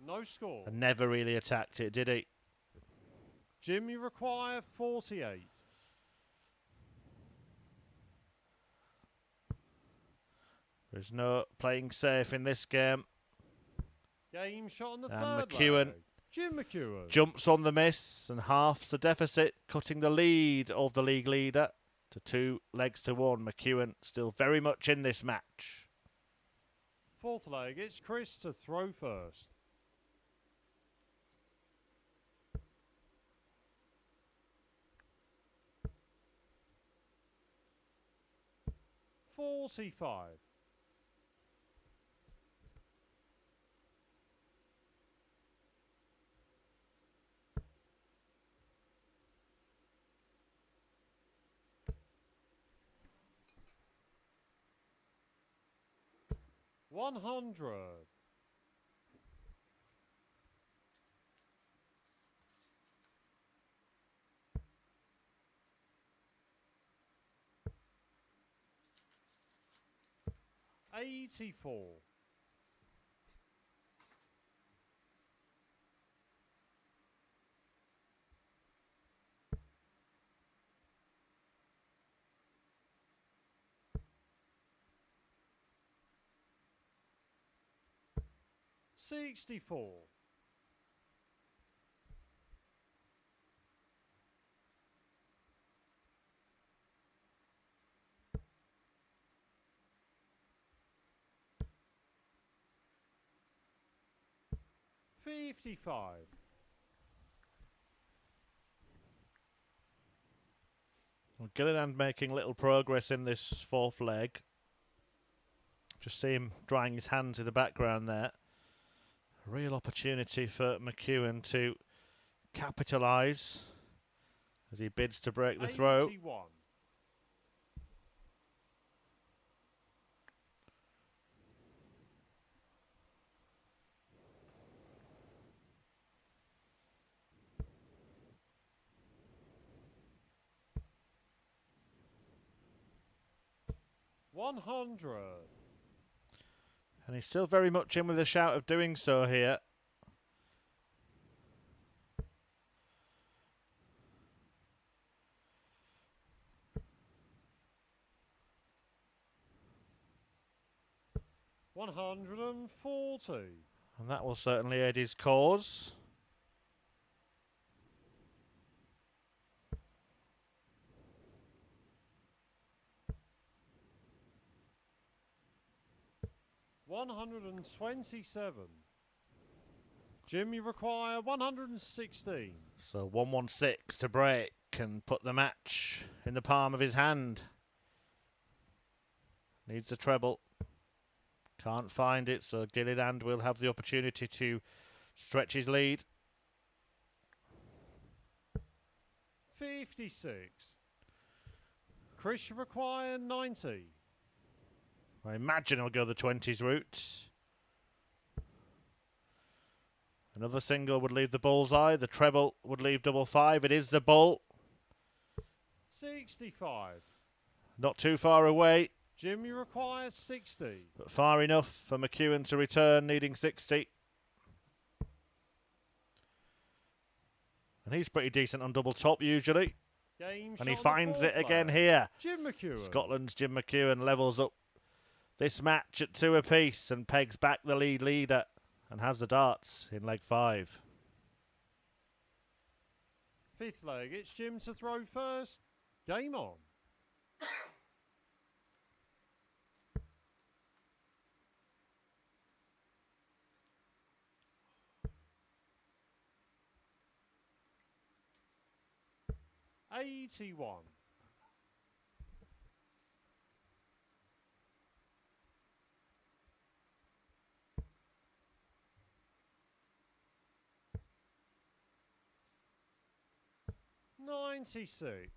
Speaker 2: No score.
Speaker 1: And never really attacked it, did he?
Speaker 2: Jim, you require 48.
Speaker 1: There's no playing safe in this game.
Speaker 2: Game shot on the
Speaker 1: And
Speaker 2: third
Speaker 1: McEwen
Speaker 2: leg. Jim McEwen.
Speaker 1: Jumps on the miss and halves the deficit, cutting the lead of the league leader to 2 legs to 1. McEwen still very much in this match.
Speaker 2: Fourth leg, it's Chris to throw first. .45. $100. $84. $64. $55.
Speaker 1: Well, Gilliland making little progress in this fourth leg. Just see him drying his hands in the background there. A real opportunity for McEwen to capitalise as he bids to break the throw.
Speaker 2: 81. $100.
Speaker 1: And he's still very much in with a shout of doing so here.
Speaker 2: $140.
Speaker 1: And that will certainly aid his cause.
Speaker 2: $127. Jim, you require 116.
Speaker 1: So 116 to break and put the match in the palm of his hand. Needs a treble. Can't find it, so Gilliland will have the opportunity to stretch his lead.
Speaker 2: 56. Chris, you require 90.
Speaker 1: I imagine he'll go the 20s route. Another single would leave the bullseye. The treble would leave double 5. It is the bull.
Speaker 2: 65.
Speaker 1: Not too far away,
Speaker 2: Jim, you require 60.
Speaker 1: but far enough for McEwen to return, needing 60. And he's pretty decent on double top usually.
Speaker 2: Game
Speaker 1: And he
Speaker 2: shot on the
Speaker 1: finds it
Speaker 2: fourth
Speaker 1: again
Speaker 2: leg.
Speaker 1: here.
Speaker 2: Jim McEwen.
Speaker 1: Scotland's Jim McEwen levels up this match at 2 apiece and pegs back the lead leader and has the darts in leg 5.
Speaker 2: Fifth leg, it's Jim to throw first. Game on. $81. 96.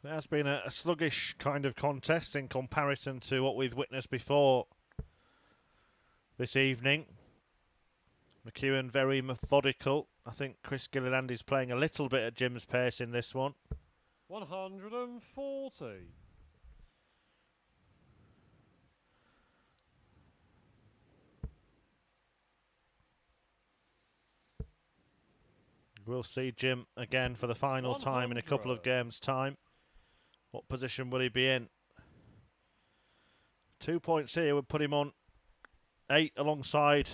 Speaker 1: It has been a sluggish kind of contest in comparison to what we've witnessed before this evening. McEwen very methodical. I think Chris Gilliland is playing a little bit at Jim's pace in this one.
Speaker 2: 140.
Speaker 1: We'll see Jim again for the final time in a couple of games' time. What position will he be in? 2 points here would put him on 8 alongside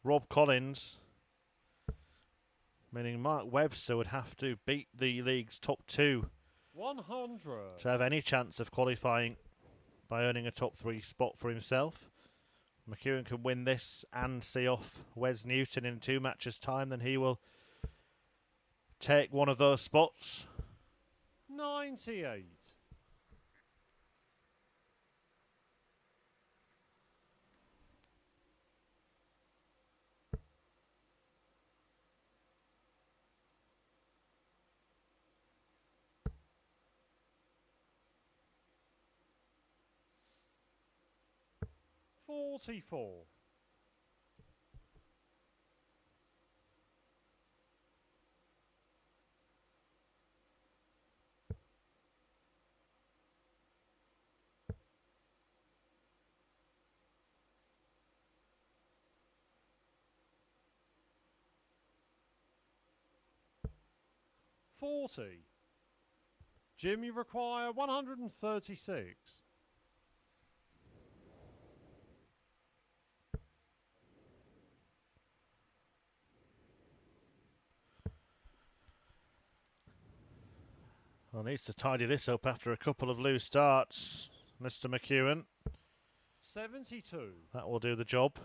Speaker 1: Rob Collins, meaning Mark Webster would have to beat the league's top 2
Speaker 2: 100
Speaker 1: to have any chance of qualifying by earning a top 3 spot for himself. McEwen can win this and see off Wes Newton in 2 matches' time, then he will take one of those spots.
Speaker 2: 98. $44. $40. Jim, you require 136.
Speaker 1: Well, needs to tidy this up after a couple of loose starts, Mr. McEwen.
Speaker 2: 72.
Speaker 1: That will do the job.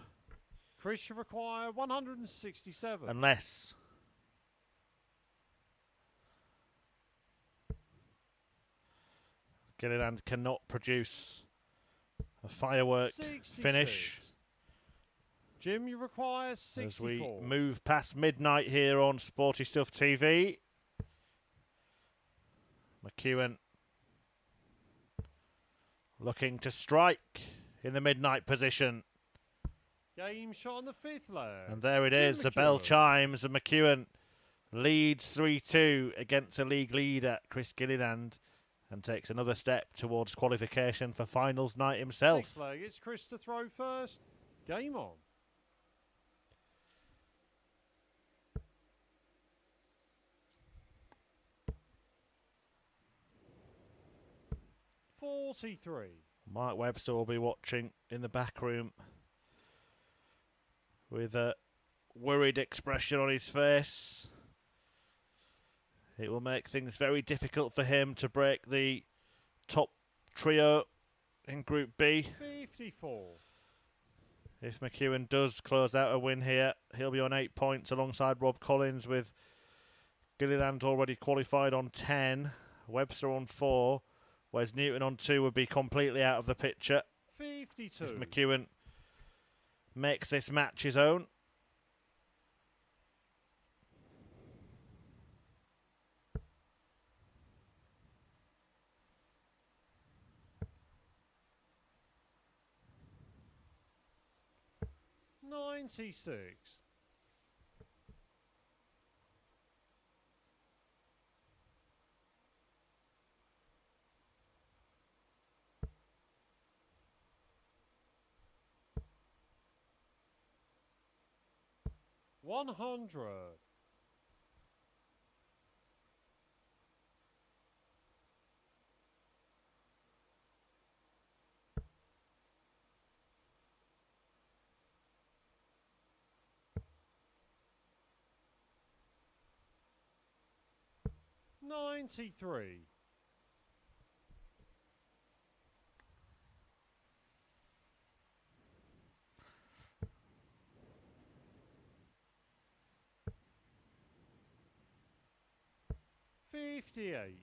Speaker 2: Chris, you require 167.
Speaker 1: Unless Gilliland cannot produce a firework
Speaker 2: 66.
Speaker 1: finish.
Speaker 2: Jim, you require 64.
Speaker 1: As we move past midnight here on Sporty Stuff TV. McEwen looking to strike in the midnight position.
Speaker 2: Game shot on the 5th leg.
Speaker 1: And there it
Speaker 2: Jim
Speaker 1: is, the bell
Speaker 2: McEwen.
Speaker 1: chimes, and McEwen leads 3-2 against a league leader, Chris Gilliland, and takes another step towards qualification for finals night himself.
Speaker 2: 6th leg, it's Chris to throw first. Game on. $43.
Speaker 1: Mark Webster will be watching in the back room with a worried expression on his face. It will make things very difficult for him to break the top trio in Group B.
Speaker 2: 54.
Speaker 1: If McEwen does close out a win here, he'll be on 8 points alongside Rob Collins, with Gilliland already qualified on 10, Webster on 4, whereas Newton on 2 would be completely out of the picture
Speaker 2: 52.
Speaker 1: if McEwen makes this match his own.
Speaker 2: $96. $100. $93. $58.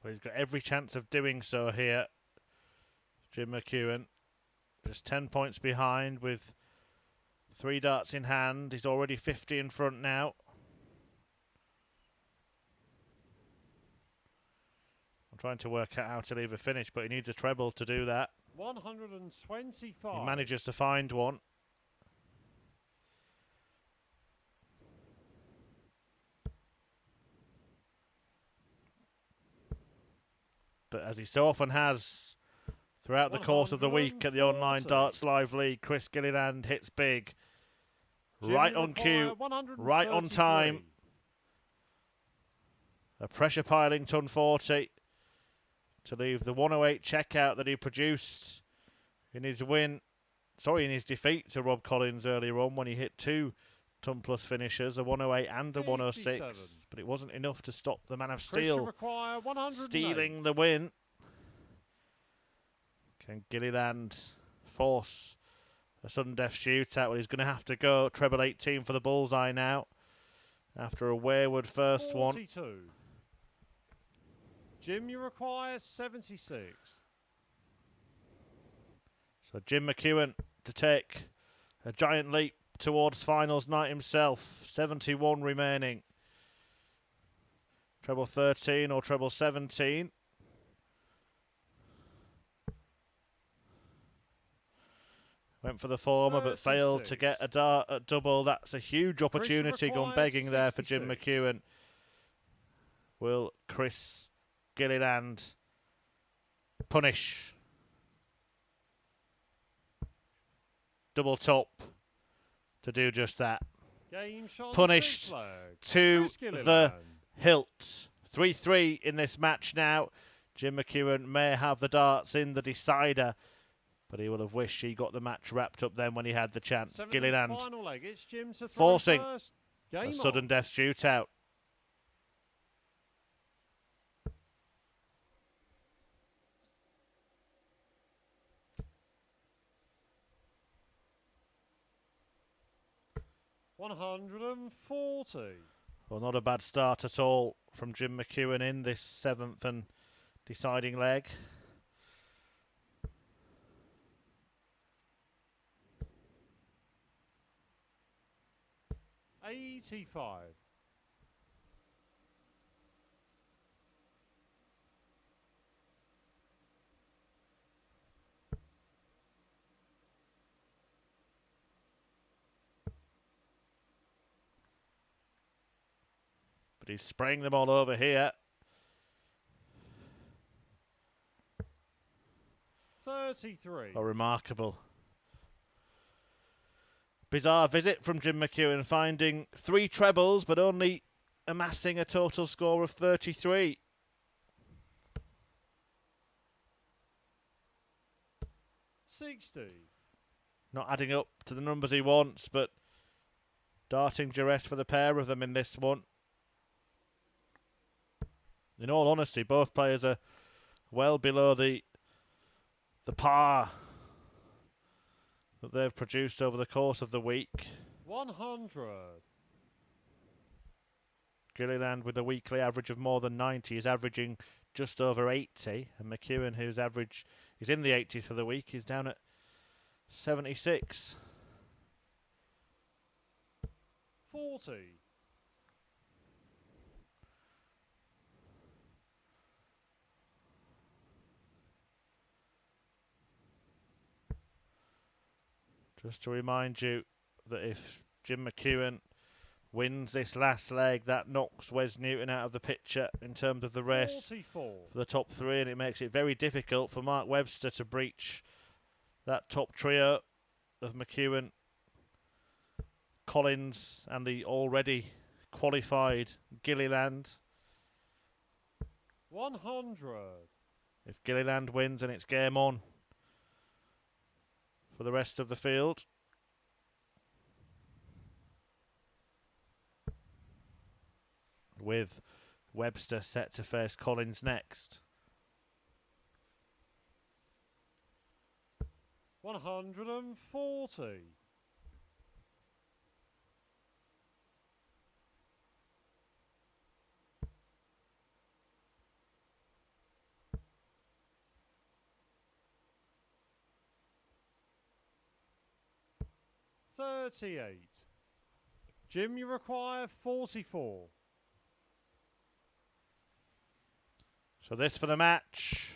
Speaker 1: Well, he's got every chance of doing so here, Jim McEwen. Just 10 points behind with 3 darts in hand. He's already 50 in front now. I'm trying to work out how to leave a finish, but he needs a treble to do that.
Speaker 2: 125.
Speaker 1: He manages to find one. But as he so often has throughout the course of the week at the Online Darts Live League, Chris Gilliland hits big. Right on cue, right on time. A pressure piling ton 40 to leave the 108 checkout that he produced in his in his defeat to Rob Collins earlier on when he hit 2 ton plus finishers, a 108 and a 106.
Speaker 2: 57.
Speaker 1: But it wasn't enough to stop the Man of Steel stealing the
Speaker 2: 108.
Speaker 1: win. Can Gilliland force a sudden death shootout? Well, he's going to have to go treble 18 for the bullseye now after a wayward first
Speaker 2: 42.
Speaker 1: one.
Speaker 2: Jim, you require 76.
Speaker 1: So Jim McEwen to take a giant leap towards finals night himself. 71 remaining. Treble 13 or treble 17. Went for the former, but failed to get a dart at double. That's a huge opportunity gone begging there for Jim McEwen. Will Chris Gilliland punish? Double top to do just that. Punished to the hilt. 3-3 in this match now. Jim McEwen may have the darts in the decider, but he will have wished he got the match wrapped up then when he had the chance. Gilliland forcing a sudden death shootout.
Speaker 2: $140.
Speaker 1: Well, not a bad start at all from Jim McEwen in this 7th and deciding leg.
Speaker 2: $85.
Speaker 1: But he's spraying them all over here.
Speaker 2: 33.
Speaker 1: Oh, remarkable. Bizarre visit from Jim McEwen, finding 3 trebles, but only amassing a total score of 33.
Speaker 2: $60.
Speaker 1: Not adding up to the numbers he wants, but darting duress for the pair of them in this one. In all honesty, both players are well below the par that they've produced over the course of the week.
Speaker 2: 100.
Speaker 1: Gilliland with a weekly average of more than 90 is averaging just over 80, and McEwen, whose average is in the 80s for the week, is down at 76.
Speaker 2: 40.
Speaker 1: Just to remind you that if Jim McEwen wins this last leg, that knocks Wes Newton out of the picture in terms of the race
Speaker 2: 44.
Speaker 1: for the top 3, and it makes it very difficult for Mark Webster to breach that top trio of McEwen, Collins, and the already qualified Gilliland.
Speaker 2: 100.
Speaker 1: If Gilliland wins, and it's game on for the rest of the field. With Webster set to face Collins next.
Speaker 2: 140. 38. Jim, you require 44.
Speaker 1: So this for the match.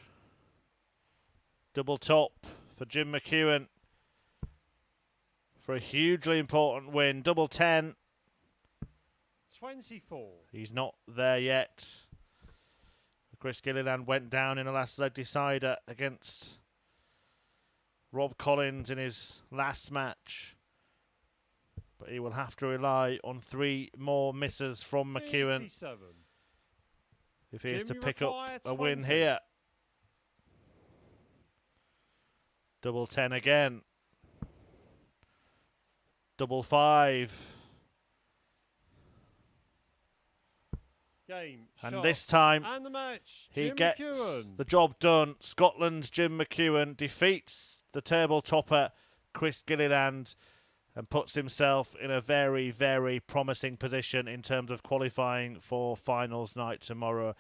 Speaker 1: Double top for Jim McEwen for a hugely important win. Double 10.
Speaker 2: 24.
Speaker 1: He's not there yet. Chris Gilliland went down in a last leg decider against Rob Collins in his last match. But he will have to rely on 3 more misses from McEwen
Speaker 2: 57.
Speaker 1: if he is to
Speaker 2: Jim, you
Speaker 1: pick up
Speaker 2: require
Speaker 1: a win
Speaker 2: 20.
Speaker 1: here. Double 10 again. Double 5.
Speaker 2: Game,
Speaker 1: And
Speaker 2: shot,
Speaker 1: this time
Speaker 2: and the match.
Speaker 1: he
Speaker 2: Jim
Speaker 1: gets
Speaker 2: McEwen.
Speaker 1: the job done. Scotland's Jim McEwen defeats the table topper Chris Gilliland and puts himself in a very, very promising position in terms of qualifying for finals night tomorrow.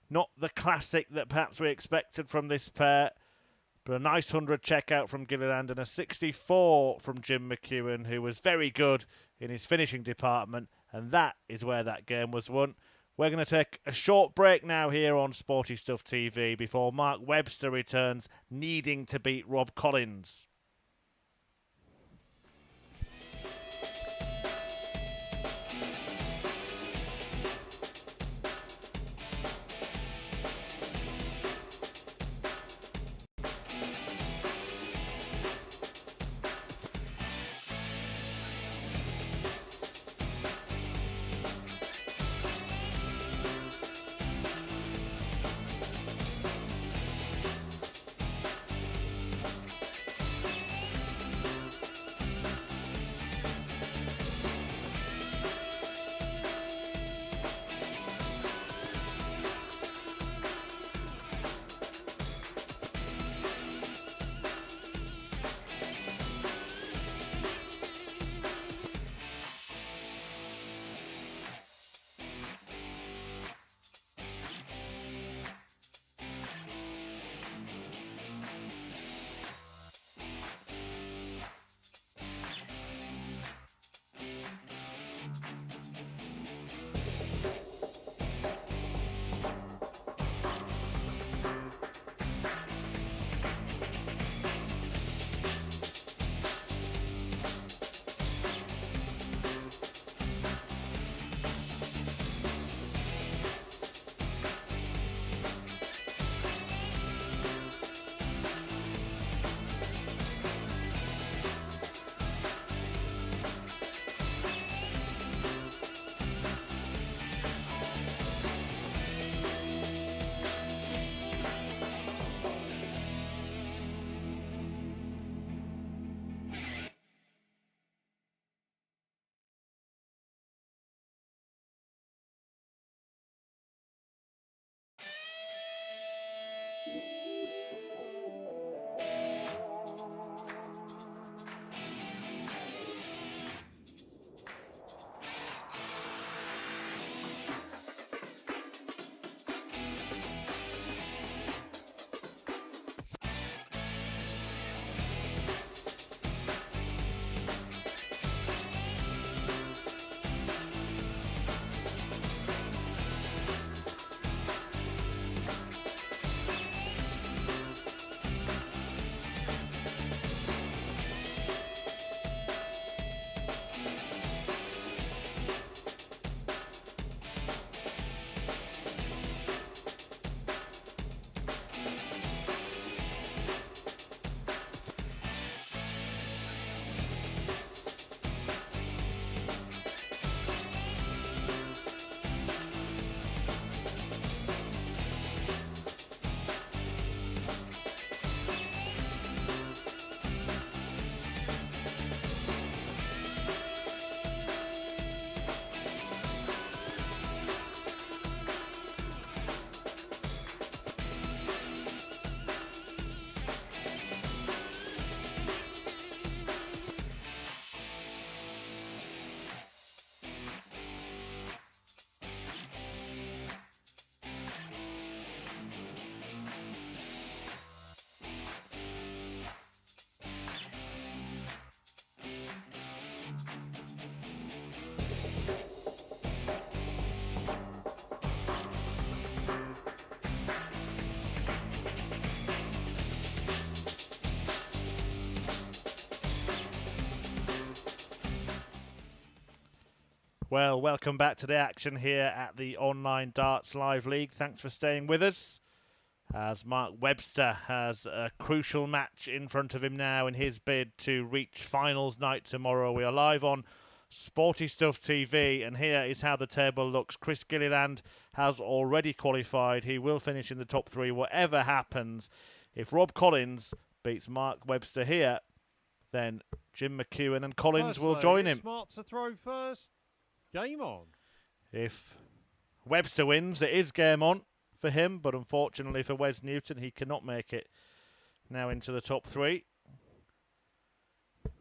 Speaker 1: Not the classic that perhaps we expected from this pair, but a nice 100 checkout from Gilliland and a 64 from Jim McEwen, who was very good in his finishing department, and that is where that game was won. We're going to take a short break now here on Sporty Stuff TV before Mark Webster returns, needing to beat Rob Collins. Well, welcome back to the action here at the Online Darts Live League. Thanks for staying with us, as Mark Webster has a crucial match in front of him now in his bid to reach finals night tomorrow. We are live on Sporty Stuff TV, and here is how the table looks. Chris Gilliland has already qualified. He will finish in the top three, whatever happens. If Rob Collins beats Mark Webster here, then Jim McEwen and Collins will join him.
Speaker 2: Smart to throw first. Game on.
Speaker 1: If Webster wins, it is game on for him, but unfortunately for Wes Newton, he cannot make it now into the top three,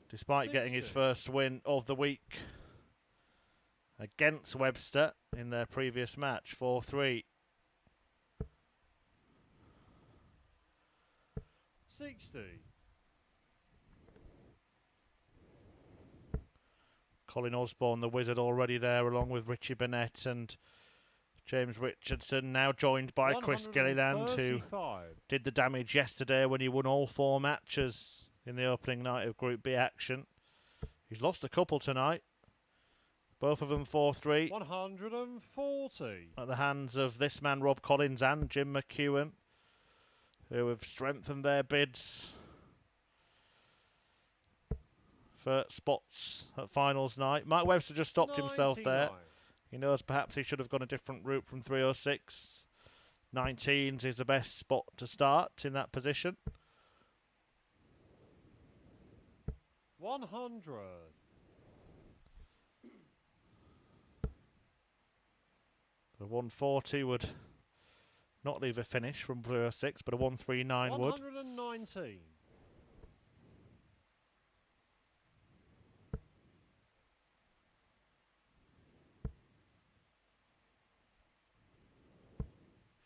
Speaker 1: despite getting his first win of the week against Webster in their previous match, 4-3.
Speaker 2: 60.
Speaker 1: Colin Osborne, the wizard, already there, along with Richie Burnett and James Richardson, now joined by Chris Gilliland, who did the damage yesterday when he won all four matches in the opening night of Group B action. He's lost a couple tonight, both of them 4-3.
Speaker 2: 140.
Speaker 1: At the hands of this man, Rob Collins, and Jim McEwen, who have strengthened their bids for spots at finals night. Mark Webster just stopped himself there. He knows perhaps he should have gone a different route from 306. 19s is the best spot to start in that position.
Speaker 2: 100.
Speaker 1: The 140 would not leave a finish from 306, but a 139 would.
Speaker 2: 119.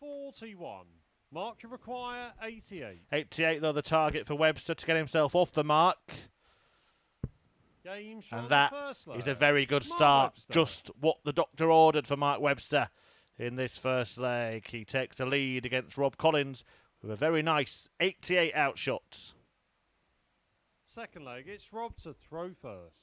Speaker 2: 41. Mark, you require 88.
Speaker 1: 88, though, the target for Webster to get himself off the mark. And that is a very good start. Just what the doctor ordered for Mark Webster in this first leg. He takes the lead against Rob Collins with a very nice 88 outshot.
Speaker 2: Second leg, it's Rob to throw first.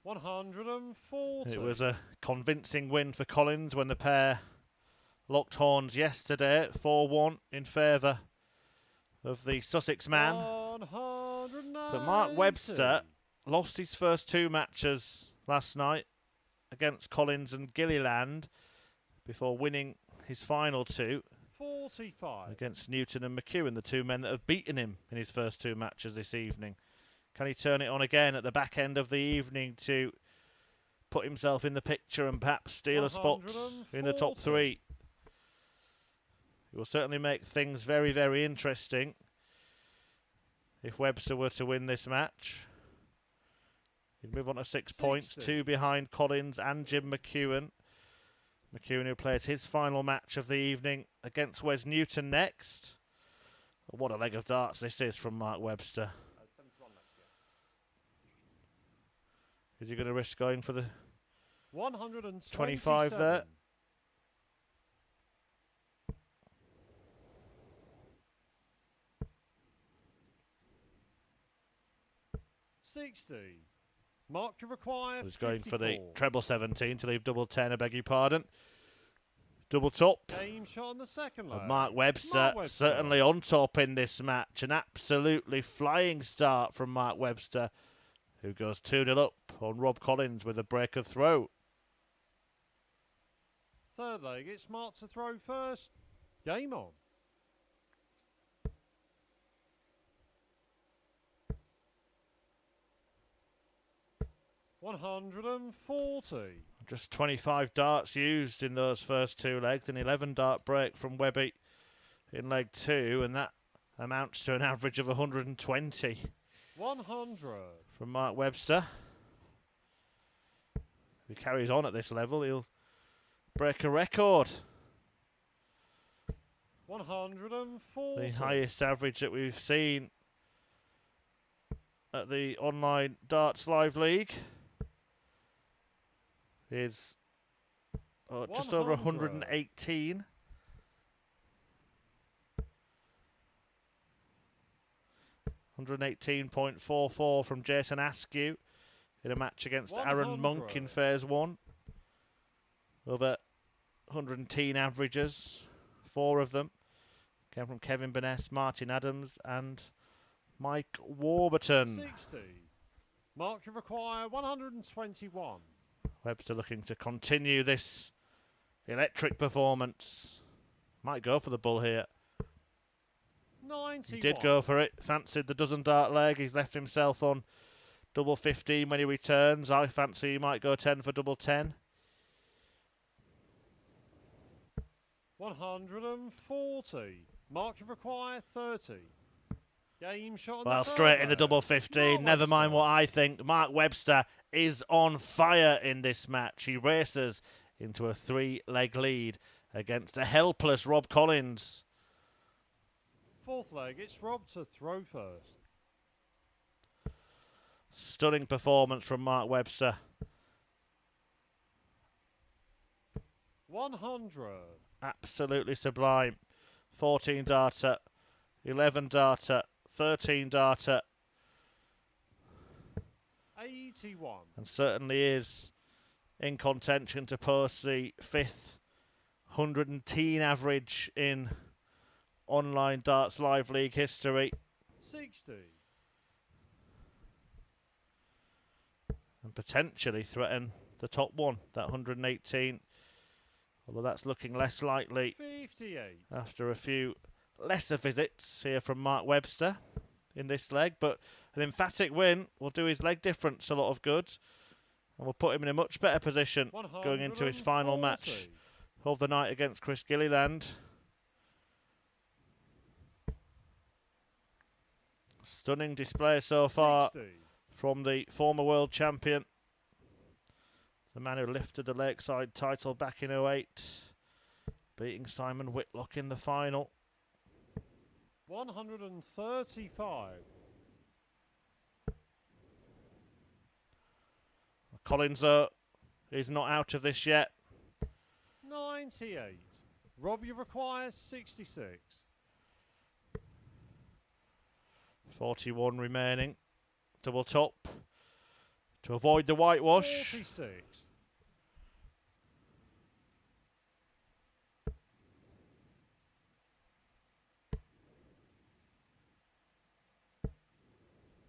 Speaker 2: $140.
Speaker 1: It was a convincing win for Collins when the pair locked horns yesterday, 4-1 in favour of the Sussex man. But Mark Webster lost his first two matches last night against Collins and Gilliland before winning his final two
Speaker 2: 45
Speaker 1: against Newton and McEwen, the two men that have beaten him in his first two matches this evening. Can he turn it on again at the back end of the evening to put himself in the picture and perhaps steal a spot in the top three? It will certainly make things very, very interesting if Webster were to win this match. He'd move on to 6 points, two behind Collins and Jim McEwen. McEwen, who plays his final match of the evening against Wes Newton next. What a leg of darts this is from Mark Webster. Is he going to risk going for the 125 there?
Speaker 2: 60. Mark, you require 54.
Speaker 1: He's going for the treble 17 to leave double 10, I beg your pardon. Double top.
Speaker 2: Game shot on the second leg.
Speaker 1: Mark Webster certainly on top in this match. An absolutely flying start from Mark Webster, who goes 2-0 up on Rob Collins with a break of throw.
Speaker 2: Third leg, it's Mark to throw first. Game on. $140.
Speaker 1: Just 25 darts used in those first two legs, an 11 dart break from Webby in leg two, and that amounts to an average of 120.
Speaker 2: 100.
Speaker 1: From Mark Webster. If he carries on at this level, he'll break a record.
Speaker 2: 140.
Speaker 1: The highest average that we've seen at the Online Darts Live League is just over 118. 118.44 from Jason Askew in a match against Aaron Monk in Phase 1. Over 110 averages, 4 of them came from Kevin Burness, Martin Adams and Mike Warburton.
Speaker 2: 60. Mark you require 121.
Speaker 1: Webster looking to continue this electric performance. Might go for the bull here.
Speaker 2: 91.
Speaker 1: He did go for it. Fancied the dozen dart leg. He's left himself on double 15 when he returns. I fancy he might go 10 for double 10.
Speaker 2: 140. Mark you require 30. Game shot.
Speaker 1: Well, straight in the double 15. Never mind what I think. Mark Webster is on fire in this match. He races into a 3-leg lead against a helpless Rob Collins.
Speaker 2: 4th leg, it's Rob to throw first.
Speaker 1: Stunning performance from Mark Webster.
Speaker 2: 100.
Speaker 1: Absolutely sublime. 14 darter, 11 darter, 13 darter.
Speaker 2: 81.
Speaker 1: And certainly is in contention to post the 5th 110 average in online Darts Live League history.
Speaker 2: 60.
Speaker 1: And potentially threaten the top one, that 118. Although that's looking less likely
Speaker 2: 58.
Speaker 1: after a few lesser visits here from Mark Webster in this leg. But an emphatic win will do his leg difference a lot of good. And will put him in a much better position going into his final match of the night against Chris Gilliland. Stunning display so far
Speaker 2: 60.
Speaker 1: from the former world champion. The man who lifted the Lakeside title back in 08, beating Simon Whitlock in the final.
Speaker 2: 135.
Speaker 1: Collins is not out of this yet.
Speaker 2: 98. Rob, you require 66.
Speaker 1: 41 remaining. Double top to avoid the whitewash.
Speaker 2: 46.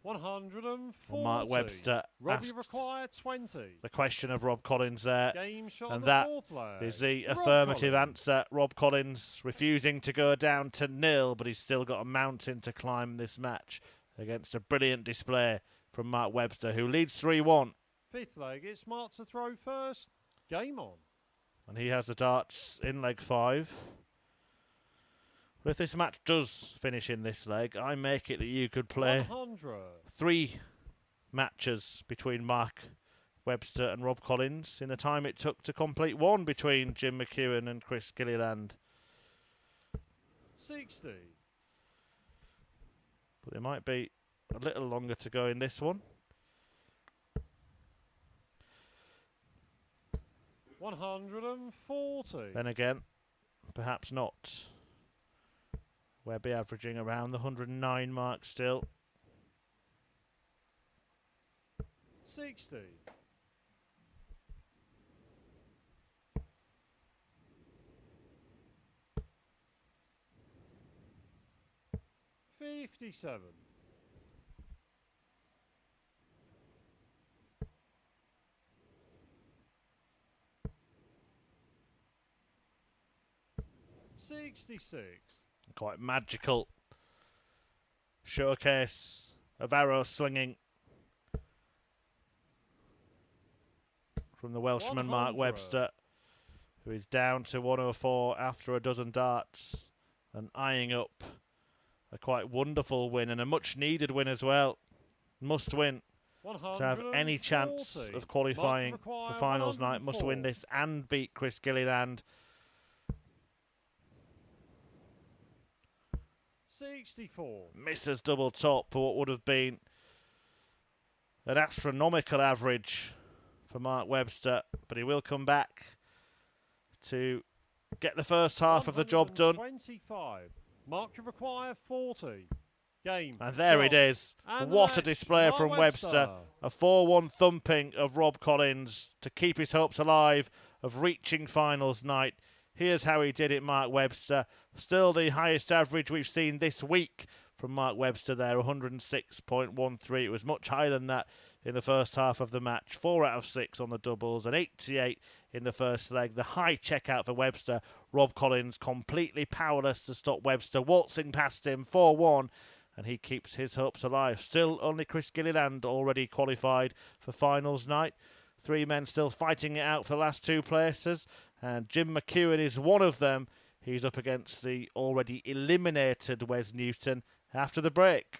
Speaker 2: 140.
Speaker 1: Mark Webster
Speaker 2: Rob, you require 20.
Speaker 1: the question of Rob Collins there.
Speaker 2: Game shot
Speaker 1: And
Speaker 2: on
Speaker 1: that
Speaker 2: the 4th leg.
Speaker 1: is the
Speaker 2: Rob
Speaker 1: affirmative
Speaker 2: Collins.
Speaker 1: answer. Rob Collins refusing to go down to 0, but he's still got a mountain to climb in this match against a brilliant display from Mark Webster, who leads 3-1.
Speaker 2: 5th leg, it's Mark to throw first. Game on.
Speaker 1: And he has the darts in leg 5. But if this match does finish in this leg, I make it that you could play
Speaker 2: 100.
Speaker 1: 3 matches between Mark Webster and Rob Collins in the time it took to complete one between Jim McEwen and Chris Gilliland.
Speaker 2: 60.
Speaker 1: But there might be a little longer to go in this one.
Speaker 2: 140.
Speaker 1: Then again, perhaps not. We'll be averaging around the 109 mark still.
Speaker 2: 60. 57. 66.
Speaker 1: Quite magical showcase of arrow slinging from the Welshman Mark
Speaker 2: 100.
Speaker 1: Webster, who is down to 104 after a dozen darts and eyeing up a quite wonderful win and a much needed win as well. Must win to have any chance of qualifying for finals night. Must win this and beat Chris Gilliland.
Speaker 2: 64.
Speaker 1: Misses double top for what would have been an astronomical average for Mark Webster, but he will come back to get the first half of the job done.
Speaker 2: 25. Mark, you require 40. Game.
Speaker 1: And there it is.
Speaker 2: And
Speaker 1: What a
Speaker 2: match,
Speaker 1: display
Speaker 2: Mark
Speaker 1: from Webster. A 4-1 thumping of Rob Collins to keep his hopes alive of reaching finals night. Here's how he did it, Mark Webster. Still the highest average we've seen this week from Mark Webster there, 106.13. It was much higher than that in the first half of the match. 4 out of 6 on the doubles, and 88 in the first leg. The high checkout for Webster. Rob Collins completely powerless to stop Webster, waltzing past him, 4-1. And he keeps his hopes alive. Still only Chris Gilliland already qualified for finals night. 3 men still fighting it out for the last 2 places. And Jim McEwen is one of them. He's up against the already eliminated Wes Newton after the break.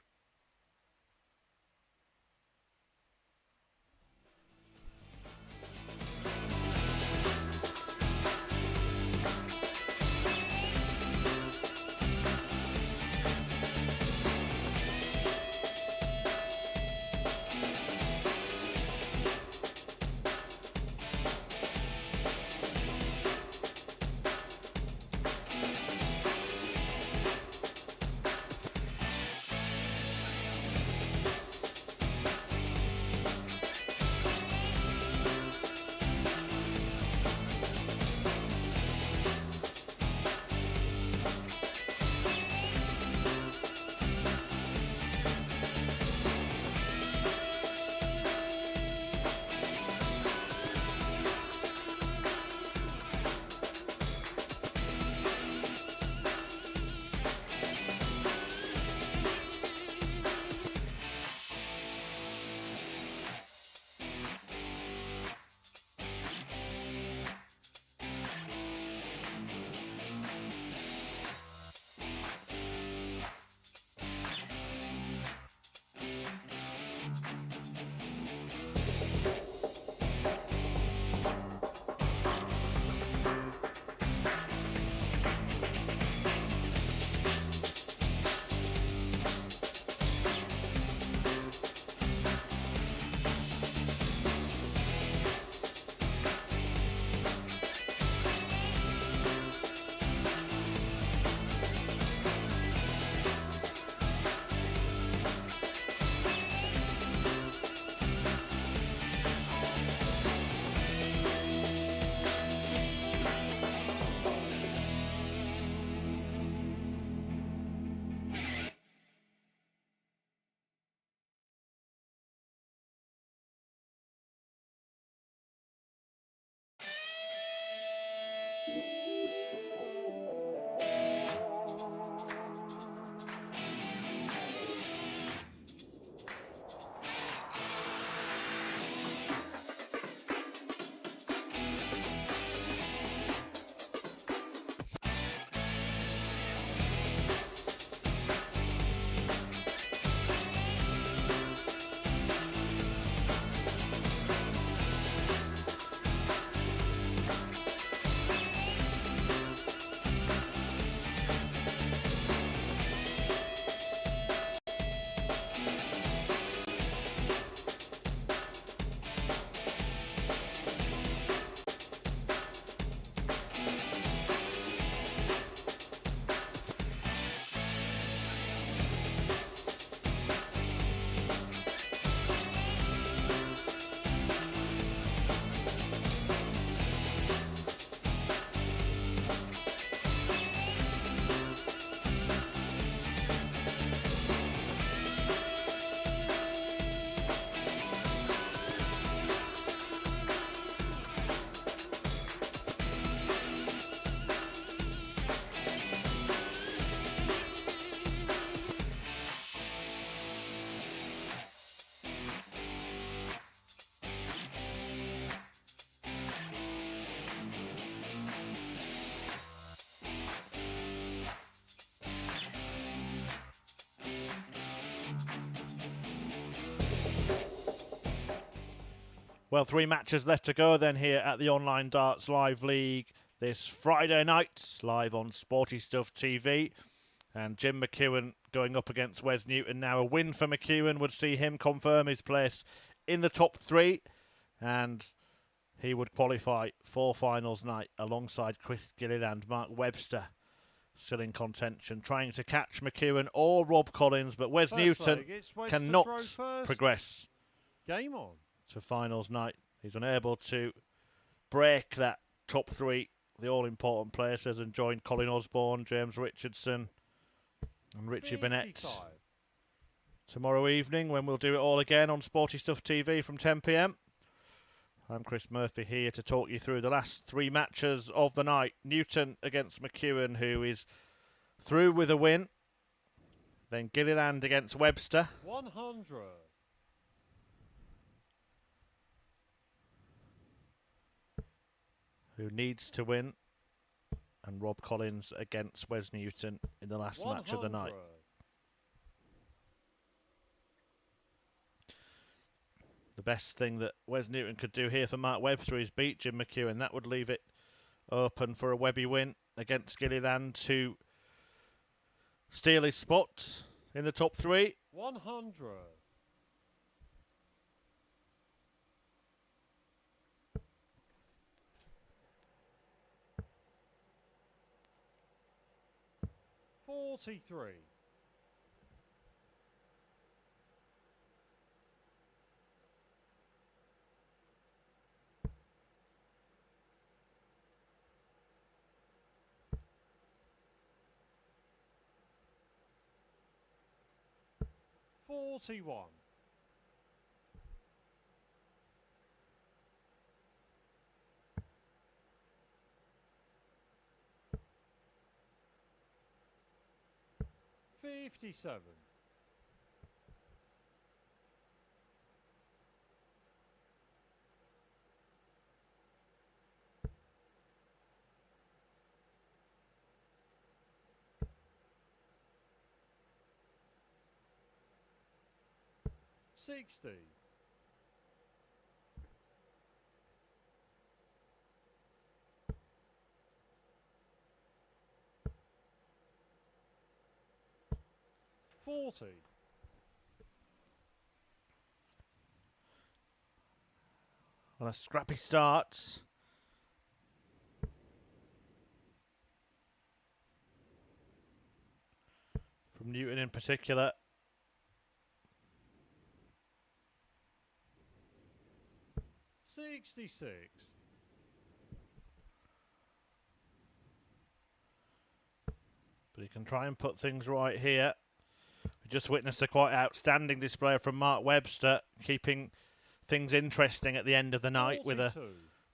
Speaker 1: Well, 3 matches left to go then here at the Online Darts Live League this Friday night, live on Sporty Stuff TV. And Jim McEwen going up against Wes Newton. Now a win for McEwen would see him confirm his place in the top 3, and he would qualify for finals night alongside Chris Gilliland, Mark Webster. still in contention, trying to catch McEwen or Rob Collins, but Wes
Speaker 2: First
Speaker 1: Newton
Speaker 2: leg, it's Webster
Speaker 1: cannot
Speaker 2: throw first.
Speaker 1: progress
Speaker 2: Game on.
Speaker 1: to finals night. He's unable to break that top three, the all-important places, and join Colin Osborne, James Richardson and Richie Bennett
Speaker 2: 55.
Speaker 1: tomorrow evening when we'll do it all again on Sporty Stuff TV from 10 p.m. I'm Chris Murphy here to talk you through the last three matches of the night. Newton against McEwen, who is through with a win. Then Gilliland against Webster.
Speaker 2: 100.
Speaker 1: Who needs to win. And Rob Collins against Wes Newton in the last
Speaker 2: 100.
Speaker 1: match of the night. The best thing that Wes Newton could do here for Mark Webster is beat Jim McEwen. That would leave it open for a Webby win against Gilliland to steal his spot in the top three.
Speaker 2: 100. $43. 41. 57. 60. 40.
Speaker 1: On a scrappy start. From Newton in particular.
Speaker 2: $66.
Speaker 1: But he can try and put things right here. We just witnessed a quite outstanding display from Mark Webster, keeping things interesting at the end of the night
Speaker 2: 42.
Speaker 1: with a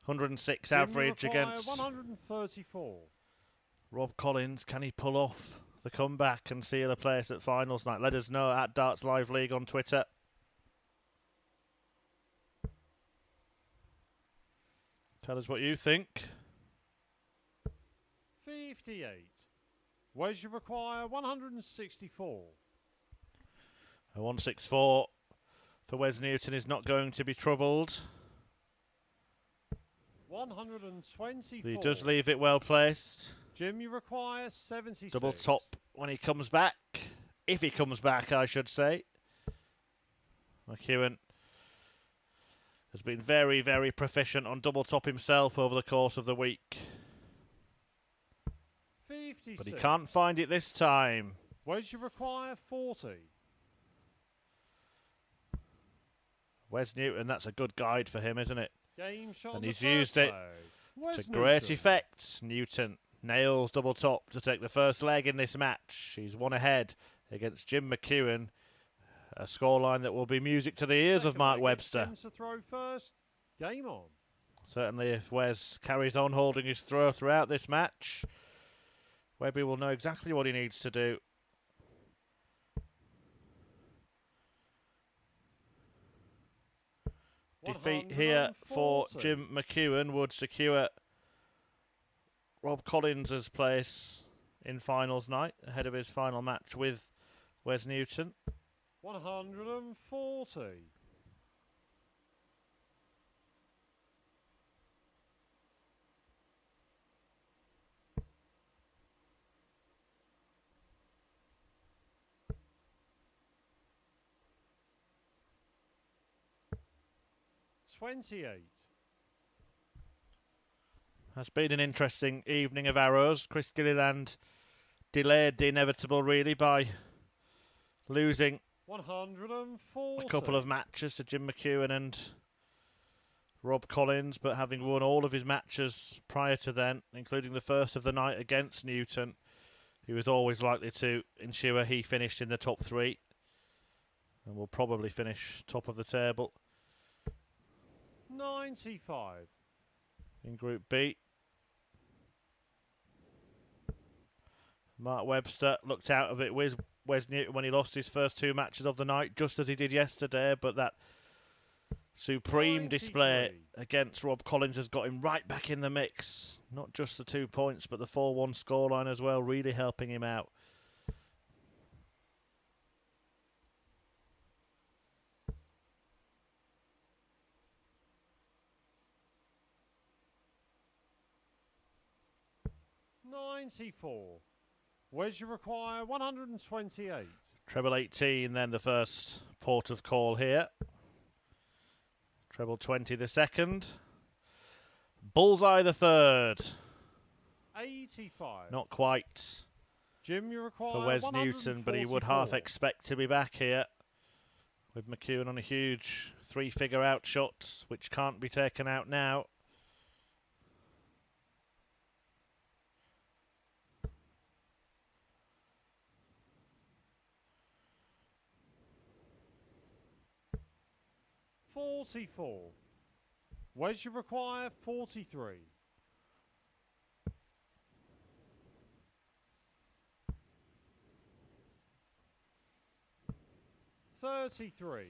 Speaker 1: 106
Speaker 2: Jim
Speaker 1: average
Speaker 2: require
Speaker 1: against
Speaker 2: 134.
Speaker 1: Rob Collins. Can he pull off the comeback and seal a place at finals night? Let us know at Darts Live League on Twitter. Tell us what you think.
Speaker 2: 58. Wes require 164.
Speaker 1: A 164 for Wes Newton is not going to be troubled.
Speaker 2: 124.
Speaker 1: But he does leave it well placed.
Speaker 2: Jim, you require 76.
Speaker 1: Double top when he comes back. If he comes back, I should say. McEwen has been very, very proficient on double top himself over the course of the week.
Speaker 2: 56.
Speaker 1: But he can't find it this time.
Speaker 2: Wes, you require 40.
Speaker 1: Wes Newton, that's a good guide for him, isn't it?
Speaker 2: Game shot
Speaker 1: And
Speaker 2: on
Speaker 1: he's
Speaker 2: the
Speaker 1: used
Speaker 2: first
Speaker 1: it
Speaker 2: leg.
Speaker 1: to great effect. Newton nails double top to take the first leg in this match. He's one ahead against Jim McEwen. A scoreline that will be music to the ears of Mark Webster.
Speaker 2: To throw first. Game on.
Speaker 1: Certainly if Wes carries on holding his throw throughout this match, Webby will know exactly what he needs to do. Defeat here for Jim McEwen would secure Rob Collins' place in finals night ahead of his final match with Wes Newton.
Speaker 2: 140. 28.
Speaker 1: Has been an interesting evening of arrows. Chris Gilliland delayed the inevitable really by losing
Speaker 2: 140.
Speaker 1: a couple of matches to Jim McEwen and Rob Collins, but having won all of his matches prior to then, including the first of the night against Newton, he was always likely to ensure he finished in the top 3 and will probably finish top of the table
Speaker 2: 95.
Speaker 1: in Group B. Mark Webster looked out of it with Wes Newton when he lost his first 2 matches of the night, just as he did yesterday, but that supreme
Speaker 2: 93.
Speaker 1: display against Rob Collins has got him right back in the mix. Not just the 2 points, but the 4-1 scoreline as well, really helping him out.
Speaker 2: $94. Where's you require 128.
Speaker 1: Treble 18, then the first port of call here. Treble 20 the second. Bullseye the third.
Speaker 2: 85.
Speaker 1: Not quite
Speaker 2: Jim, you require
Speaker 1: for Wes Newton, but he would half
Speaker 2: 144.
Speaker 1: expect to be back here with McEwen on a huge 3-figure outshot, which can't be taken out now.
Speaker 2: $44. Where's you require 43. $33.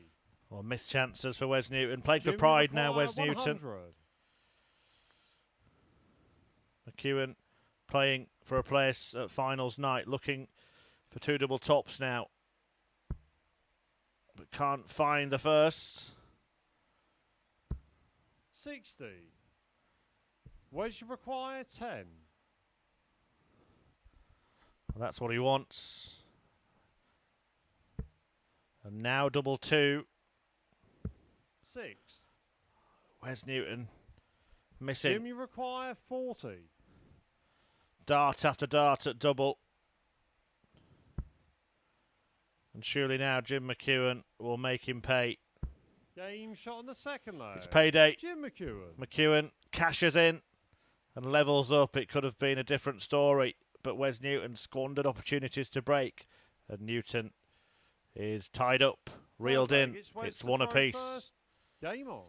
Speaker 1: Well, missed chances for Wes Newton. Played for
Speaker 2: Jim, you
Speaker 1: pride now,
Speaker 2: require
Speaker 1: Wes Newton.
Speaker 2: 100.
Speaker 1: McEwen playing for a place at finals night, looking for 2 double tops now. But can't find the first.
Speaker 2: 60. Where's you require 10.
Speaker 1: Well, that's what he wants. And now double 2.
Speaker 2: 6.
Speaker 1: Wes Newton missing.
Speaker 2: Jim, you require 40.
Speaker 1: Dart after dart at double. And surely now Jim McEwen will make him pay.
Speaker 2: Game shot on the second leg.
Speaker 1: It's payday.
Speaker 2: Jim McEwen.
Speaker 1: McEwen cashes in and levels up. It could have been a different story, but Wes Newton squandered opportunities to break. And Newton is tied up, reeled in. It's one apiece.
Speaker 2: First. Game on.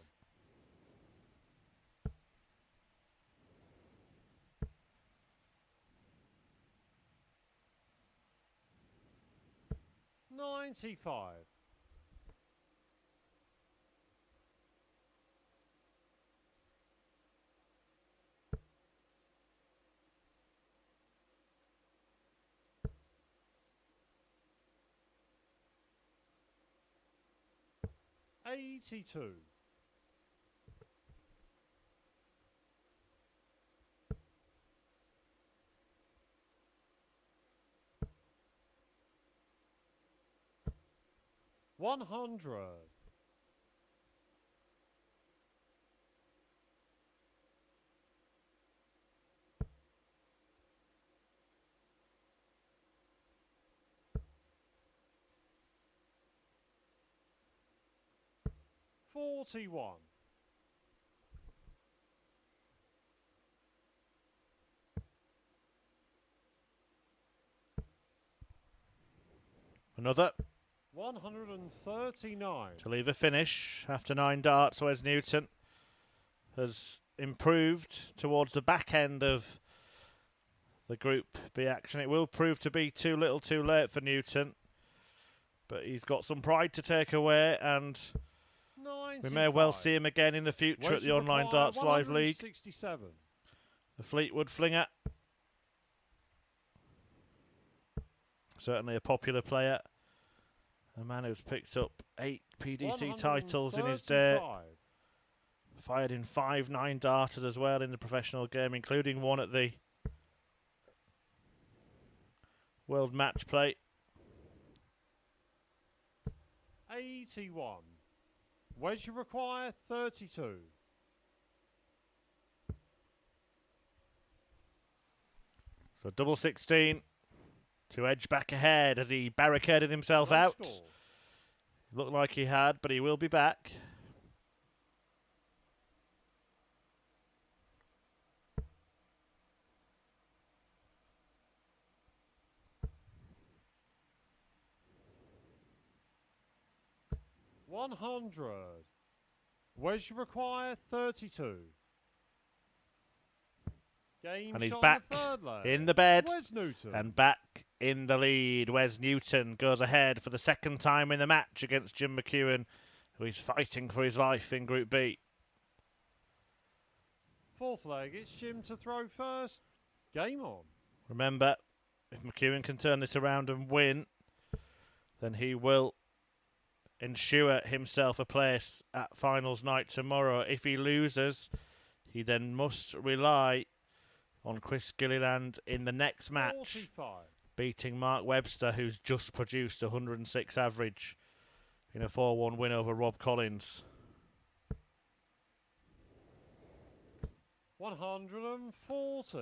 Speaker 2: $95. $82. $100. $41.
Speaker 1: Another.
Speaker 2: 139.
Speaker 1: To leave a finish after 9 darts, Wes Newton has improved towards the back end of the Group B action. It will prove to be too little too late for Newton, but he's got some pride to take away, and
Speaker 2: 95.
Speaker 1: we may well see him again in the future at the Online Darts Live League.
Speaker 2: 167.
Speaker 1: The Fleetwood Flinger. Certainly a popular player. A man who's picked up 8 PDC titles in his day.
Speaker 2: 135.
Speaker 1: Fired in 5 9-darters as well in the professional game, including one at the World Match Play.
Speaker 2: 81. Wedge you require 32.
Speaker 1: So double 16. to edge back ahead as he barricaded himself
Speaker 2: No
Speaker 1: out.
Speaker 2: score.
Speaker 1: Looked like he had, but he will be back.
Speaker 2: $100. Wedge require 32. Game
Speaker 1: And he's
Speaker 2: shot
Speaker 1: back
Speaker 2: on the third leg.
Speaker 1: in the bed
Speaker 2: Wes Newton.
Speaker 1: and back in the lead. Wes Newton goes ahead for the second time in the match against Jim McEwen, who is fighting for his life in Group B.
Speaker 2: Fourth leg, it's Jim to throw first. Game on.
Speaker 1: Remember, if McEwen can turn this around and win, then he will ensure himself a place at finals night tomorrow. If he loses, he then must rely on Chris Gilliland in the next match,
Speaker 2: 45.
Speaker 1: beating Mark Webster, who's just produced 106 average in a 4-1 win over Rob Collins.
Speaker 2: 140.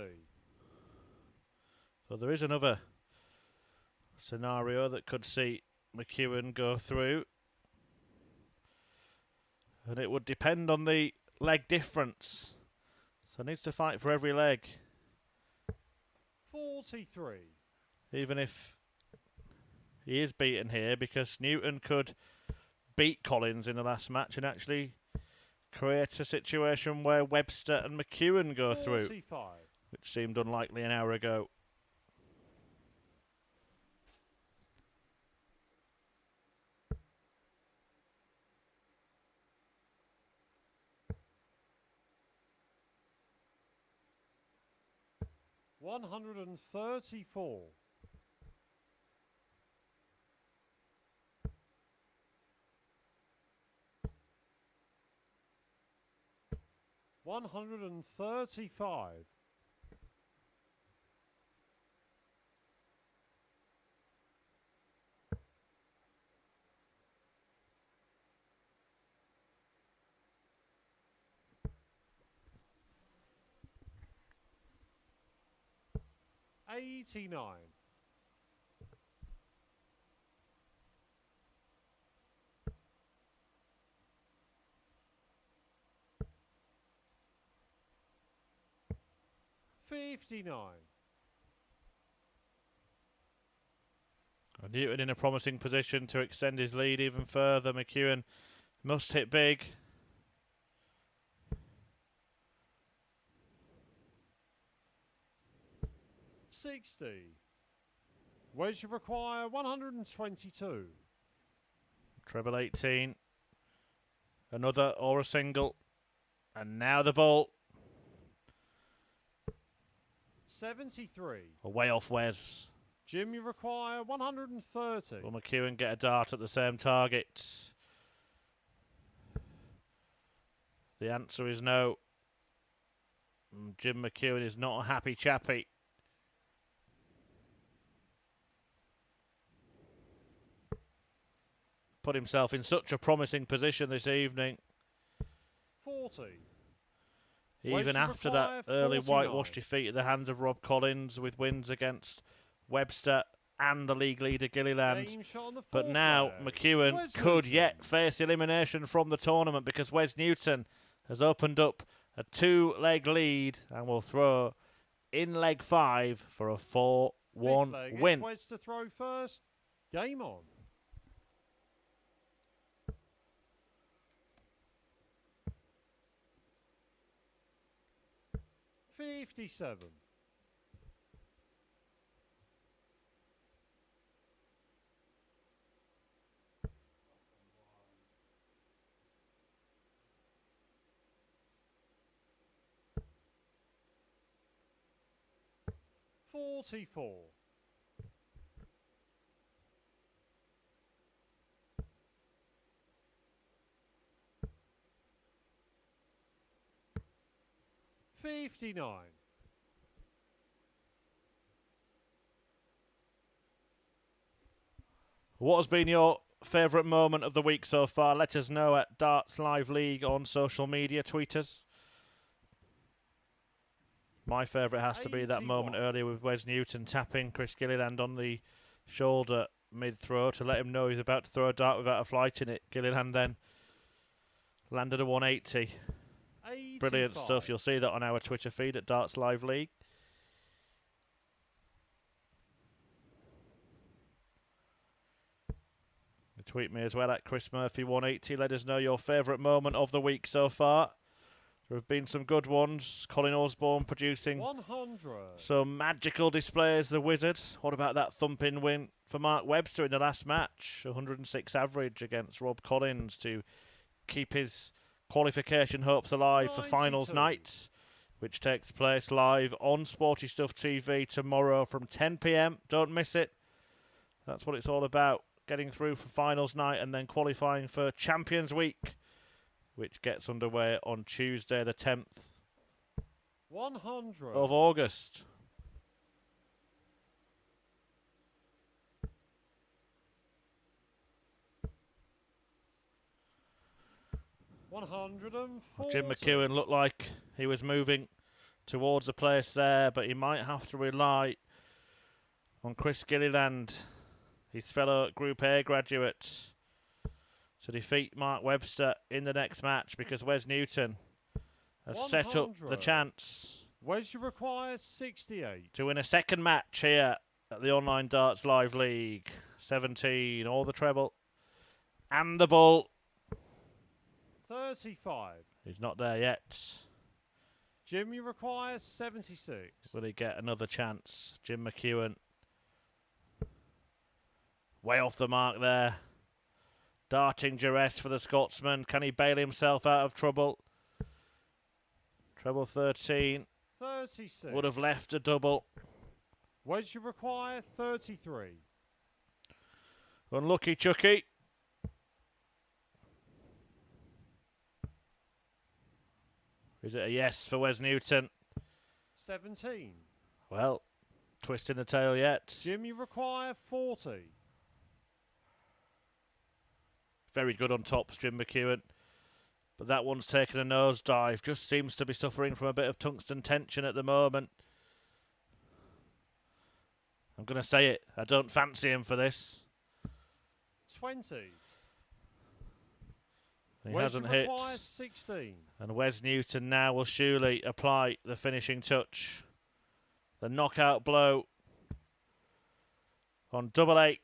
Speaker 1: So there is another scenario that could see McEwen go through. And it would depend on the leg difference. So needs to fight for every leg.
Speaker 2: 43.
Speaker 1: Even if he is beaten here, because Newton could beat Collins in the last match and actually create a situation where Webster and McEwen go
Speaker 2: 45.
Speaker 1: through, which seemed unlikely an hour ago.
Speaker 2: $134. $135. $89. $59.
Speaker 1: Newton in a promising position to extend his lead even further. McEwen must hit big.
Speaker 2: $60. Wedge require 122.
Speaker 1: Treble 18. Another or a single. And now the ball.
Speaker 2: 73.
Speaker 1: Away off Wes.
Speaker 2: Jim, you require 130.
Speaker 1: Will McEwen get a dart at the same target? The answer is no. Jim McEwen is not a happy chappy. Put himself in such a promising position this evening.
Speaker 2: 40.
Speaker 1: Even after that early whitewash defeat at the hands of Rob Collins, with wins against Webster and the league leader Gilliland. But now McEwen could yet face elimination from the tournament, because Wes Newton has opened up a 2-leg lead and will throw in leg 5 for a 4-1 win.
Speaker 2: Wes to throw first. Game on. $57. $44. $59.
Speaker 1: What has been your favourite moment of the week so far? Let us know at Darts Live League on social media. Tweet us. My favourite has to be that moment
Speaker 2: 81.
Speaker 1: earlier with Wes Newton tapping Chris Gilliland on the shoulder mid-throw to let him know he's about to throw a dart without a flight in it. Gilliland then landed a 180.
Speaker 2: 85.
Speaker 1: Brilliant stuff. You'll see that on our Twitter feed at Darts Live League. Tweet me as well at Chris Murphy 180. Let us know your favourite moment of the week so far. There have been some good ones. Colin Osborne producing
Speaker 2: 100.
Speaker 1: some magical displays. The Wizard. What about that thumping win for Mark Webster in the last match? 106 average against Rob Collins to keep his qualification hopes alive for finals
Speaker 2: 92.
Speaker 1: night, which takes place live on Sporty Stuff TV tomorrow from 10 p.m. Don't miss it. That's what it's all about. Getting through for finals night and then qualifying for Champions Week, which gets underway on Tuesday the 10th
Speaker 2: 100.
Speaker 1: of August. Jim McEwen looked like he was moving towards the place there, but he might have to rely on Chris Gilliland, his fellow Group A graduate, to defeat Mark Webster in the next match, because Wes Newton has set up the chance
Speaker 2: Wes requires 68
Speaker 1: to win a second match here at the Online Darts Live League. 17, all the treble and the bull.
Speaker 2: 35.
Speaker 1: He's not there yet.
Speaker 2: Jimmy requires 76.
Speaker 1: Will he get another chance? Jim McEwen way off the mark there. Darting duress for the Scotsman. Can he bail himself out of trouble? Treble 13.
Speaker 2: 36.
Speaker 1: Would have left a double.
Speaker 2: Wedge require 33.
Speaker 1: Unlucky Chucky. Is it a yes for Wes Newton?
Speaker 2: 17.
Speaker 1: Well, twisting the tail yet.
Speaker 2: Jimmy require 40.
Speaker 1: Very good on tops, Jim McEwen. But that one's taken a nosedive. Just seems to be suffering from a bit of tungsten tension at the moment. I'm going to say it. I don't fancy him for this.
Speaker 2: 20.
Speaker 1: He hasn't hit.
Speaker 2: Requires 16.
Speaker 1: And Wes Newton now will surely apply the finishing touch. The knockout blow on double 8.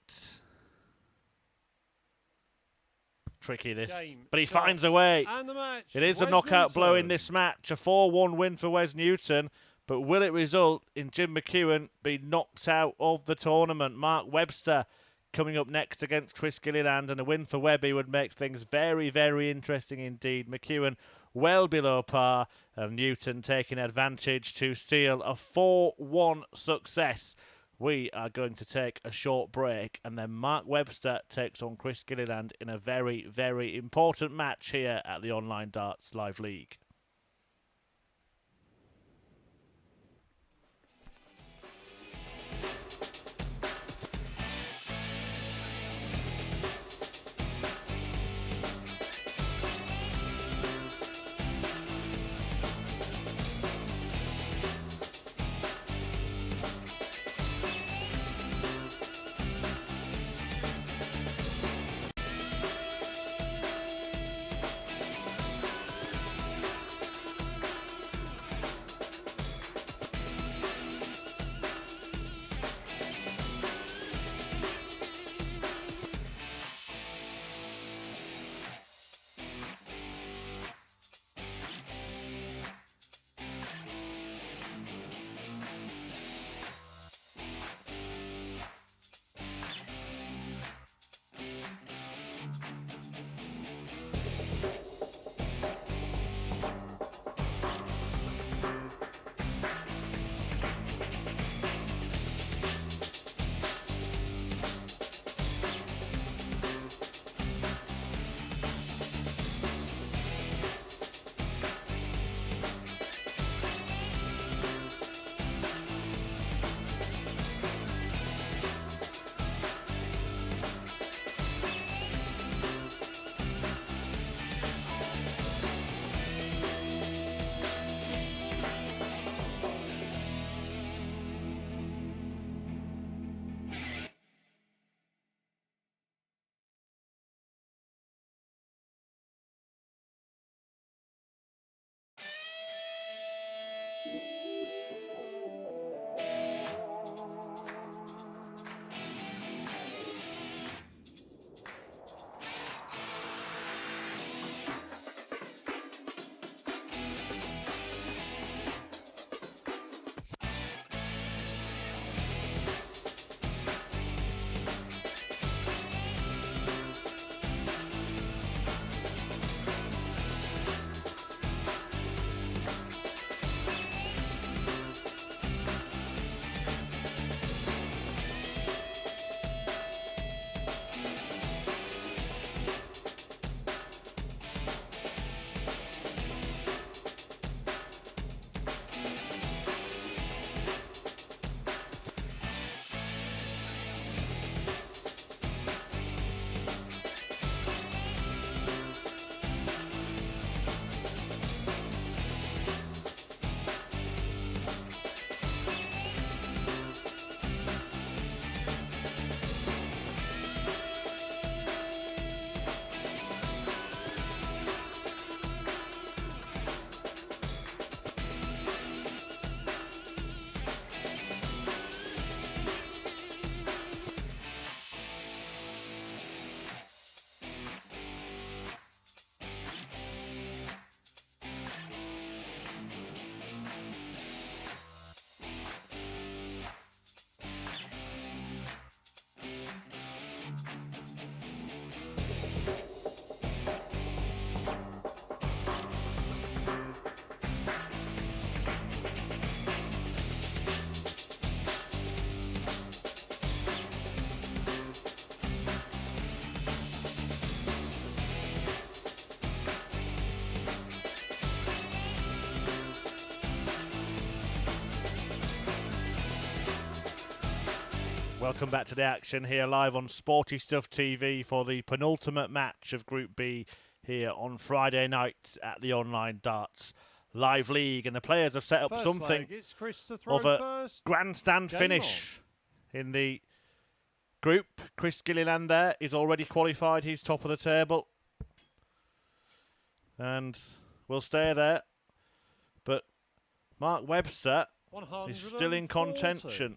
Speaker 1: Tricky this. But he finds a way.
Speaker 2: And the match.
Speaker 1: It is
Speaker 2: Wes
Speaker 1: a knockout
Speaker 2: Newton.
Speaker 1: blow in this match. A 4-1 win for Wes Newton. But will it result in Jim McEwen being knocked out of the tournament? Mark Webster coming up next against Chris Gilliland, and a win for Webby would make things very, very interesting indeed. McEwen well below par, and Newton taking advantage to seal a 4-1 success. We are going to take a short break, and then Mark Webster takes on Chris Gilliland in a very, very important match here at the Online Darts Live League. Welcome back to the action here live on Sporty Stuff TV for the penultimate match of Group B here on Friday night at the Online Darts Live League. And the players have set up
Speaker 2: First
Speaker 1: something
Speaker 2: leg, it's Chris to throw
Speaker 1: of a
Speaker 2: first.
Speaker 1: grandstand
Speaker 2: Game
Speaker 1: finish in the group. Chris Gilliland there is already qualified. He's top of the table. And will stay there. But Mark Webster is still in
Speaker 2: 140.
Speaker 1: contention.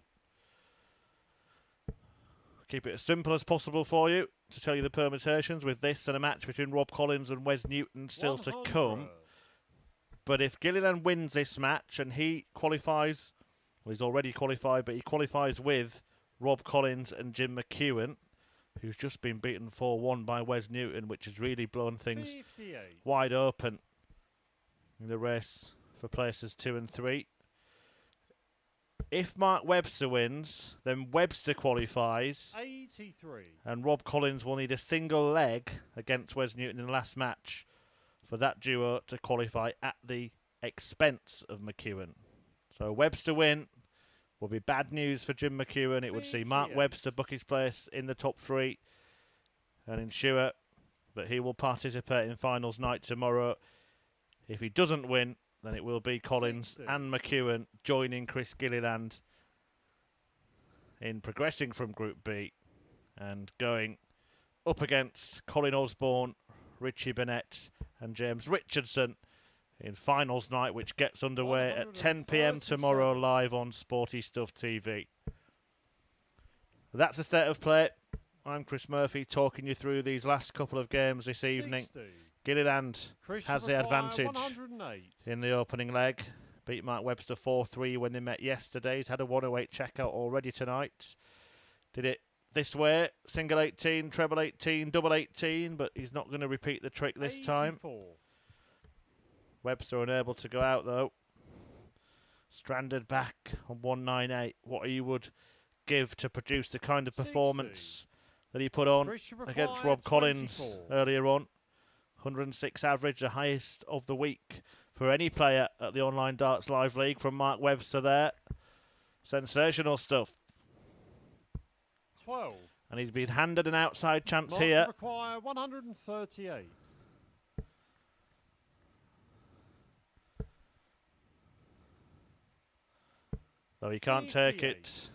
Speaker 1: Keep it as simple as possible for you to tell you the permutations with this and a match between Rob Collins and Wes Newton still
Speaker 2: 100.
Speaker 1: to come. But if Gilliland wins this match and he qualifies, well, he's already qualified, but he qualifies with Rob Collins and Jim McEwen, who's just been beaten 4-1 by Wes Newton, which has really blown things
Speaker 2: 58.
Speaker 1: wide open in the race for places 2 and 3. If Mark Webster wins, then Webster qualifies.
Speaker 2: 83.
Speaker 1: And Rob Collins will need a single leg against Wes Newton in the last match for that duo to qualify at the expense of McEwen. So Webster win will be bad news for Jim McEwen. It would see Mark
Speaker 2: 58.
Speaker 1: Webster book his place in the top 3 and ensure that he will participate in finals night tomorrow. If he doesn't win, then it will be Collins
Speaker 2: 60.
Speaker 1: and McEwen joining Chris Gilliland in progressing from Group B and going up against Colin Osborne, Richie Burnett and James Richardson in finals night, which gets underway at 10 p.m. tomorrow live on Sporty Stuff TV. That's the state of play. I'm Chris Murphy talking you through these last couple of games this evening.
Speaker 2: 60.
Speaker 1: Gilliland has the advantage
Speaker 2: 108.
Speaker 1: in the opening leg. Beat Mark Webster 4-3 when they met yesterday. He's had a 108 checkout already tonight. Did it this way, single 18, treble 18, double 18, but he's not going to repeat the trick this
Speaker 2: 84.
Speaker 1: time. Webster unable to go out though. Stranded back on 198. What he would give to produce the kind of
Speaker 2: 60.
Speaker 1: performance that he put on against Rob Collins
Speaker 2: 24.
Speaker 1: earlier on. 106 average, the highest of the week for any player at the Online Darts Live League from Mark Webster there. Sensational stuff.
Speaker 2: 12.
Speaker 1: And he's been handed an outside chance
Speaker 2: Mark
Speaker 1: here.
Speaker 2: require 138.
Speaker 1: Though he can't take it.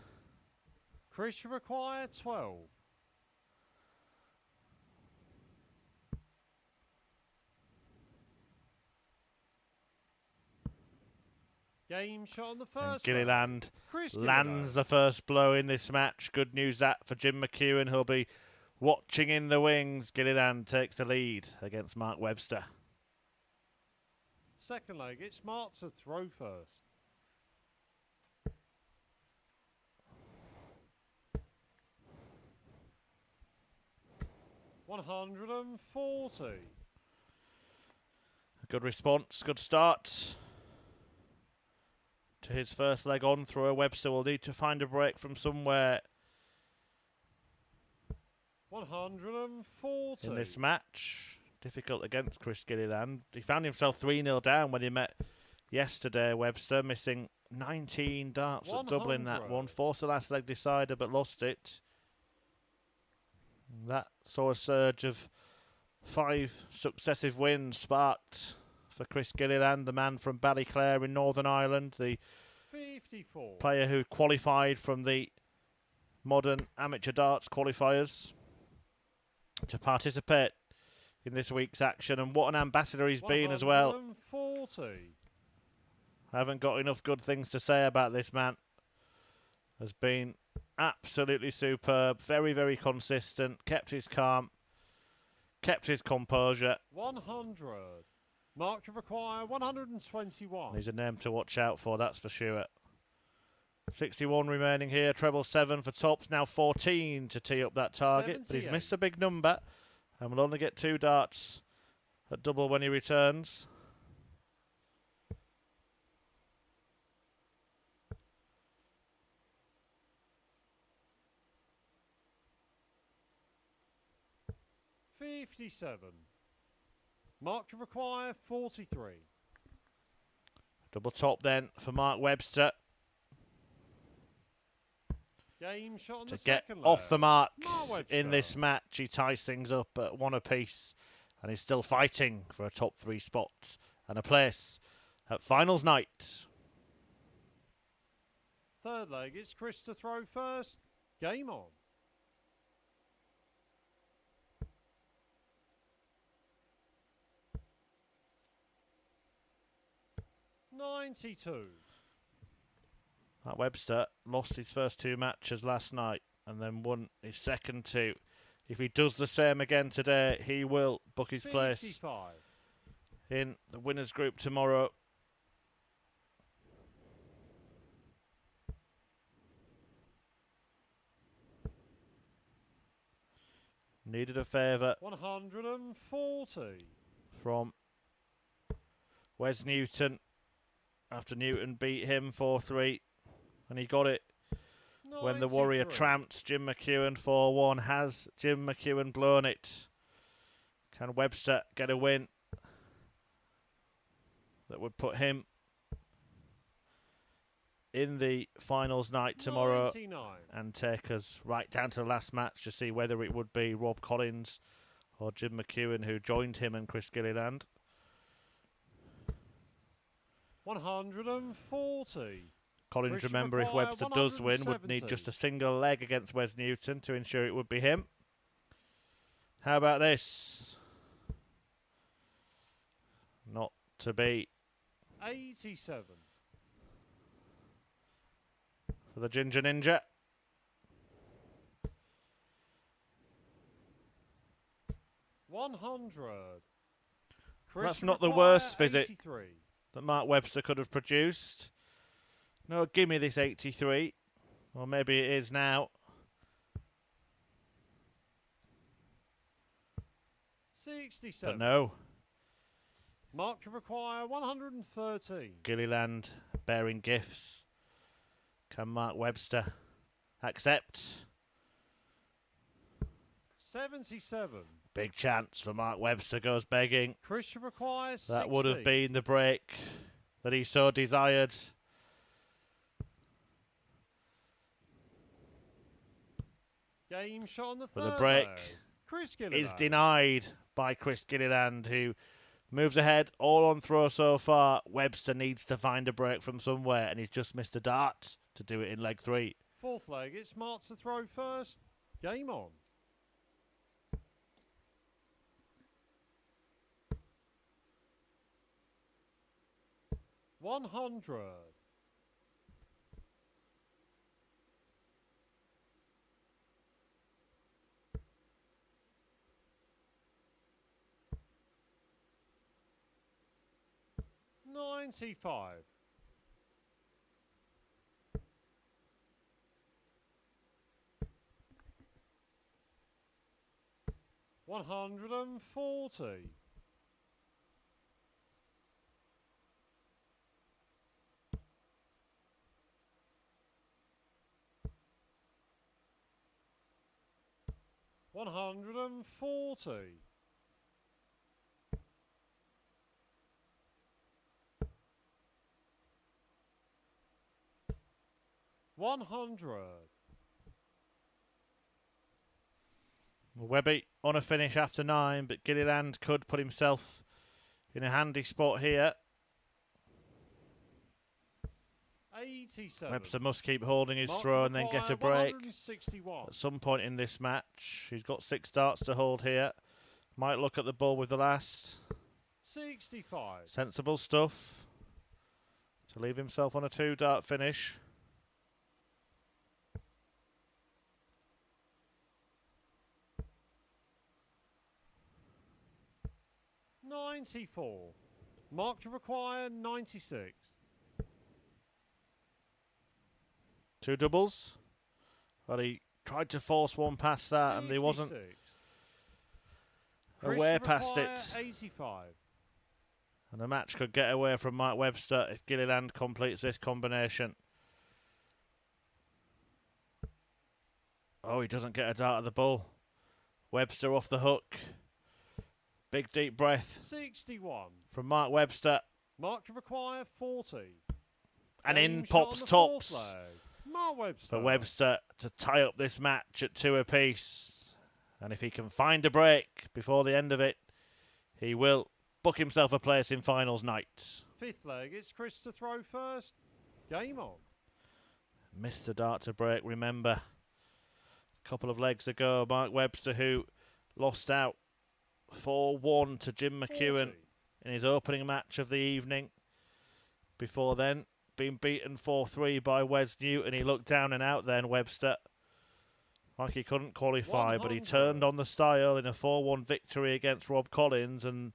Speaker 2: Chris require 12. Game shot on the
Speaker 1: And
Speaker 2: first.
Speaker 1: Gilliland
Speaker 2: Chris
Speaker 1: lands the first blow in this match. Good news that for Jim McEwen, who'll be watching in the wings. Gilliland takes the lead against Mark Webster.
Speaker 2: Second leg, it's Mark to throw first. $140.
Speaker 1: Good response, good start to his first leg on throw. Webster will need to find a break from somewhere
Speaker 2: 140.
Speaker 1: in this match. Difficult against Chris Gilliland. He found himself 3-0 down when he met yesterday, Webster, missing 19 darts at doubling that one. Forced the last leg decider but lost it. That saw a surge of 5 successive wins sparked for Chris Gilliland, the man from Ballyclare in Northern Ireland, the
Speaker 2: 54.
Speaker 1: player who qualified from the modern amateur darts qualifiers to participate in this week's action. And what an ambassador he's been as well.
Speaker 2: 140.
Speaker 1: I haven't got enough good things to say about this man. Has been absolutely superb, very, very consistent, kept his calm, kept his composure.
Speaker 2: 100. Mark to require 121.
Speaker 1: He's a name to watch out for, that's for sure. 61 remaining here, treble 7 for tops, now 14 to tee up that target.
Speaker 2: 78.
Speaker 1: But he's missed a big number and will only get 2 darts at double when he returns.
Speaker 2: $57. Mark to require 43.
Speaker 1: Double top then for Mark Webster.
Speaker 2: Game shot on
Speaker 1: to
Speaker 2: the
Speaker 1: get
Speaker 2: second
Speaker 1: off the mark
Speaker 2: Webster.
Speaker 1: in this match. He ties things up at 1 apiece and he's still fighting for a top 3 spot and a place at finals night.
Speaker 2: Third leg, it's Chris to throw first. Game on. $92.
Speaker 1: Matt Webster lost his first 2 matches last night and then won his second 2. If he does the same again today, he will book his
Speaker 2: 55.
Speaker 1: place in the winners group tomorrow. Needed a favour
Speaker 2: 140
Speaker 1: from Wes Newton after Newton beat him 4-3 and he got it when the Warrior
Speaker 2: 93.
Speaker 1: trounced Jim McEwen 4-1. Has Jim McEwen blown it? Can Webster get a win that would put him in the finals night tomorrow
Speaker 2: 99.
Speaker 1: and take us right down to the last match to see whether it would be Rob Collins or Jim McEwen who joined him and Chris Gilliland.
Speaker 2: 140.
Speaker 1: Collins,
Speaker 2: Chris
Speaker 1: remember, if
Speaker 2: require
Speaker 1: Webster does win, would
Speaker 2: 170.
Speaker 1: need just a single leg against Wes Newton to ensure it would be him. How about this? Not to be
Speaker 2: 87.
Speaker 1: for the Ginger Ninja.
Speaker 2: $100.
Speaker 1: That's not the worst visit
Speaker 2: 83.
Speaker 1: that Mark Webster could have produced. No, give me this 83. Or maybe it is now.
Speaker 2: 67.
Speaker 1: But no.
Speaker 2: Mark to require 113.
Speaker 1: Gilliland bearing gifts. Can Mark Webster accept?
Speaker 2: 77.
Speaker 1: Big chance for Mark Webster goes begging.
Speaker 2: Chris requires 60.
Speaker 1: That would have been the break that he so desired.
Speaker 2: Game shot on the
Speaker 1: But
Speaker 2: third
Speaker 1: the break
Speaker 2: leg. Chris Gilliland.
Speaker 1: is denied by Chris Gilliland, who moves ahead all on throw so far. Webster needs to find a break from somewhere, and he's just missed a dart to do it in leg 3.
Speaker 2: Fourth leg, it's Mark to throw first. Game on. $100. $95. $140. $140. $100.
Speaker 1: Webby on a finish after 9, but Gilliland could put himself in a handy spot here.
Speaker 2: 87.
Speaker 1: Webster must keep holding his
Speaker 2: Mark
Speaker 1: throw and then get a break
Speaker 2: 161.
Speaker 1: at some point in this match. He's got 6 darts to hold here. Might look at the ball with the last.
Speaker 2: 65.
Speaker 1: Sensible stuff to leave himself on a 2-dart finish.
Speaker 2: $94. Mark to require 96.
Speaker 1: 2 doubles. Well, he tried to force one past that and he wasn't
Speaker 2: 56.
Speaker 1: aware
Speaker 2: Chris
Speaker 1: past
Speaker 2: require
Speaker 1: it.
Speaker 2: 85.
Speaker 1: And the match could get away from Mark Webster if Gilliland completes this combination. Oh, he doesn't get a dart at the bull. Webster off the hook. Big deep breath
Speaker 2: 61.
Speaker 1: from Mark Webster.
Speaker 2: Mark to require 40.
Speaker 1: And
Speaker 2: Game
Speaker 1: in
Speaker 2: shot on
Speaker 1: pops
Speaker 2: the
Speaker 1: tops.
Speaker 2: fourth leg. Mark Webster.
Speaker 1: for Webster to tie up this match at 2 apiece. And if he can find a break before the end of it, he will book himself a place in finals night.
Speaker 2: Fifth leg, it's Chris to throw first. Game on.
Speaker 1: Missed the dart to break, remember. A couple of legs ago, Mark Webster, who lost out 4-1 to Jim McEwen
Speaker 2: 40.
Speaker 1: in his opening match of the evening. Before then, being beaten 4-3 by Wes Newton. He looked down and out then, Webster. Like he couldn't qualify, but he
Speaker 2: 100.
Speaker 1: turned on the style in a 4-1 victory against Rob Collins and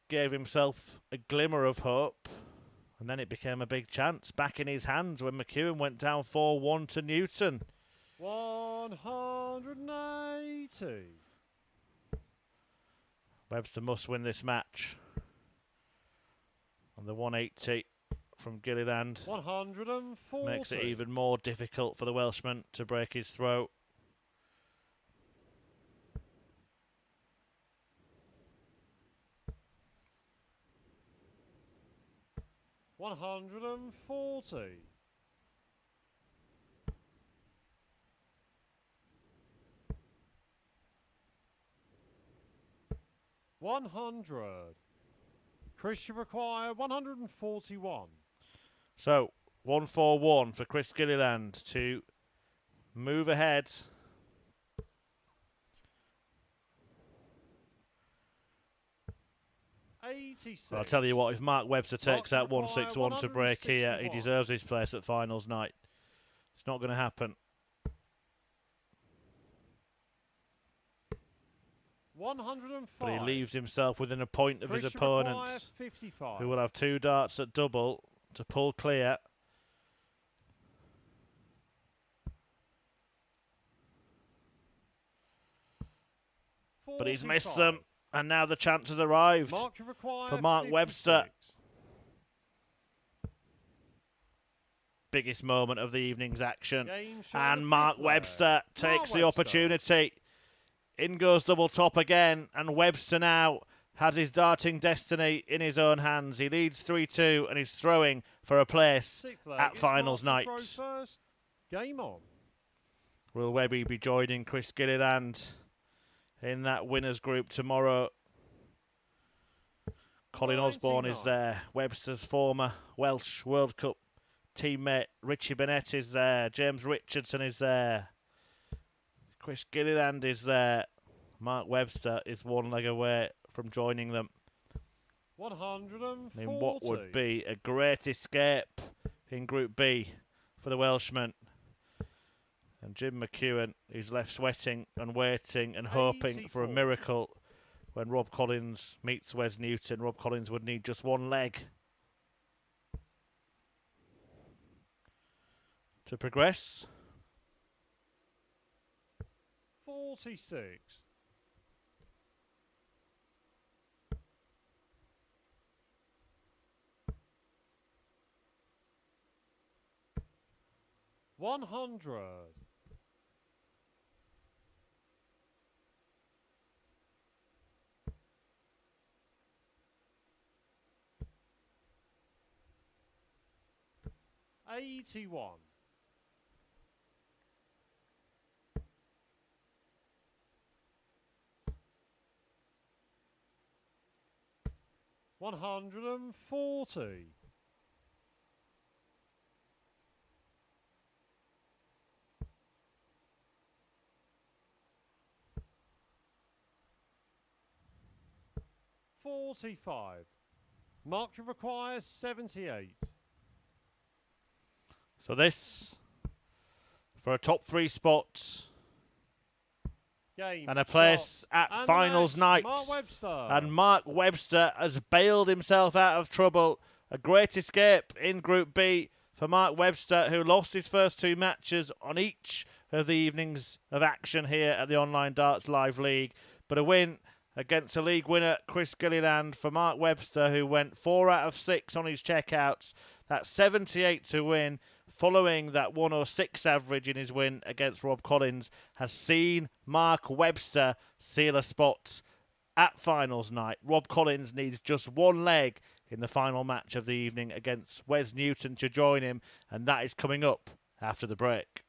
Speaker 1: gave himself a glimmer of hope. And then it became a big chance back in his hands when McEwen went down 4-1 to Newton.
Speaker 2: 180.
Speaker 1: Webster must win this match. And the 180 from Gilliland
Speaker 2: 140.
Speaker 1: makes it even more difficult for the Welshman to break his throat.
Speaker 2: $140. 100. Chris should require 141.
Speaker 1: So, 141 for Chris Gilliland to move ahead. Well, I'll tell you what, if Mark Webster takes out 161 to break here, he deserves his place at finals night. It's not going to happen.
Speaker 2: 105.
Speaker 1: But he leaves himself within a point of his opponent, who will have 2 darts at double to pull clear. But he's missed them, and now the chance has arrived for Mark Webster. Biggest moment of the evening's action, and Mark Webster takes the opportunity. In goes double top again, and Webster now has his darting destiny in his own hands. He leads 3-2 and he's throwing for a place at finals night.
Speaker 2: Game on.
Speaker 1: Will Webby be joining Chris Gilliland in that winners group tomorrow? Colin Osborne is there. Webster's former Welsh World Cup teammate Richie Bennett is there. James Richardson is there. Chris Gilliland is there. Mark Webster is 1 leg away from joining them.
Speaker 2: 140.
Speaker 1: In what would be a great escape in Group B for the Welshman. And Jim McEwen is left sweating and waiting and hoping
Speaker 2: 84.
Speaker 1: for a miracle when Rob Collins meets Wes Newton. Rob Collins would need just 1 leg to progress.
Speaker 2: 46. 100. 81. 140. 45. Mark requires 78.
Speaker 1: So this for a top 3 spot
Speaker 2: Game,
Speaker 1: and a place at finals night.
Speaker 2: Mark Webster.
Speaker 1: And Mark Webster has bailed himself out of trouble. A great escape in Group B for Mark Webster, who lost his first 2 matches on each of the evenings of action here at the Online Darts Live League. But a win against a league winner, Chris Gilliland, for Mark Webster, who went 4 out of 6 on his checkouts. That's 78 to win, following that 106 average in his win against Rob Collins, has seen Mark Webster seal a spot at finals night. Rob Collins needs just 1 leg in the final match of the evening against Wes Newton to join him, and that is coming up after the break.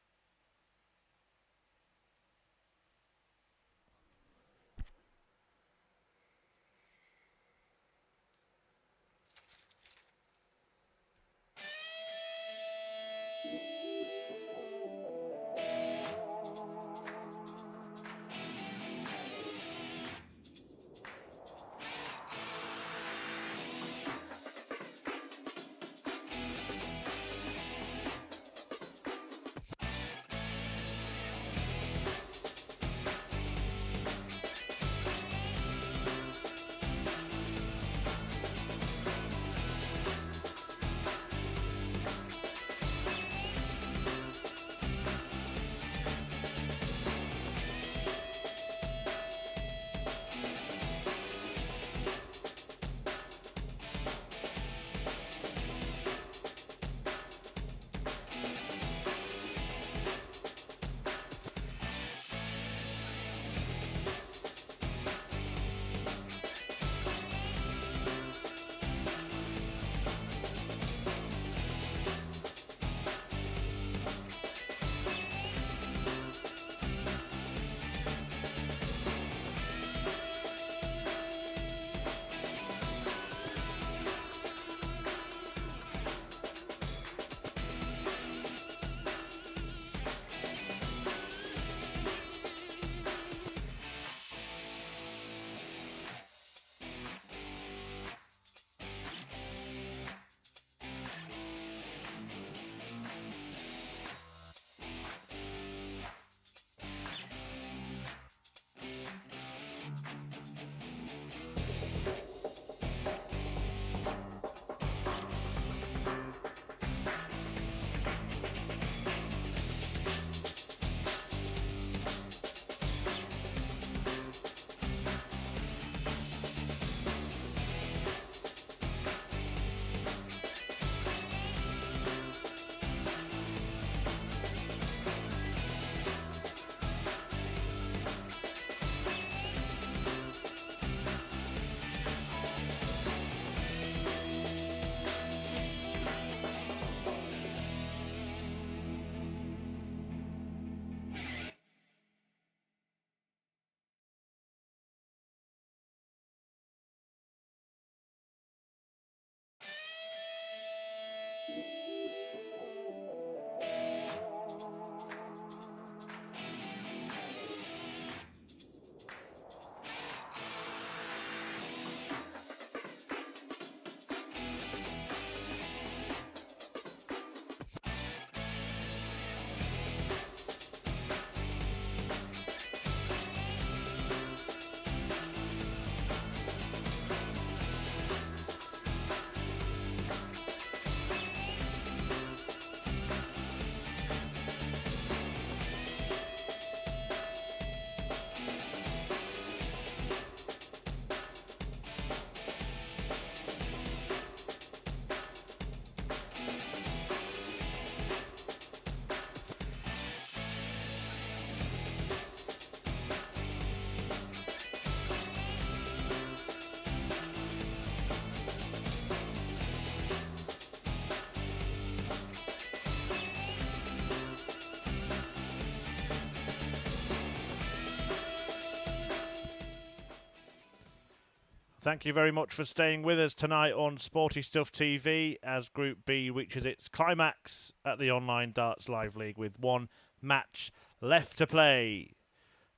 Speaker 1: Thank you very much for staying with us tonight on Sporty Stuff TV as Group B reaches its climax at the Online Darts Live League with one match left to play.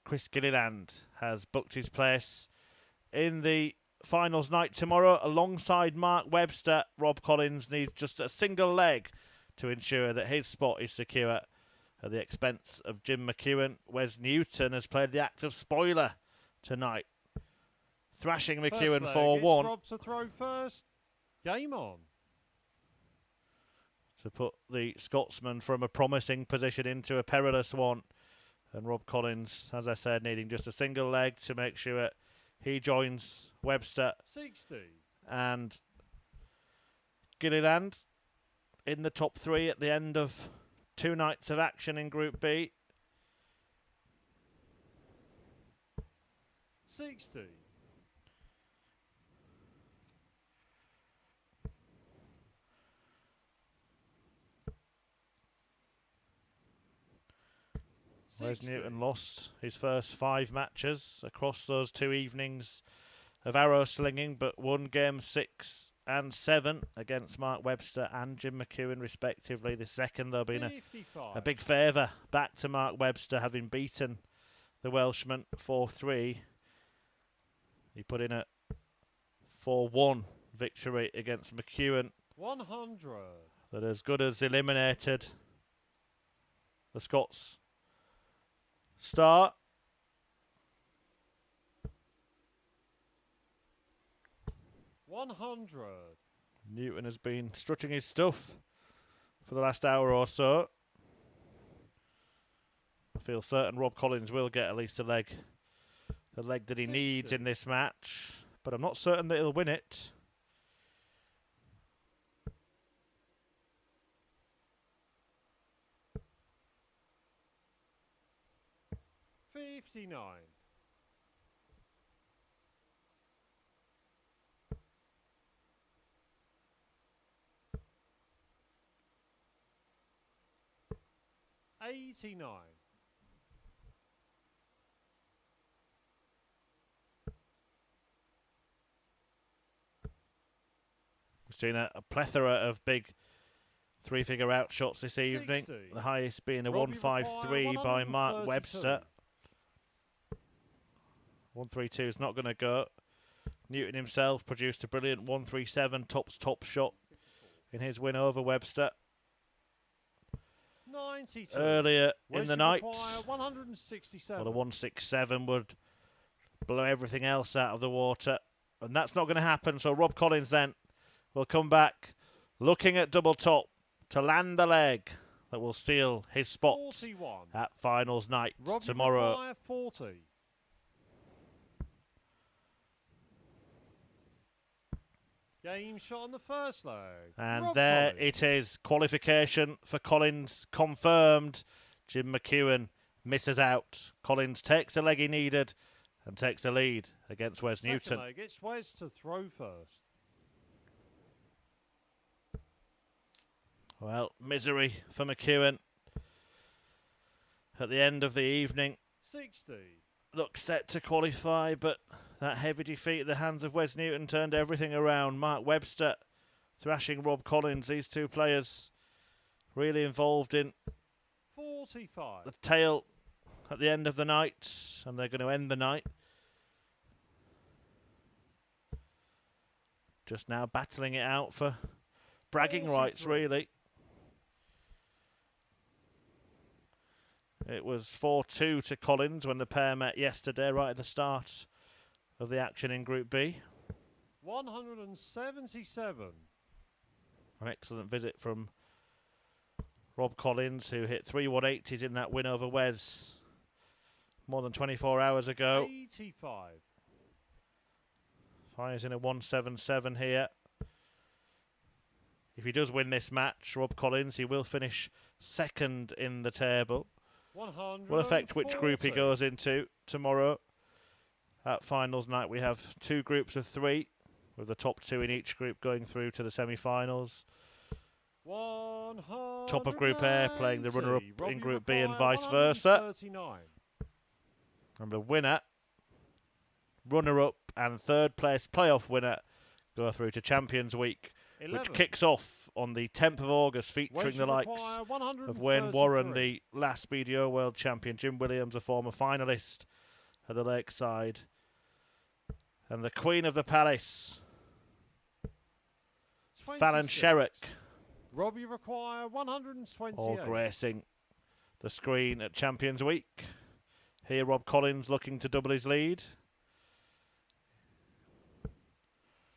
Speaker 1: Chris Gilliland has booked his place in the finals night tomorrow alongside Mark Webster. Rob Collins needs just a single leg to ensure that his spot is secure at the expense of Jim McEwen. Wes Newton has played the active spoiler tonight, thrashing McEwen 4-1.
Speaker 2: Rob to throw first. Game on.
Speaker 1: To put the Scotsman from a promising position into a perilous one. And Rob Collins, as I said, needing just a single leg to make sure he joins Webster
Speaker 2: 60.
Speaker 1: And Gilliland in the top three at the end of two nights of action in Group B.
Speaker 2: 60.
Speaker 1: Wes Newton lost his first 5 matches across those 2 evenings of arrow slinging, but won game 6 and 7 against Mark Webster and Jim McEwen respectively. The second, though, being a big favour back to Mark Webster, having beaten the Welshman 4-3. He put in a 4-1 victory against McEwen.
Speaker 2: 100.
Speaker 1: That as good as eliminated the Scots start.
Speaker 2: $100.
Speaker 1: Newton has been strutting his stuff for the last hour or so. I feel certain Rob Collins will get at least the leg that he
Speaker 2: 60.
Speaker 1: needs in this match, but I'm not certain that he'll win it. $59.
Speaker 2: $89.
Speaker 1: We've seen a plethora of big 3-figure outshots this evening.
Speaker 2: 60.
Speaker 1: The highest being a
Speaker 2: Robbie
Speaker 1: 153 by Mark
Speaker 2: 132.
Speaker 1: Webster. 132 is not going to go. Newton himself produced a brilliant 137 top shot in his win over Webster
Speaker 2: 92.
Speaker 1: earlier in the night.
Speaker 2: 167.
Speaker 1: Well, the 167 would blow everything else out of the water, and that's not going to happen. So Rob Collins then will come back looking at double top to land the leg that will seal his spot
Speaker 2: 41.
Speaker 1: at finals night
Speaker 2: Robbie
Speaker 1: tomorrow.
Speaker 2: McEwen, 40. Game shot on the first leg.
Speaker 1: And
Speaker 2: Rob
Speaker 1: there
Speaker 2: Collins.
Speaker 1: it is. Qualification for Collins confirmed. Jim McEwen misses out. Collins takes the leg he needed and takes the lead against Wes
Speaker 2: Second
Speaker 1: Newton.
Speaker 2: leg, it's Wes to throw first.
Speaker 1: Well, misery for McEwen at the end of the evening.
Speaker 2: 60.
Speaker 1: Looks set to qualify, but that heavy defeat at the hands of Wes Newton turned everything around. Mark Webster thrashing Rob Collins. These two players really involved in
Speaker 2: 45.
Speaker 1: the tale at the end of the night, and they're going to end the night. Just now battling it out for bragging
Speaker 2: 43.
Speaker 1: rights, really. It was 4-2 to Collins when the pair met yesterday, right at the start of the action in Group B.
Speaker 2: 177.
Speaker 1: An excellent visit from Rob Collins, who hit 3 180s in that win over Wes more than 24 hours ago.
Speaker 2: 85.
Speaker 1: Fires in a 177 here. If he does win this match, Rob Collins, he will finish second in the table.
Speaker 2: 100.
Speaker 1: Will affect which group he goes into tomorrow. At finals night, we have 2 groups of 3, with the top 2 in each group going through to the semi-finals. Top of Group A playing the runner-up in Group B and vice versa. And the winner, runner-up and third place playoff winner go through to Champions Week,
Speaker 2: 11.
Speaker 1: which kicks off on the 10th of August, featuring the likes of Wayne Warren, the last BDO World Champion, Jim Williams, a former finalist at the Lakeside, and the Queen of the Palace,
Speaker 2: 26.
Speaker 1: Fallon Sherrick,
Speaker 2: Robbie require 128.
Speaker 1: all gracing the screen at Champions Week. Here Rob Collins looking to double his lead.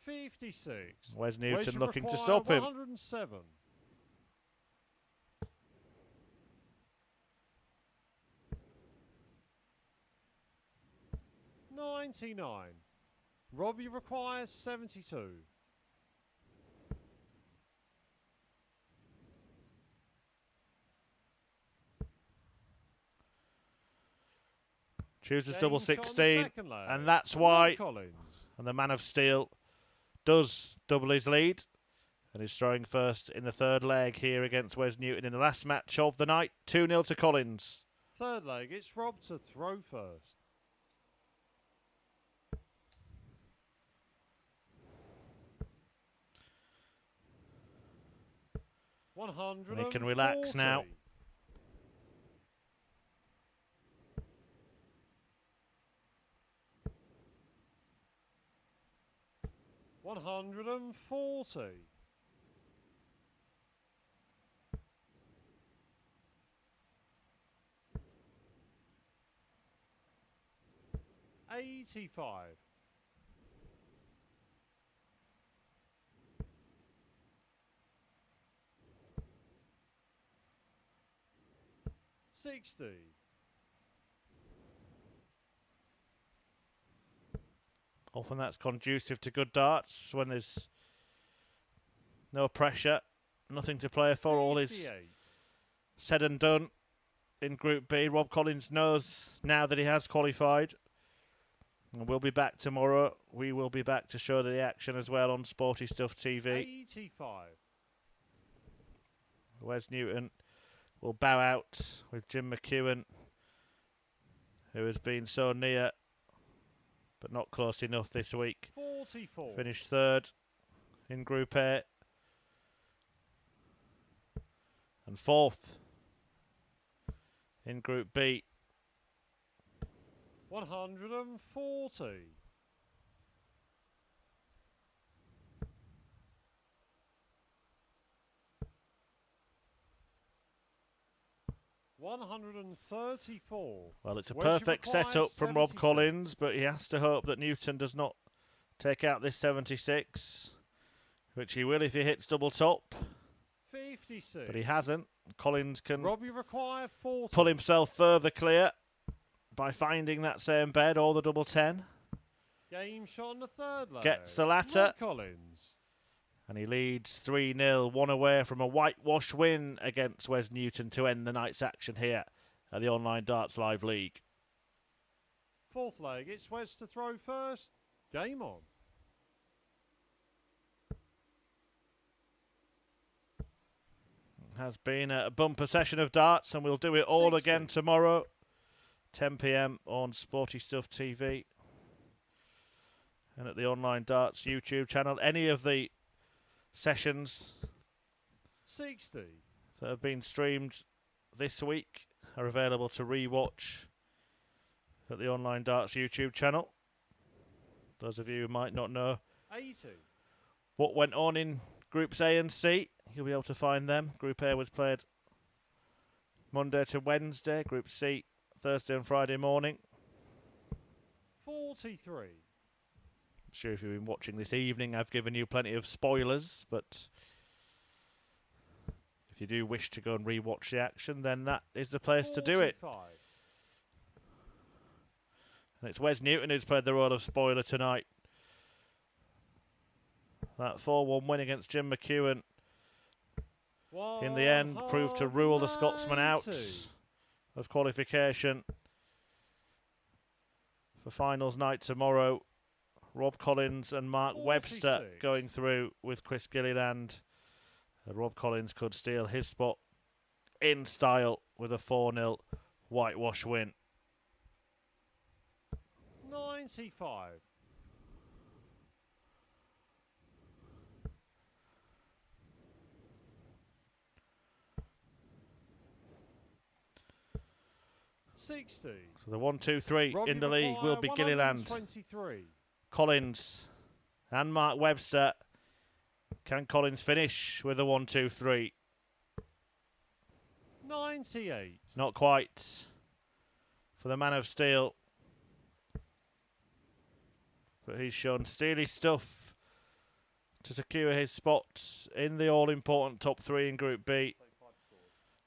Speaker 2: 56.
Speaker 1: Wes Newton
Speaker 2: Wes
Speaker 1: looking to
Speaker 2: require
Speaker 1: stop him.
Speaker 2: 107. $99. Robbie requires 72.
Speaker 1: Chooses
Speaker 2: Game
Speaker 1: double
Speaker 2: shot on the
Speaker 1: 16,
Speaker 2: second leg.
Speaker 1: and that's
Speaker 2: Rob
Speaker 1: why.
Speaker 2: Collins.
Speaker 1: And the Man of Steel does double his lead and is throwing first in the third leg here against Wes Newton in the last match of the night. 2-0 to Collins.
Speaker 2: Third leg, it's Rob to throw first.
Speaker 1: And he can relax now.
Speaker 2: 140. 85. 60.
Speaker 1: Often that's conducive to good darts when there's no pressure, nothing to play for, all is
Speaker 2: 58.
Speaker 1: said and done in Group B. Rob Collins knows now that he has qualified. And we'll be back tomorrow. We will be back to show the action as well on Sporty Stuff TV.
Speaker 2: 85.
Speaker 1: Wes Newton will bow out with Jim McEwen, who has been so near but not close enough this week.
Speaker 2: 44.
Speaker 1: Finished third in Group A and fourth in Group B.
Speaker 2: 140. 134.
Speaker 1: Well, it's a
Speaker 2: Where's your
Speaker 1: perfect
Speaker 2: required
Speaker 1: setup from Rob
Speaker 2: 76?
Speaker 1: Collins, but he has to hope that Newton does not take out this 76, which he will if he hits double top.
Speaker 2: 56.
Speaker 1: But he hasn't. Collins can
Speaker 2: Robbie require 40.
Speaker 1: pull himself further clear by finding that same bed or the double 10.
Speaker 2: Game shot on the third leg.
Speaker 1: Gets the latter.
Speaker 2: Rob Collins.
Speaker 1: And he leads 3-0, one away from a whitewash win against Wes Newton to end the night's action here at the Online Darts Live League.
Speaker 2: Fourth leg, it's Wes to throw first. Game on.
Speaker 1: Has been a bumper session of darts, and we'll do it all
Speaker 2: 60.
Speaker 1: again tomorrow, 10 p.m. on Sporty Stuff TV and at the Online Darts YouTube channel. Any of the sessions
Speaker 2: 60.
Speaker 1: that have been streamed this week are available to re-watch at the Online Darts YouTube channel. Those of you who might not know
Speaker 2: 80.
Speaker 1: what went on in Groups A and C, you'll be able to find them. Group A was played Monday to Wednesday. Group C, Thursday and Friday morning.
Speaker 2: 43.
Speaker 1: I'm sure if you've been watching this evening, I've given you plenty of spoilers, but if you do wish to go and re-watch the action, then that is the place
Speaker 2: 45.
Speaker 1: to do it. And it's Wes Newton who's played the role of spoiler tonight. That 4-1 win against Jim McEwen in the end proved to rule the Scotsman out of qualification for finals night tomorrow. Rob Collins and Mark
Speaker 2: 46.
Speaker 1: Webster going through with Chris Gilliland. And Rob Collins could steal his spot in style with a 4-0 whitewash win.
Speaker 2: 95. 60.
Speaker 1: So the 1-2-3
Speaker 2: Robbie
Speaker 1: in the league will be Gilliland,
Speaker 2: 123.
Speaker 1: Collins and Mark Webster. Can Collins finish with a 1-2-3?
Speaker 2: 98.
Speaker 1: Not quite for the man of steel. But he's shown steely stuff to secure his spot in the all-important top three in Group B.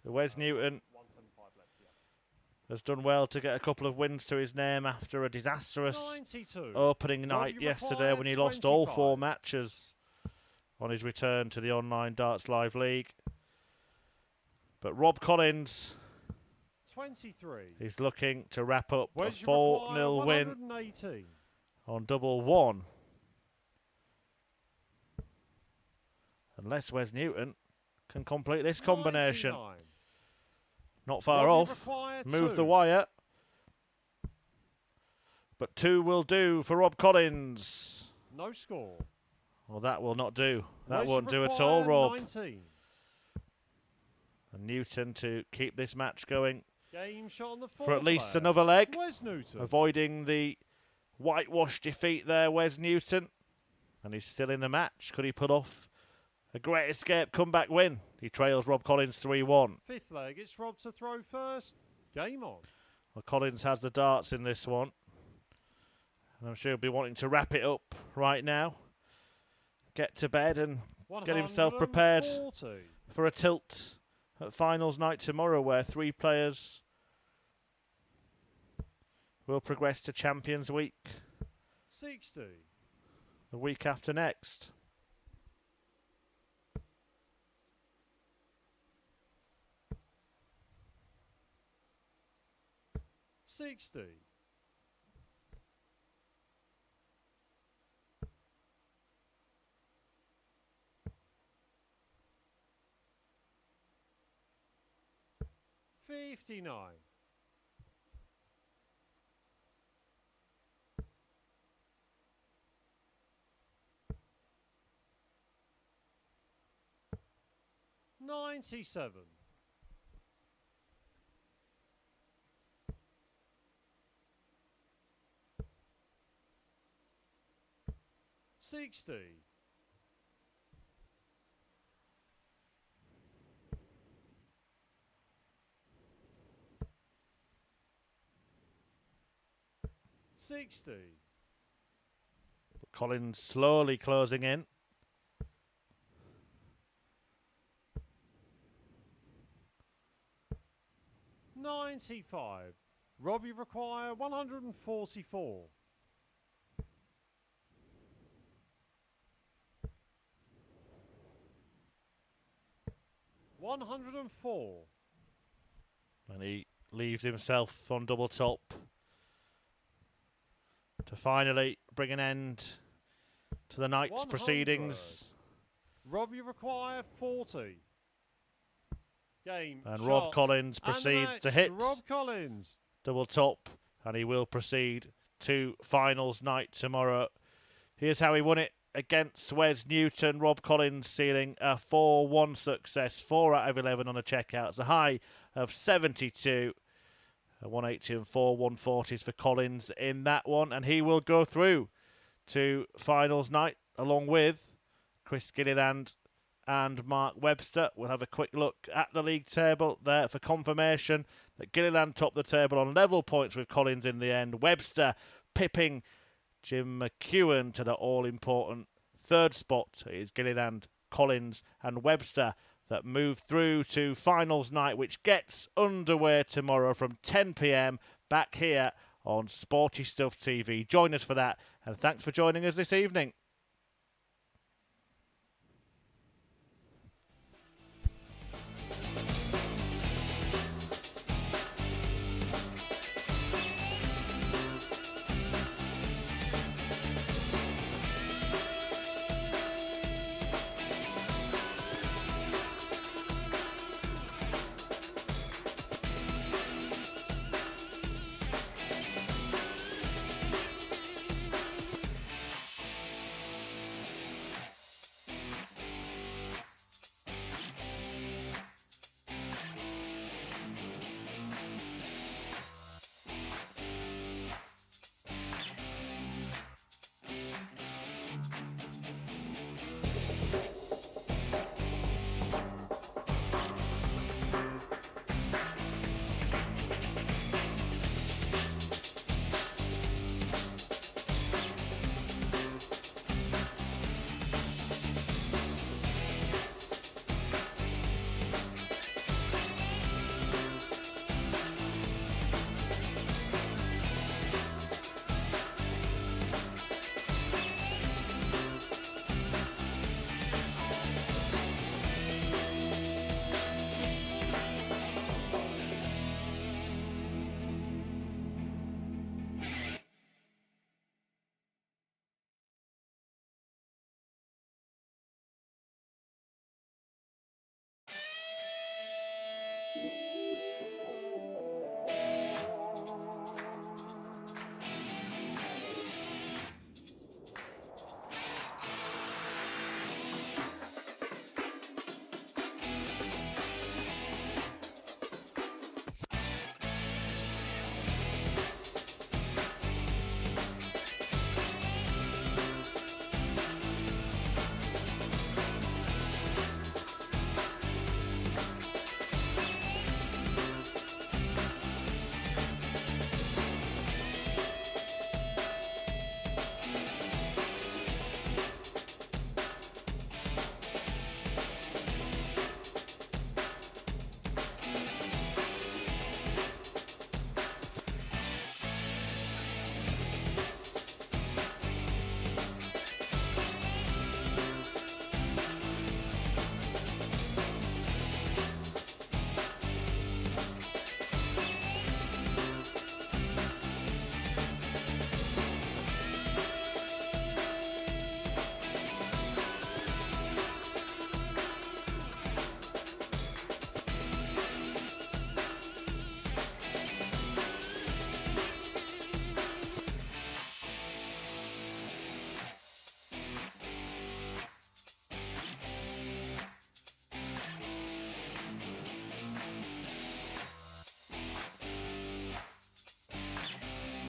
Speaker 1: Wes Newton has done well to get a couple of wins to his name after a disastrous
Speaker 2: 92.
Speaker 1: opening night yesterday when he lost all 4 matches on his return to the Online Darts Live League. But Rob Collins
Speaker 2: 23.
Speaker 1: is looking to wrap up a
Speaker 2: Where's
Speaker 1: 4-0 win
Speaker 2: 118.
Speaker 1: on double 1. Unless Wes Newton can complete this combination.
Speaker 2: 99.
Speaker 1: Not far
Speaker 2: Robbie
Speaker 1: off.
Speaker 2: require
Speaker 1: Move
Speaker 2: 2.
Speaker 1: the wire. But 2 will do for Rob Collins.
Speaker 2: No score.
Speaker 1: Well, that will not do. That
Speaker 2: Wes
Speaker 1: won't do at all, Rob.
Speaker 2: 19.
Speaker 1: And Newton to keep this match going
Speaker 2: Game shot on the
Speaker 1: for at least
Speaker 2: player.
Speaker 1: another leg.
Speaker 2: Wes Newton.
Speaker 1: Avoiding the whitewash defeat there, Wes Newton. And he's still in the match. Could he pull off a great escape comeback win? He trails Rob Collins 3-1.
Speaker 2: 5th leg, it's Rob to throw first. Game on.
Speaker 1: Well, Collins has the darts in this one. And I'm sure he'll be wanting to wrap it up right now. Get to bed and get himself prepared
Speaker 2: 140.
Speaker 1: for a tilt at finals night tomorrow, where 3 players will progress to Champions Week
Speaker 2: 60.
Speaker 1: the week after next.
Speaker 2: $60. $59. $97. $60. $60.
Speaker 1: Collins slowly closing in.
Speaker 2: $95. Robbie require 144. $104.
Speaker 1: And he leaves himself on double top to finally bring an end to the night's
Speaker 2: 100.
Speaker 1: proceedings.
Speaker 2: Robbie require 40. Game.
Speaker 1: And
Speaker 2: shot,
Speaker 1: Rob Collins
Speaker 2: and the
Speaker 1: proceeds
Speaker 2: match,
Speaker 1: to hit
Speaker 2: Rob Collins.
Speaker 1: double top, and he will proceed to finals night tomorrow. Here's how he won it against Wes Newton. Rob Collins sealing a 4-1 success, 4 out of 11 on the checkouts, a high of 72. 180 and 4 140s for Collins in that one, and he will go through to finals night along with Chris Gilliland and Mark Webster. We'll have a quick look at the league table there for confirmation that Gilliland topped the table on level points with Collins in the end. Webster pipping Jim McEwen to the all-important 3rd spot. It is Gilliland, Collins and Webster that move through to finals night, which gets underway tomorrow from 10 p.m. back here on Sporty Stuff TV. Join us for that, and thanks for joining us this evening.